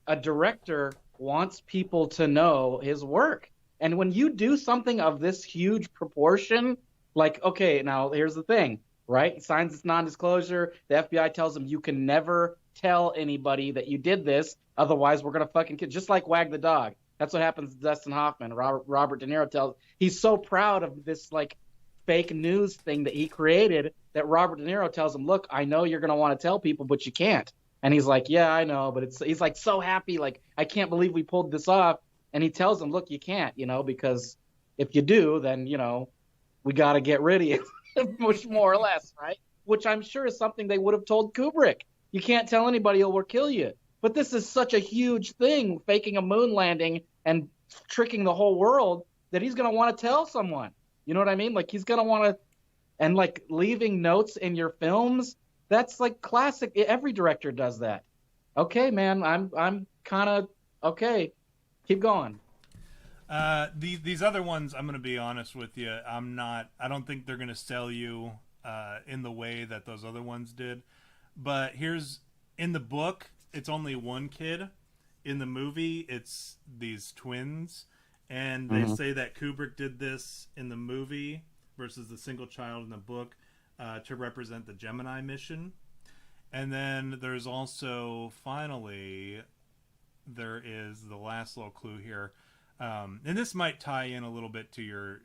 a director wants people to know his work. And when you do something of this huge proportion, like, okay, now here's the thing, right? He signs this non-disclosure. The FBI tells him you can never tell anybody that you did this, otherwise we're gonna fucking kill. Just like Wag the Dog. That's what happens to Dustin Hoffman. Robert De Niro tells. He's so proud of this like fake news thing that he created that Robert De Niro tells him, "Look, I know you're gonna want to tell people, but you can't." And he's like, "Yeah, I know," but he's like so happy, like, I can't believe we pulled this off. And he tells him, "Look, you can't, because if you do, then we got to get rid of you," which more or less, right? Which I'm sure is something they would have told Kubrick. You can't tell anybody, or we'll kill you. But this is such a huge thing, faking a moon landing and tricking the whole world, that he's gonna want to tell someone. You know what I mean? Like, he's gonna want to, and like leaving notes in your films. That's like classic. Every director does that. Okay, man, I'm kind of okay. Keep going. These other ones, I'm going to be honest with you. I don't think they're going to sell you in the way that those other ones did. But in the book, it's only one kid. In the movie, it's these twins. And they say that Kubrick did this in the movie versus the single child in the book to represent the Gemini mission. And then there's also, finally, there is the last little clue here. And this might tie in a little bit to your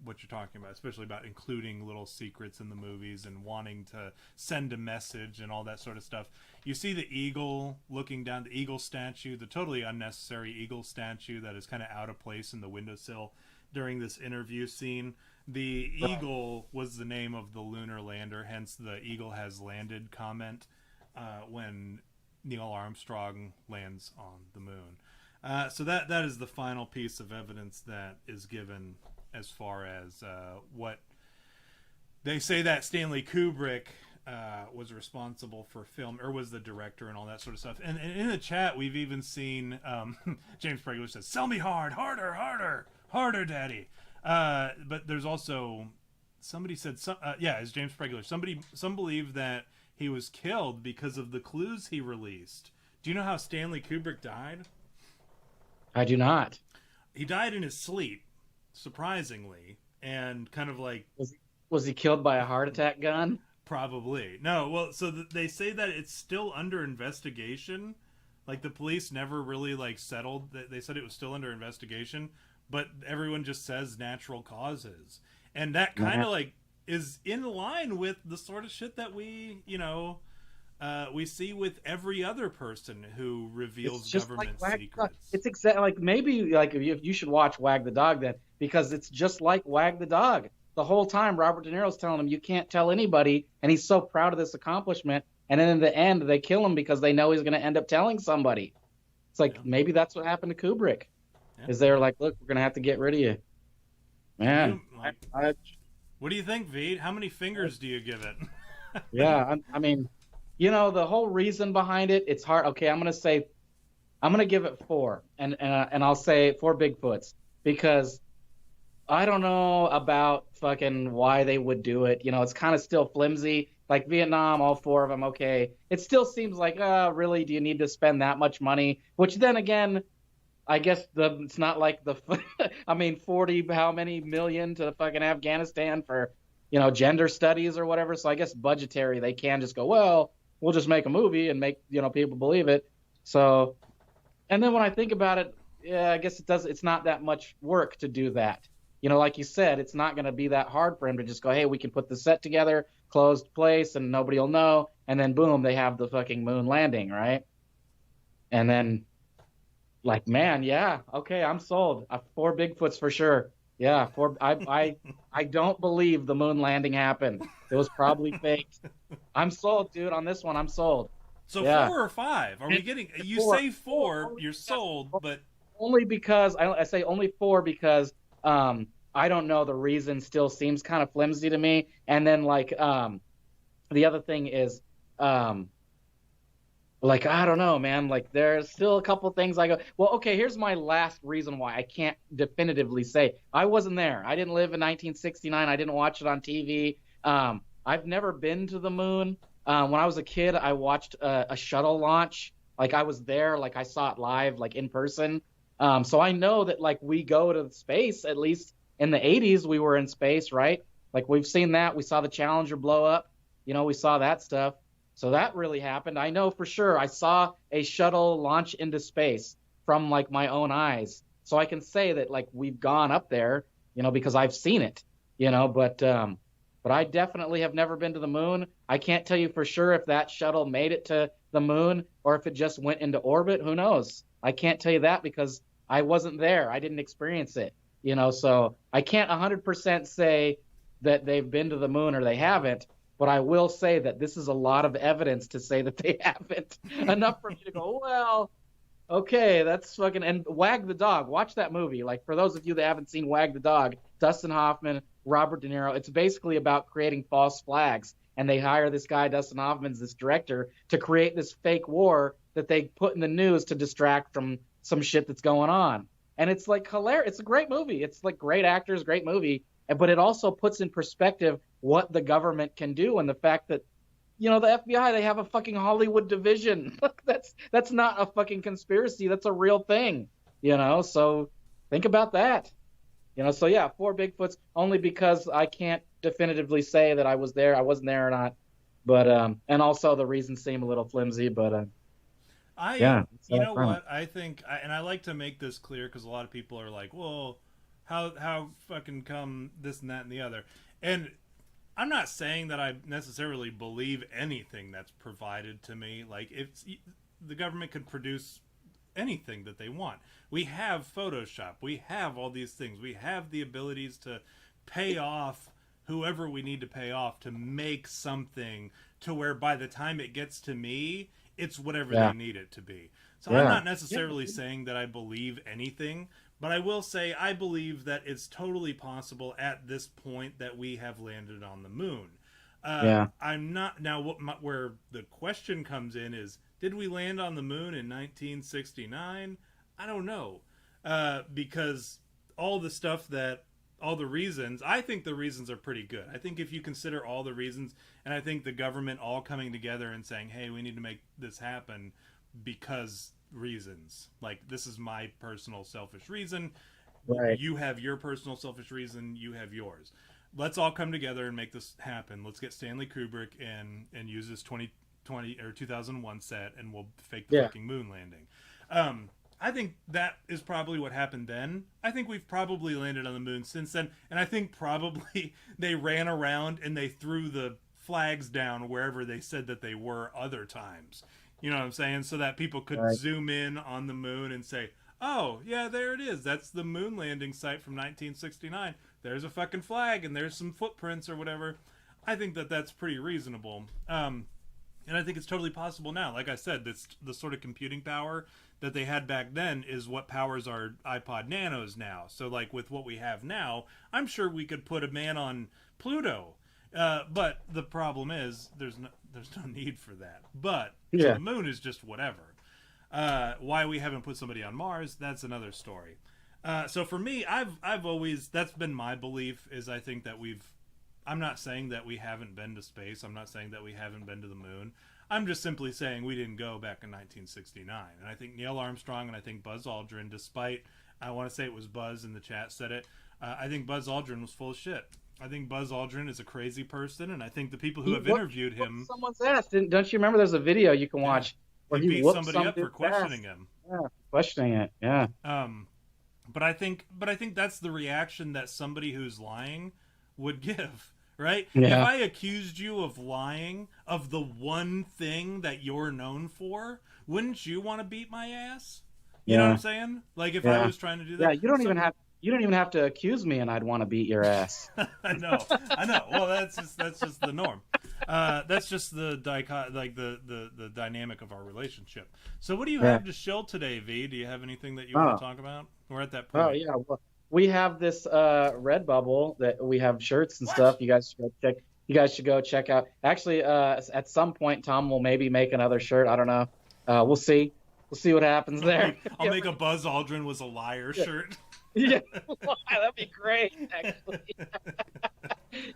what you're talking about, especially about including little secrets in the movies and wanting to send a message and all that sort of stuff. You see the eagle looking down, the eagle statue, the totally unnecessary eagle statue that is kind of out of place in the windowsill during this interview scene. The eagle was the name of the lunar lander, hence the eagle has landed comment when Neil Armstrong lands on the moon. So that is the final piece of evidence that is given as far as what they say, that Stanley Kubrick was responsible for film, or was the director and all that sort of stuff. And in the chat, we've even seen James Pregler says, "Sell me hard, harder, harder, harder, daddy." But there's also somebody said, as James Pregler, some believe that he was killed because of the clues he released. Do you know how Stanley Kubrick died? I do not. He died in his sleep, surprisingly, and kind of like... Was he killed by a heart attack gun? Probably. No, well, so they say that it's still under investigation. Like, the police never really, settled. They said it was still under investigation, but everyone just says natural causes. And that kind of, is in line with the sort of shit that we see with every other person who reveals government secrets. It's exactly maybe you should watch Wag the Dog then, because it's just like Wag the Dog. The whole time Robert De Niro's telling him you can't tell anybody, and he's so proud of this accomplishment, and then in the end they kill him because they know he's going to end up telling somebody. It's like, maybe that's what happened to Kubrick. Is they're like, look, we're going to have to get rid of you. Man. What do you think, Veed? How many fingers do you give it? Yeah, I mean, the whole reason behind it, it's hard. Okay, I'm going to give it 4, and I'll say 4 Bigfoots, because I don't know about fucking why they would do it. It's kind of still flimsy. Like Vietnam, all 4 of them, okay. It still seems like, really, do you need to spend that much money? Which then again, I guess it's not like 40 how many million to fucking Afghanistan for, gender studies or whatever. So I guess budgetary, they can just go, well, we'll just make a movie and make, people believe it. So, and then when I think about it, yeah, I guess it's not that much work to do that. Like you said, it's not going to be that hard for him to just go, hey, we can put the set together, closed place, and nobody will know. And then boom, they have the fucking moon landing, right? And then, man, yeah, okay, I'm sold. 4 Bigfoots for sure. Yeah, 4. I don't believe the moon landing happened. It was probably faked. I'm sold, dude. On this one, I'm sold. So 4 or 5? Are we getting? You 4, say 4, you're sold, but only because I say only 4 because I don't know. The reason still seems kind of flimsy to me. And then the other thing is Like, I don't know, man. Like, there's still a couple things I go, well, okay, here's my last reason why I can't definitively say I wasn't there. I didn't live in 1969. I didn't watch it on TV. I've never been to the moon. When I was a kid, I watched a shuttle launch. Like, I was there, like, I saw it live, like, in person. So I know that, like, we go to space, at least in the 80s, we were in space, right? Like, we've seen that. We saw the Challenger blow up. We saw that stuff. So that really happened. I know for sure. I saw a shuttle launch into space from like my own eyes. So I can say that like we've gone up there, because I've seen it, but I definitely have never been to the moon. I can't tell you for sure if that shuttle made it to the moon or if it just went into orbit. Who knows? I can't tell you that because I wasn't there. I didn't experience it, so I can't 100% say that they've been to the moon or they haven't. But I will say that this is a lot of evidence to say that they haven't. Enough for me to go, well, okay, that's fucking. And Wag the Dog, watch that movie. Like, for those of you that haven't seen Wag the Dog, Dustin Hoffman, Robert De Niro, it's basically about creating false flags. And they hire this guy, Dustin Hoffman's this director, to create this fake war that they put in the news to distract from some shit that's going on. And it's like hilarious. It's a great movie. It's like great actors, great movie. But it also puts in perspective what the government can do and the fact that, the FBI, they have a fucking Hollywood division. That's not a fucking conspiracy. That's a real thing, So think about that. So yeah, 4 Bigfoots only because I can't definitively say that I was there. I wasn't there or not. But and also the reasons seem a little flimsy, but yeah. You know what? I think, and I like to make this clear because a lot of people are like, well, how fucking come this and that and the other? And I'm not saying that I necessarily believe anything that's provided to me. Like, if the government can produce anything that they want. We have Photoshop. We have all these things. We have the abilities to pay off whoever we need to pay off to make something to where by the time it gets to me, it's whatever they need it to be. So I'm not necessarily saying that I believe anything, but I will say I believe that it's totally possible at this point that we have landed on the moon. I'm not now. Where the question comes in is, did we land on the moon in 1969? I don't know, because all the reasons, I think the reasons are pretty good. I think if you consider all the reasons, and I think the government all coming together and saying, hey, we need to make this happen because reasons. Like, this is my personal selfish reason. Right. You have your personal selfish reason. You have yours. Let's all come together and make this happen. Let's get Stanley Kubrick and use this 2020 or 2001 set, and we'll fake the fucking moon landing. I think that is probably what happened then. I think we've probably landed on the moon since then, and I think probably they ran around and they threw the flags down wherever they said that they were other times. You know what I'm saying? So that people could zoom in on the moon and say, oh, yeah, there it is. That's the moon landing site from 1969. There's a fucking flag and there's some footprints or whatever. I think that that's pretty reasonable. And I think it's totally possible now. Like I said, the sort of computing power that they had back then is what powers our iPod Nanos now. So, like, with what we have now, I'm sure we could put a man on Pluto. But the problem is there's no need for that. But so the moon is just whatever. Why we haven't put somebody on Mars, that's another story. So for me, I've always, that's been my belief, is I think that I'm not saying that we haven't been to space. I'm not saying that we haven't been to the moon. I'm just simply saying we didn't go back in 1969. And I think Neil Armstrong and I think Buzz Aldrin, despite, I want to say it was Buzz in the chat said it, I think Buzz Aldrin was full of shit. I think Buzz Aldrin is a crazy person, and I think the people who have interviewed him... Someone's asked. Don't you remember there's a video you can watch where he beat somebody up for questioning him. Yeah, questioning it, yeah. But I think that's the reaction that somebody who's lying would give, right? Yeah. If I accused you of lying of the one thing that you're known for, wouldn't you want to beat my ass? You know what I'm saying? Like, if I was trying to do that. Yeah, you don't even have to accuse me, and I'd want to beat your ass. I know. Well, that's just the norm. That's just the the dynamic of our relationship. So, what do you have to shill today, V? Do you have anything that you want to talk about? We're at that point. Oh yeah, well, we have this Redbubble that we have shirts and stuff. You guys should go check out. Actually, at some point, Tom will maybe make another shirt. I don't know. we'll see. We'll see what happens there. I'll make a Buzz Aldrin was a liar shirt. Yeah, that'd be great, actually.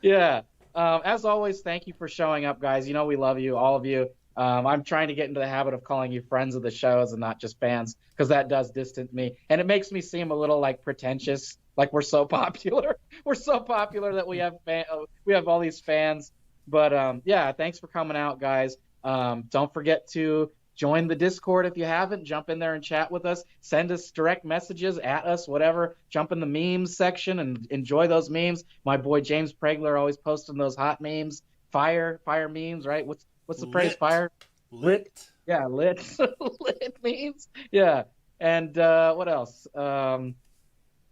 Yeah. As always, thank you for showing up, guys. You know we love you, all of you. I'm trying to get into the habit of calling you friends of the shows and not just fans, because that does distance me, and it makes me seem a little like pretentious, like we're so popular. We're so popular that we have all these fans. But yeah, thanks for coming out, guys. Don't forget to join the Discord if you haven't. Jump in there and chat with us. Send us direct messages at us, whatever. Jump in the memes section and enjoy those memes. My boy James Pregler always posting those hot memes, fire memes, right? What's the phrase? Fire, lit. Yeah, lit, lit memes. Yeah, and what else? I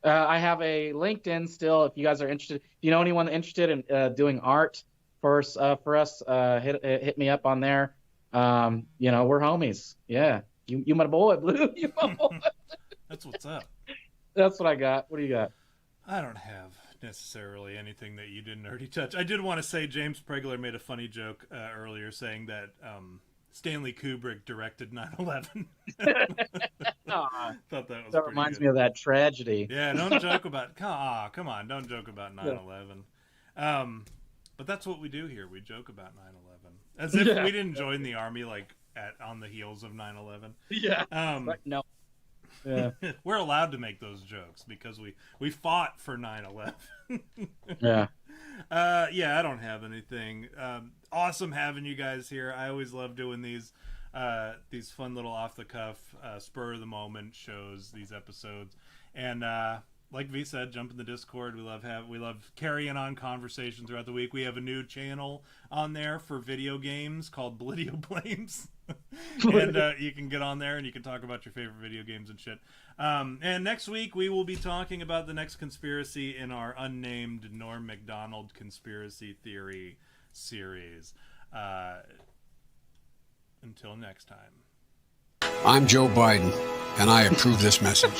have a LinkedIn still. If you guys are interested, if you know anyone interested in doing art for us, hit me up on there. You know, we're homies. Yeah. You my boy, Blue. You my boy. That's what's up. That's what I got. What do you got? I don't have necessarily anything that you didn't already touch. I did want to say James Pregler made a funny joke earlier saying that Stanley Kubrick directed 9/11. Thought that was reminds me of that tragedy. Yeah, don't joke about come on, don't joke about 9/11. But that's what we do here. We joke about 9/11. As if we didn't join the army like on the heels of 9/11. Yeah. No. Yeah. We're allowed to make those jokes because we fought for 9/11. Yeah. Yeah, I don't have anything. Awesome having you guys here. I always love doing these fun little off the cuff, spur of the moment shows, these episodes. And like V said, jump in the Discord. We love carrying on conversation throughout the week. We have a new channel on there for video games called Blidio Blames. And you can get on there and you can talk about your favorite video games and shit. And next week we will be talking about the next conspiracy in our unnamed Norm Mcdonald conspiracy theory series. Until next time. I'm Joe Biden, and I approve this message.